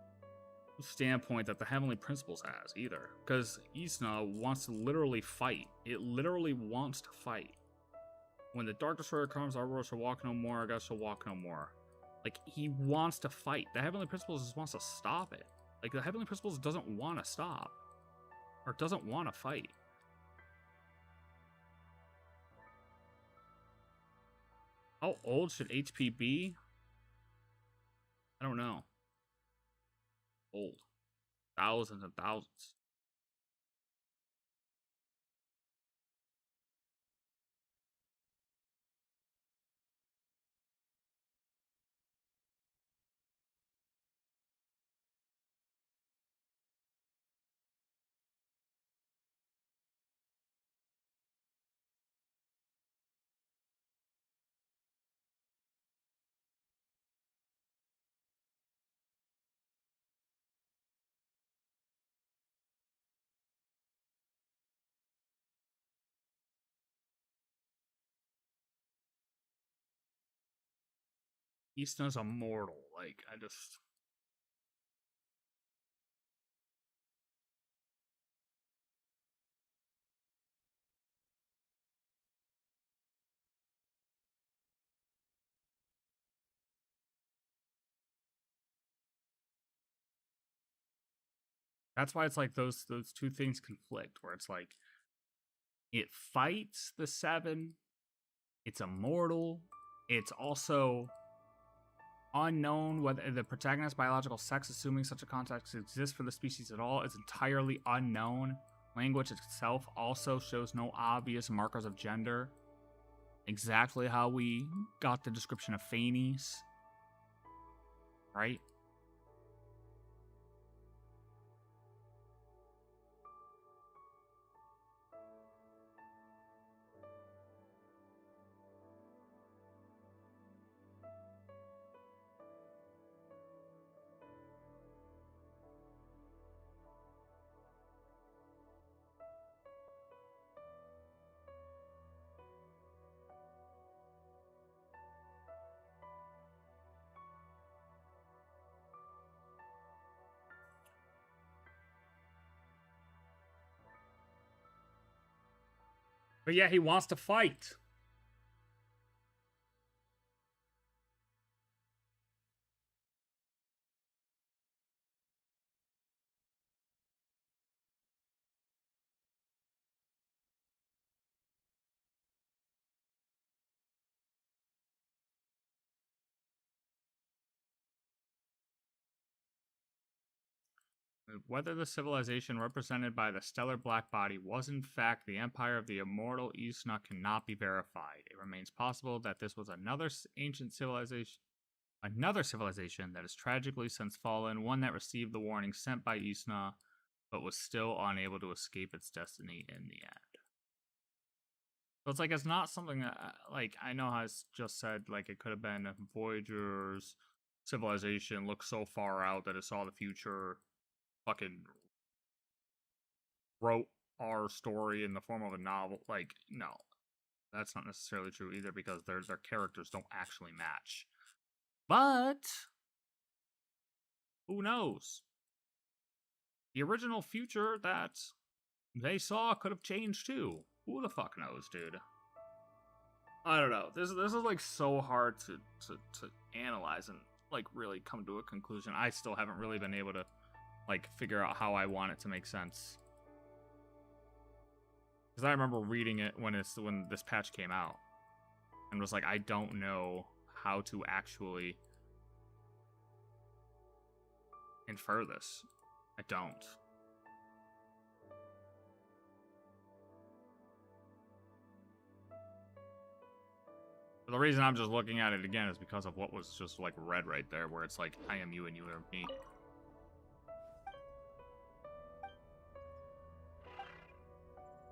standpoint that the Heavenly Principles has, either. Because Isna wants to literally fight. It literally wants to fight. When the Dark Destroyer comes, our world shall walk no more, our gods shall walk no more. Like, he wants to fight. The Heavenly Principles just wants to stop it. Like, the Heavenly Principles doesn't want to stop. Or doesn't want to fight. How old should HP be? I don't know. Old. Thousands and thousands. Isna's immortal. Like, I just... That's why it's like those two things conflict, where it's like, it fights the 7, it's immortal, it's also unknown whether the protagonist's biological sex, assuming such a context exists for the species at all, is entirely unknown. Language itself also shows no obvious markers of gender. Exactly how we got the description of Phanes. Right? But yeah, he wants to fight. whether the civilization represented by the stellar black body was in fact the empire of the immortal Isna cannot be verified. It remains possible that this was another ancient civilization, that has tragically since fallen, one that received the warning sent by Isna, but was still unable to escape its destiny in the end. So it's like, it's not something that, like, I know how it's just said, like, it could have been Voyager's civilization looked so far out that it saw the future, fucking wrote our story in the form of a novel. Like, no, that's not necessarily true either, because their characters don't actually match. But who knows? The original future that they saw could have changed too. Who the fuck knows, dude? I don't know. This is like so hard to analyze and like really come to a conclusion. I still haven't really been able to like figure out how I want it to make sense. Because I remember reading it when this patch came out, and was like, I don't know how to actually infer this. I don't. But the reason I'm just looking at it again is because of what was just like read right there, where it's like, I am you and you are me.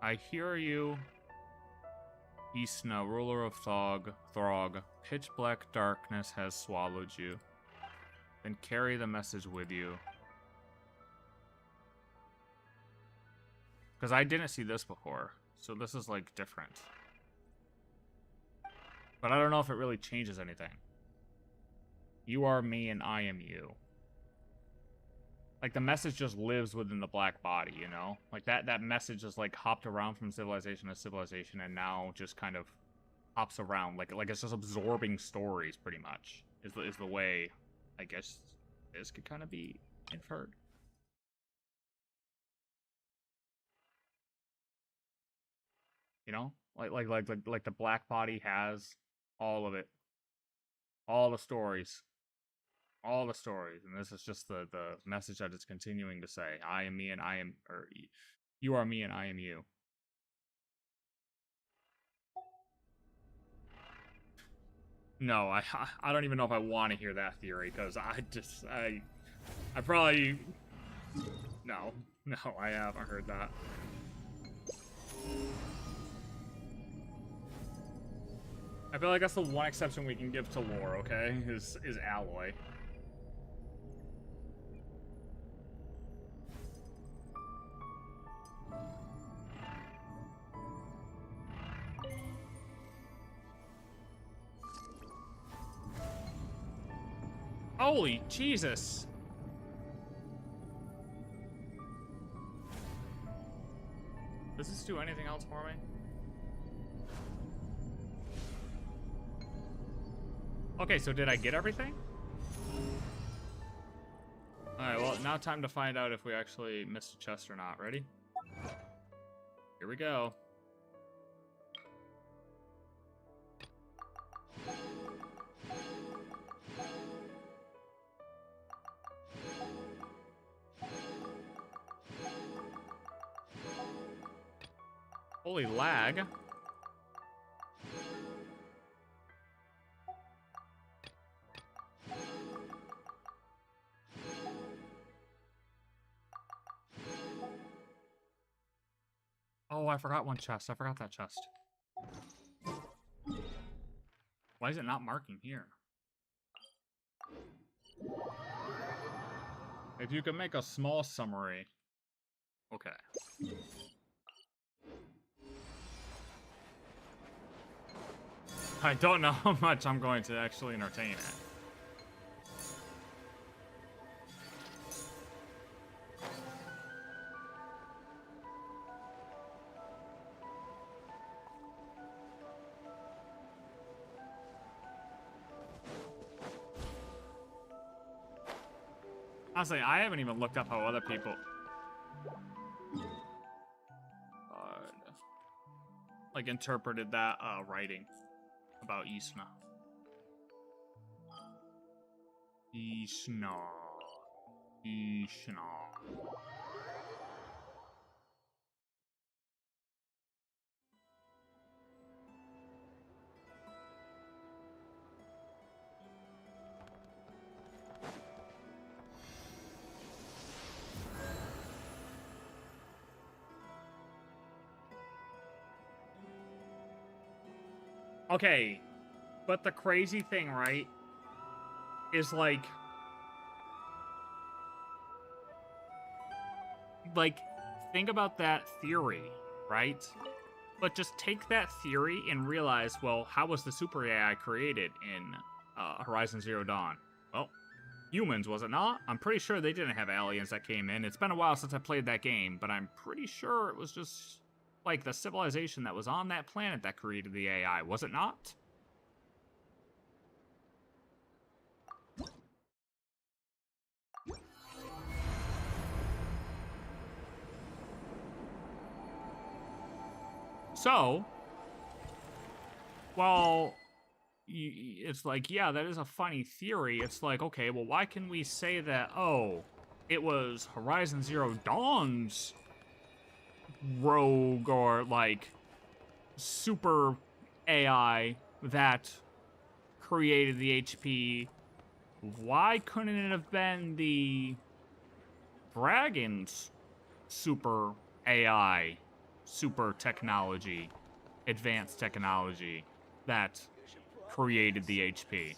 I hear you, Isna, ruler of Throg. Pitch black darkness has swallowed you. Then carry the message with you. Because I didn't see this before, so this is like different. But I don't know if it really changes anything. You are me and I am you. Like, the message just lives within the black body, you know? Like, that message is, like, hopped around from civilization to civilization, and now just kind of hops around. Like it's just absorbing stories, pretty much, is the way, I guess, this could kind of be inferred. You know? Like the black body has all of it. All the stories. All the stories. And this is just the message that it's continuing to say. I am me and I am... Or, you are me and I am you. No, I don't even know if I want to hear that theory, because I probably... No, I haven't heard that. I feel like that's the one exception we can give to lore, okay? Is Alloy. Holy Jesus! Does this do anything else for me? Okay, so did I get everything? Alright, well, now time to find out if we actually missed a chest or not. Ready? Here we go. Holy lag. Oh, I forgot one chest. I forgot that chest. Why is it not marking here? If you can make a small summary. Okay. I don't know how much I'm going to actually entertain it. Honestly, I haven't even looked up how other people... like, interpreted that writing about Isna. Okay, but the crazy thing, right, is like, think about that theory, right? But just take that theory and realize, well, how was the super AI created in Horizon Zero Dawn? Well, humans, was it not? I'm pretty sure they didn't have aliens that came in. It's been a while since I played that game, but I'm pretty sure it was just, like, the civilization that was on that planet that created the AI, was it not? So, well, it's like, yeah, that is a funny theory. It's like, okay, well, why can we say that, oh, it was Horizon Zero Dawn's rogue or, like, super AI that created the HP? Why couldn't it have been the Dragon's super AI, super technology, advanced technology that created the HP?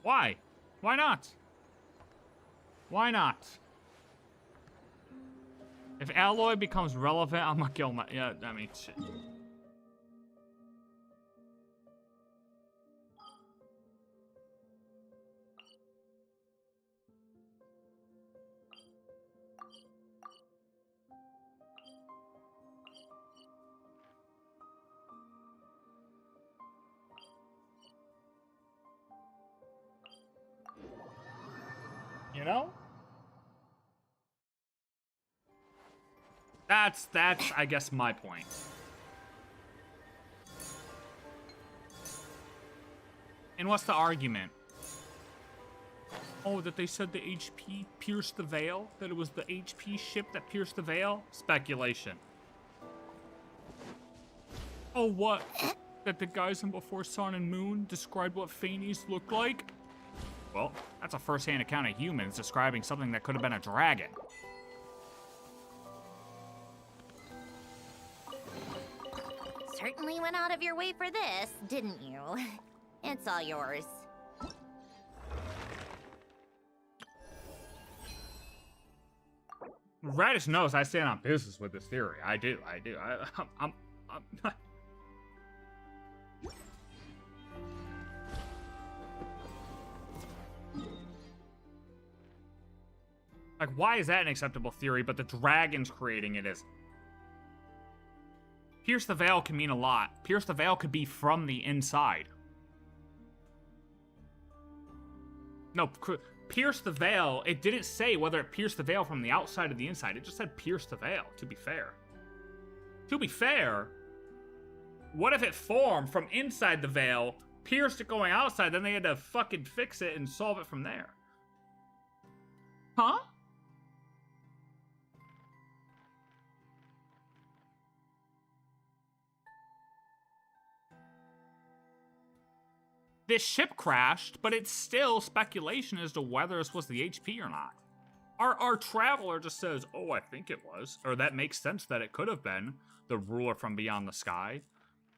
Why? Why not? Why not? If Alloy becomes relevant, I'm gonna kill my... Yeah, I mean, shit. You know? That's, I guess, my point. And what's the argument? Oh, that they said the HP pierced the veil? That it was the HP ship that pierced the veil? Speculation. Oh, what? That the guys in Before Sun and Moon described what Phanes looked like? Well, that's a first-hand account of humans describing something that could have been a dragon. Certainly went out of your way for this, didn't you? It's all yours. Radish knows I stand on business with this theory. I do. I'm like, why is that an acceptable theory, but the dragon's creating it is? Pierce the veil can mean a lot. Pierce the veil could be from the inside. No, pierce the veil, it didn't say whether it pierced the veil from the outside or the inside. It just said pierce the veil, to be fair. To be fair, what if it formed from inside the veil, pierced it going outside, then they had to fucking fix it and solve it from there? Huh? This ship crashed, but it's still speculation as to whether this was the HP or not. Our traveler just says, oh, I think it was. Or that makes sense that it could have been the ruler from beyond the sky.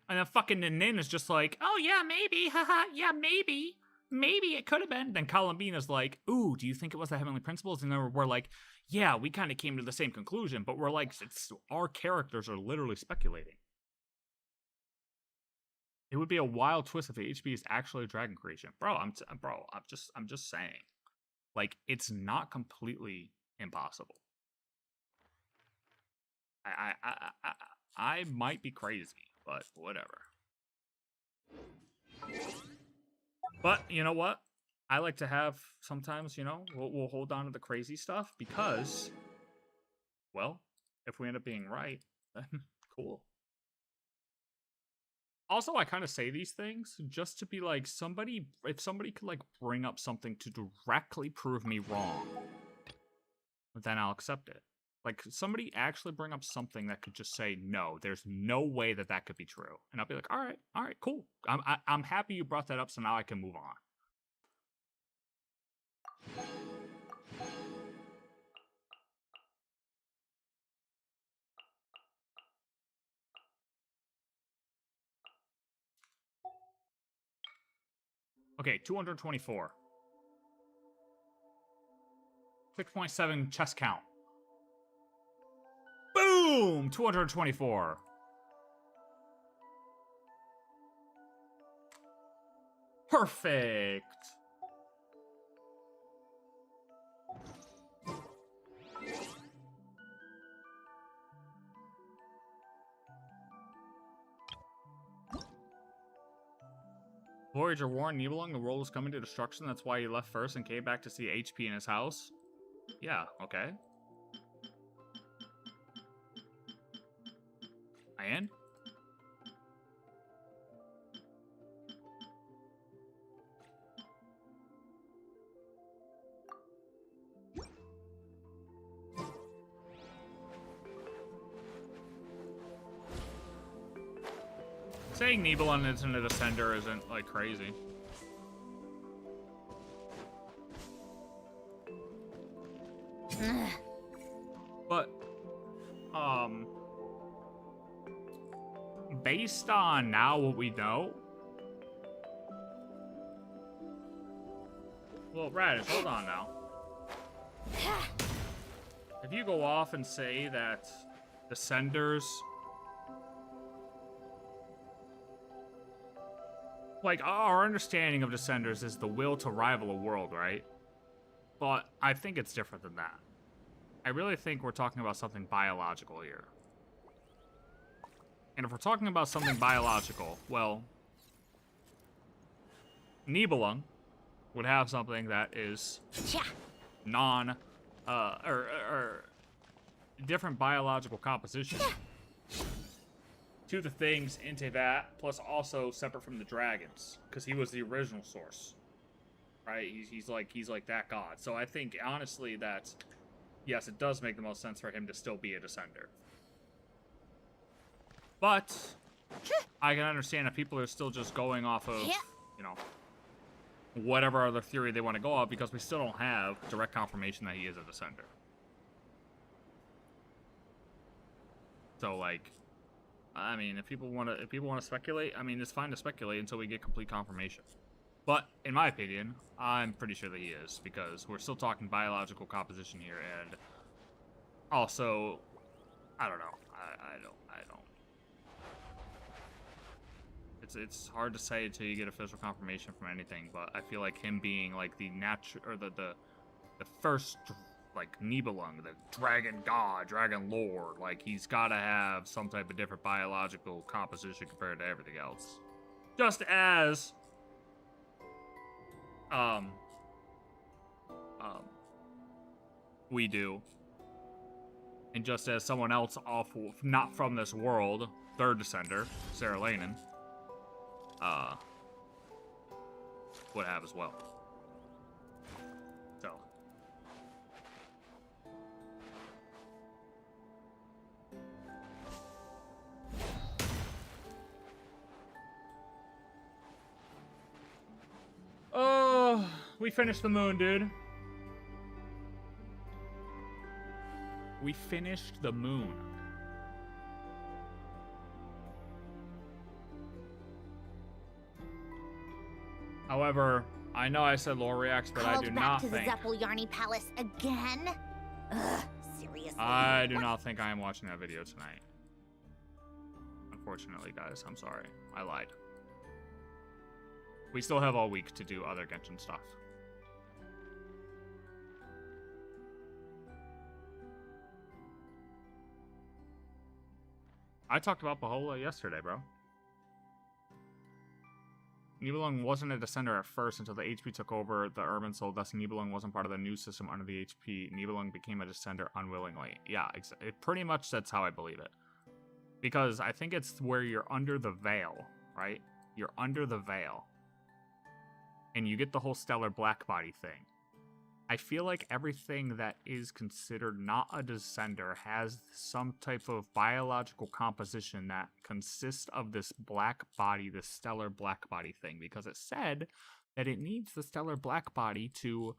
And then fucking Nin is just like, oh, yeah, maybe. Haha, yeah, maybe. Maybe it could have been. Then Columbina's like, ooh, do you think it was the Heavenly Principles? And then we're like, yeah, we kind of came to the same conclusion. But we're like, our characters are literally speculating. It would be a wild twist if the HP is actually a dragon creation. Bro, I'm just saying. Like, it's not completely impossible. I might be crazy, but whatever. But you know what? I like to have sometimes, you know, we'll hold on to the crazy stuff because, well, if we end up being right, then cool. Also, I kind of say these things just to be like, somebody, if somebody could like bring up something to directly prove me wrong, then I'll accept it. Like, somebody actually bring up something that could just say, no, there's no way that that could be true. And I'll be like, all right, cool. I'm happy you brought that up, so now I can move on. Okay, 224. 6.7 chest count. Boom! 224. Perfect. Voyager warned Nibelung the world was coming to destruction. That's why he left first and came back to see HP in his house. Yeah, okay. And? Saying Nibelung isn't a descender isn't, like, crazy. But, based on now what we know... Well, Radish, hold on now. If you go off and say that descenders... Like, our understanding of descenders is the will to rival a world, right? But I think it's different than that. I really think we're talking about something biological here. And if we're talking about something biological, well... Nibelung would have something that is different biological composition. To the things into that, plus also separate from the dragons, because he was the original source, right? He's like that god. So I think honestly that, yes, it does make the most sense for him to still be a descender. But I can understand if people are still just going off of, you know, whatever other theory they want to go off, because we still don't have direct confirmation that he is a descender. So like, I mean, if people want to speculate, I mean, it's fine to speculate until we get complete confirmation. But in my opinion, I'm pretty sure that he is, because we're still talking biological composition here, and also, I don't know. I don't. It's hard to say until you get official confirmation from anything, but I feel like him being like the first, like, Nibelung, the dragon god, dragon lord, like, he's gotta have some type of different biological composition compared to everything else. Just as, we do. And just as someone else awful, not from this world, third descender, Sarah Lanen, would have as well. So. Oh, we finished the moon, dude. We finished the moon. However, I know I said lore reacts, but I do not think... Called back to the Zeppel-Yarny Palace again? Ugh, seriously. I do not think I am watching that video tonight. Unfortunately, guys, I'm sorry. I lied. We still have all week to do other Genshin stuff. I talked about Bahola yesterday, bro. Nibelung wasn't a descender at first until the HP took over the urban soul, thus Nibelung wasn't part of the new system under the HP. Nibelung became a descender unwillingly. Yeah, it pretty much that's how I believe it. Because I think it's where you're under the veil, right? You're under the veil. And you get the whole stellar black body thing. I feel like everything that is considered not a descender has some type of biological composition that consists of this black body, this stellar black body thing, because it said that it needs the stellar black body to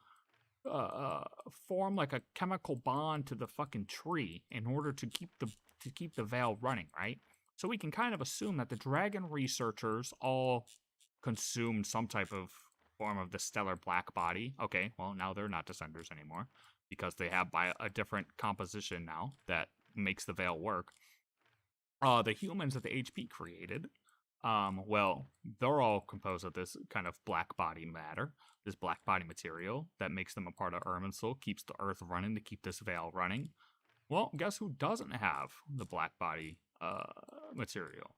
form like a chemical bond to the fucking tree in order to keep the veil running, right? So we can kind of assume that the dragon researchers all consumed some type of form of the stellar black body. Okay, well, now they're not descenders anymore because they have a different composition now that makes the veil work. The humans that the HP created, well, they're all composed of this kind of black body matter, this black body material that makes them a part of Irminsul, keeps the earth running to keep this veil running. Well, guess who doesn't have the black body material?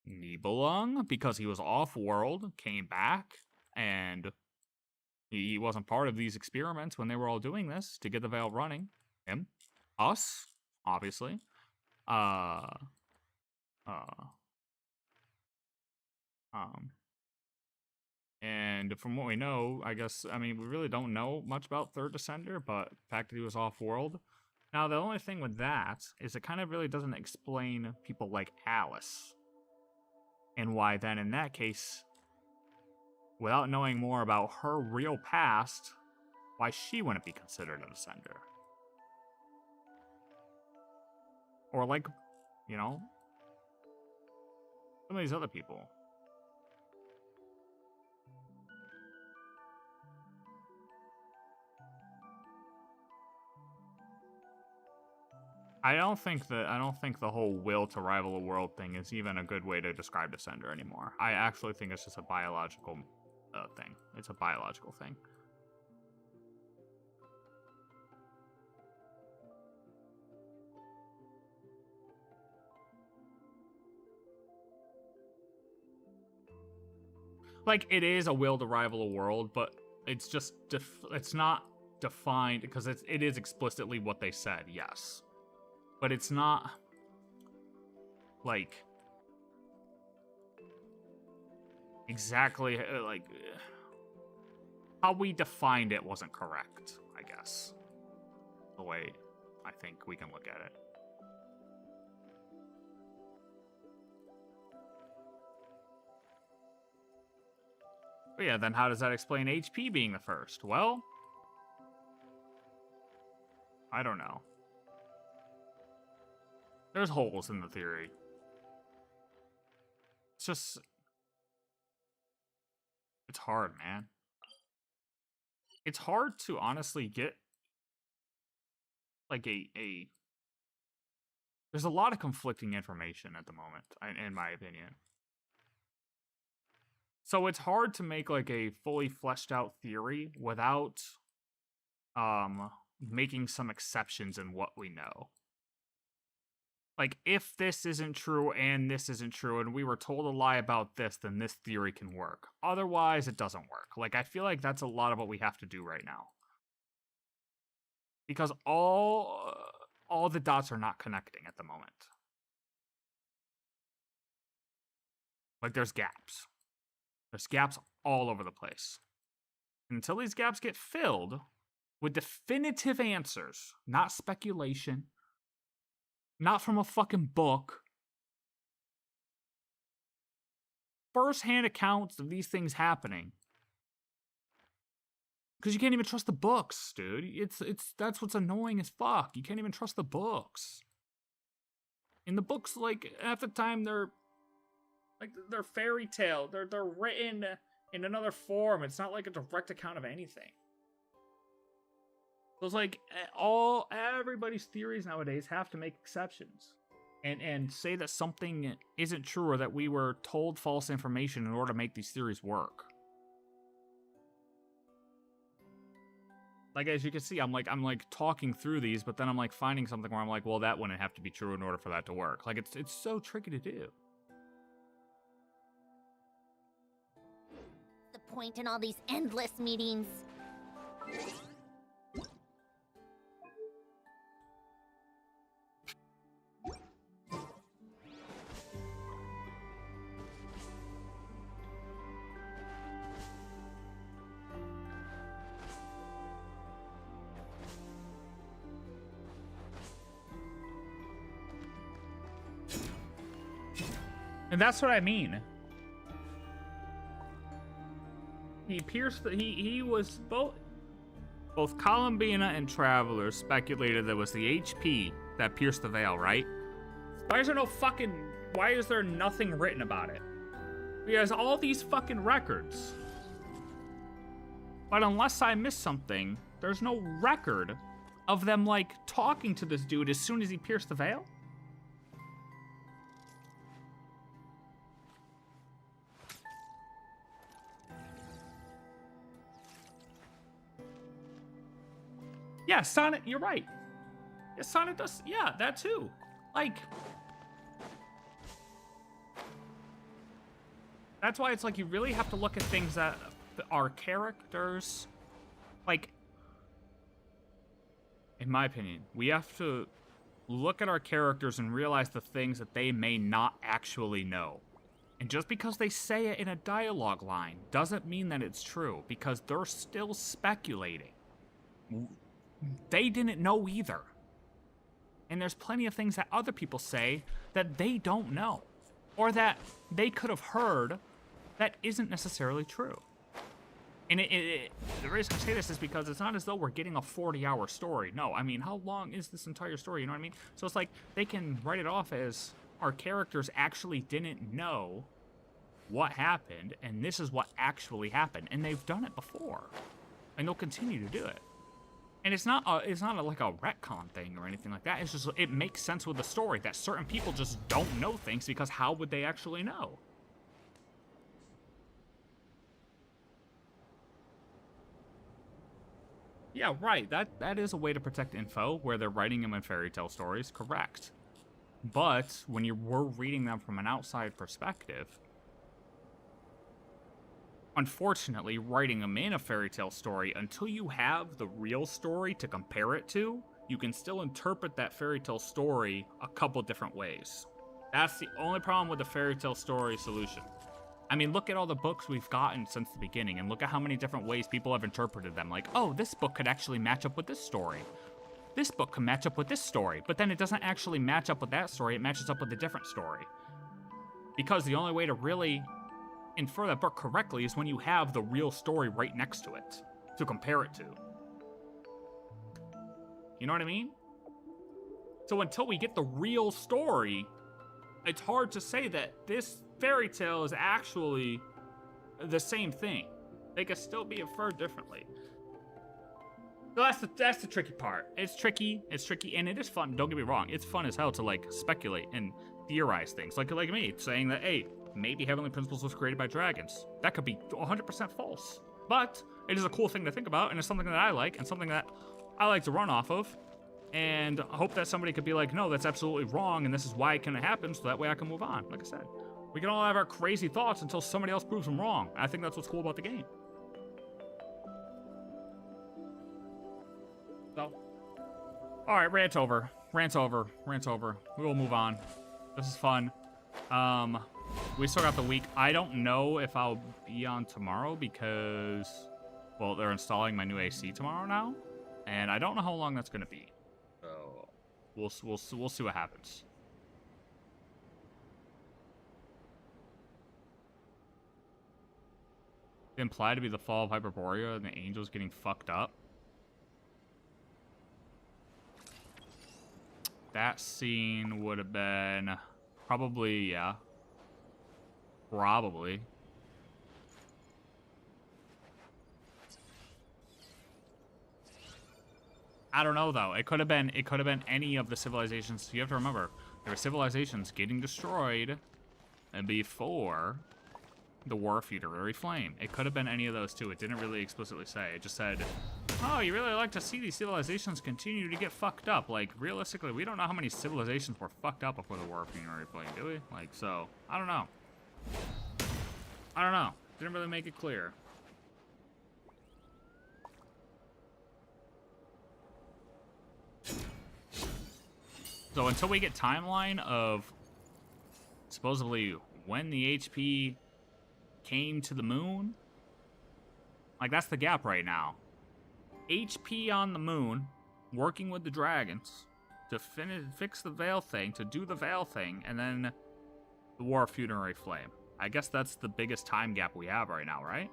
Nibelung, because he was off-world, came back, and he wasn't part of these experiments when they were all doing this to get the veil running. Him. Us, obviously. And from what we know, I guess, I mean, we really don't know much about Third Descender, but the fact that he was off-world. Now, the only thing with that is it kind of really doesn't explain people like Alice. And why then, in that case, without knowing more about her real past, why she wouldn't be considered a descender. Or like, you know, some of these other people. I don't think the whole will to rival the world thing is even a good way to describe Descender anymore. I actually think it's just a biological thing. It's a biological thing. Like, it is a will to rival a world, but it's just it's not defined because it is explicitly what they said. Yes. But it's not, like, exactly, like, how we defined it wasn't correct, I guess. The way I think we can look at it. But yeah, then how does that explain HP being the first? Well, I don't know. There's holes in the theory. It's just... It's hard, man. It's hard to honestly get... Like, There's a lot of conflicting information at the moment, in my opinion. So it's hard to make, like, a fully fleshed out theory without... making some exceptions in what we know. Like, if this isn't true and this isn't true and we were told a lie about this, then this theory can work. Otherwise, it doesn't work. Like, I feel like that's a lot of what we have to do right now. Because all the dots are not connecting at the moment. Like, there's gaps. There's gaps all over the place. And until these gaps get filled with definitive answers, not speculation, not from a fucking book. First-hand accounts of these things happening. Because you can't even trust the books, dude. That's what's annoying as fuck. You can't even trust the books. And the books, like, half the time they're fairy tale. They're written in another form. It's not like a direct account of anything. So it's like everybody's theories nowadays have to make exceptions and say that something isn't true or that we were told false information in order to make these theories work. Like, as you can see, I'm like talking through these, but then I'm like finding something where I'm like, well, that wouldn't have to be true in order for that to work. Like, it's so tricky to do. The point in all these endless meetings. And that's what I mean. He pierced the, he was both Columbina and Traveler speculated that it was the HP that pierced the veil, right? Why is there nothing written about it? Because all these fucking records. But unless I missed something, there's no record of them, like, talking to this dude as soon as he pierced the veil. Yeah, Sonnet, you're right. Yeah, Sonnet does, yeah, that too. Like, that's why it's like you really have to look at things that are characters. Like, in my opinion, we have to look at our characters and realize the things that they may not actually know. And just because they say it in a dialogue line doesn't mean that it's true, because they're still speculating. They didn't know either. And there's plenty of things that other people say that they don't know, or that they could have heard that isn't necessarily true. And the reason I say this is because it's not as though we're getting a 40-hour story. No, I mean, how long is this entire story? You know what I mean? So it's like they can write it off as our characters actually didn't know what happened, and this is what actually happened. And they've done it before, and they'll continue to do it. And it's not like a retcon thing or anything like that. It's just, it makes sense with the story that certain people just don't know things, because how would they actually know? Yeah, right. That is a way to protect info, where they're writing them in fairy tale stories, correct. But when we're reading them from an outside perspective, unfortunately, writing them in a fairy tale story, until you have the real story to compare it to, you can still interpret that fairy tale story a couple different ways. That's the only problem with the fairy tale story solution. I mean, look at all the books we've gotten since the beginning, and look at how many different ways people have interpreted them. Like, oh, this book could actually match up with this story. This book can match up with this story, but then it doesn't actually match up with that story, it matches up with a different story. Because the only way to really infer that book correctly is when you have the real story right next to it to compare it to. You know what I mean? So until we get the real story, it's hard to say that this fairy tale is actually the same thing. They could still be inferred differently. So that's the tricky part. It's tricky, and it is fun. Don't get me wrong. It's fun as hell to, like, speculate and theorize things. Like me saying that, hey, maybe Heavenly Principles was created by dragons. That could be 100% false. But it is a cool thing to think about, and it's something that I like, and something that I like to run off of. And I hope that somebody could be like, no, that's absolutely wrong, and this is why it couldn't happen, so that way I can move on. Like I said, we can all have our crazy thoughts until somebody else proves them wrong. I think that's what's cool about the game. So, all right, rant's over. We will move on. This is fun. We still got the week. I don't know if I'll be on tomorrow because, well, they're installing my new AC tomorrow now, and I don't know how long that's going to be. So we'll see what happens. Implied to be the fall of Hyperborea and the angels getting fucked up. That scene would have been probably, yeah. Probably. I don't know though. It could have been any of the civilizations. You have to remember, there were civilizations getting destroyed before the War of Fury Flame. It could have been any of those too. It didn't really explicitly say. It just said, oh, you really like to see these civilizations continue to get fucked up. Like, realistically, we don't know how many civilizations were fucked up before the War of Fury Flame, do we? Like, so, I don't know. Didn't really make it clear. So until we get timeline of supposedly when the HP came to the moon, like, that's the gap right now. HP on the moon, working with the dragons to fix the veil thing, to do the veil thing, and then The War of Funerary Flame. I guess that's the biggest time gap we have right now, right?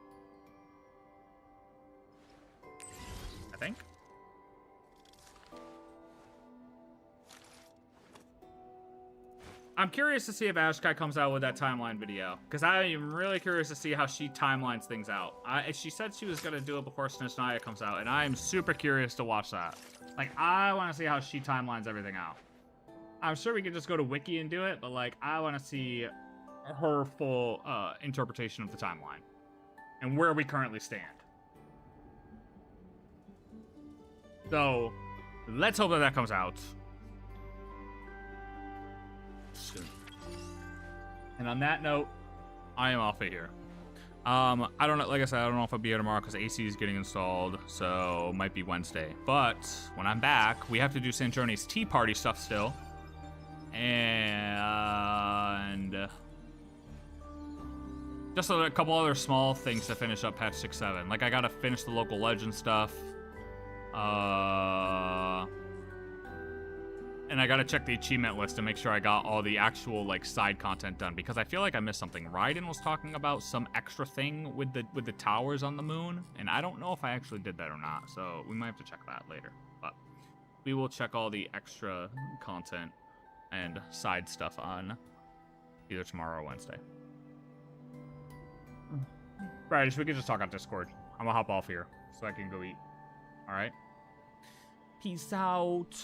I think. I'm curious to see if Ashkai comes out with that timeline video, because I am really curious to see how she timelines things out. She said she was going to do it before Snishnia comes out, and I am super curious to watch that. Like, I want to see how she timelines everything out. I'm sure we could just go to Wiki and do it, but, like, I want to see her full interpretation of the timeline and where we currently stand. So, let's hope that that comes out soon. And on that note, I am off of here. I don't know, like I said, I don't know if I'll be here tomorrow because AC is getting installed, so it might be Wednesday. But when I'm back, we have to do St. Journey's Tea Party stuff still. And just a couple other small things to finish up patch 6.7. Like, I gotta finish the local legend stuff. And I gotta check the achievement list to make sure I got all the actual, like, side content done, because I feel like I missed something. Raiden was talking about some extra thing with the towers on the moon, and I don't know if I actually did that or not, so we might have to check that later. But we will check all the extra content and side stuff on either tomorrow or Wednesday. Right, we could just talk on Discord. I'm gonna hop off here so I can go eat. All right? Peace out.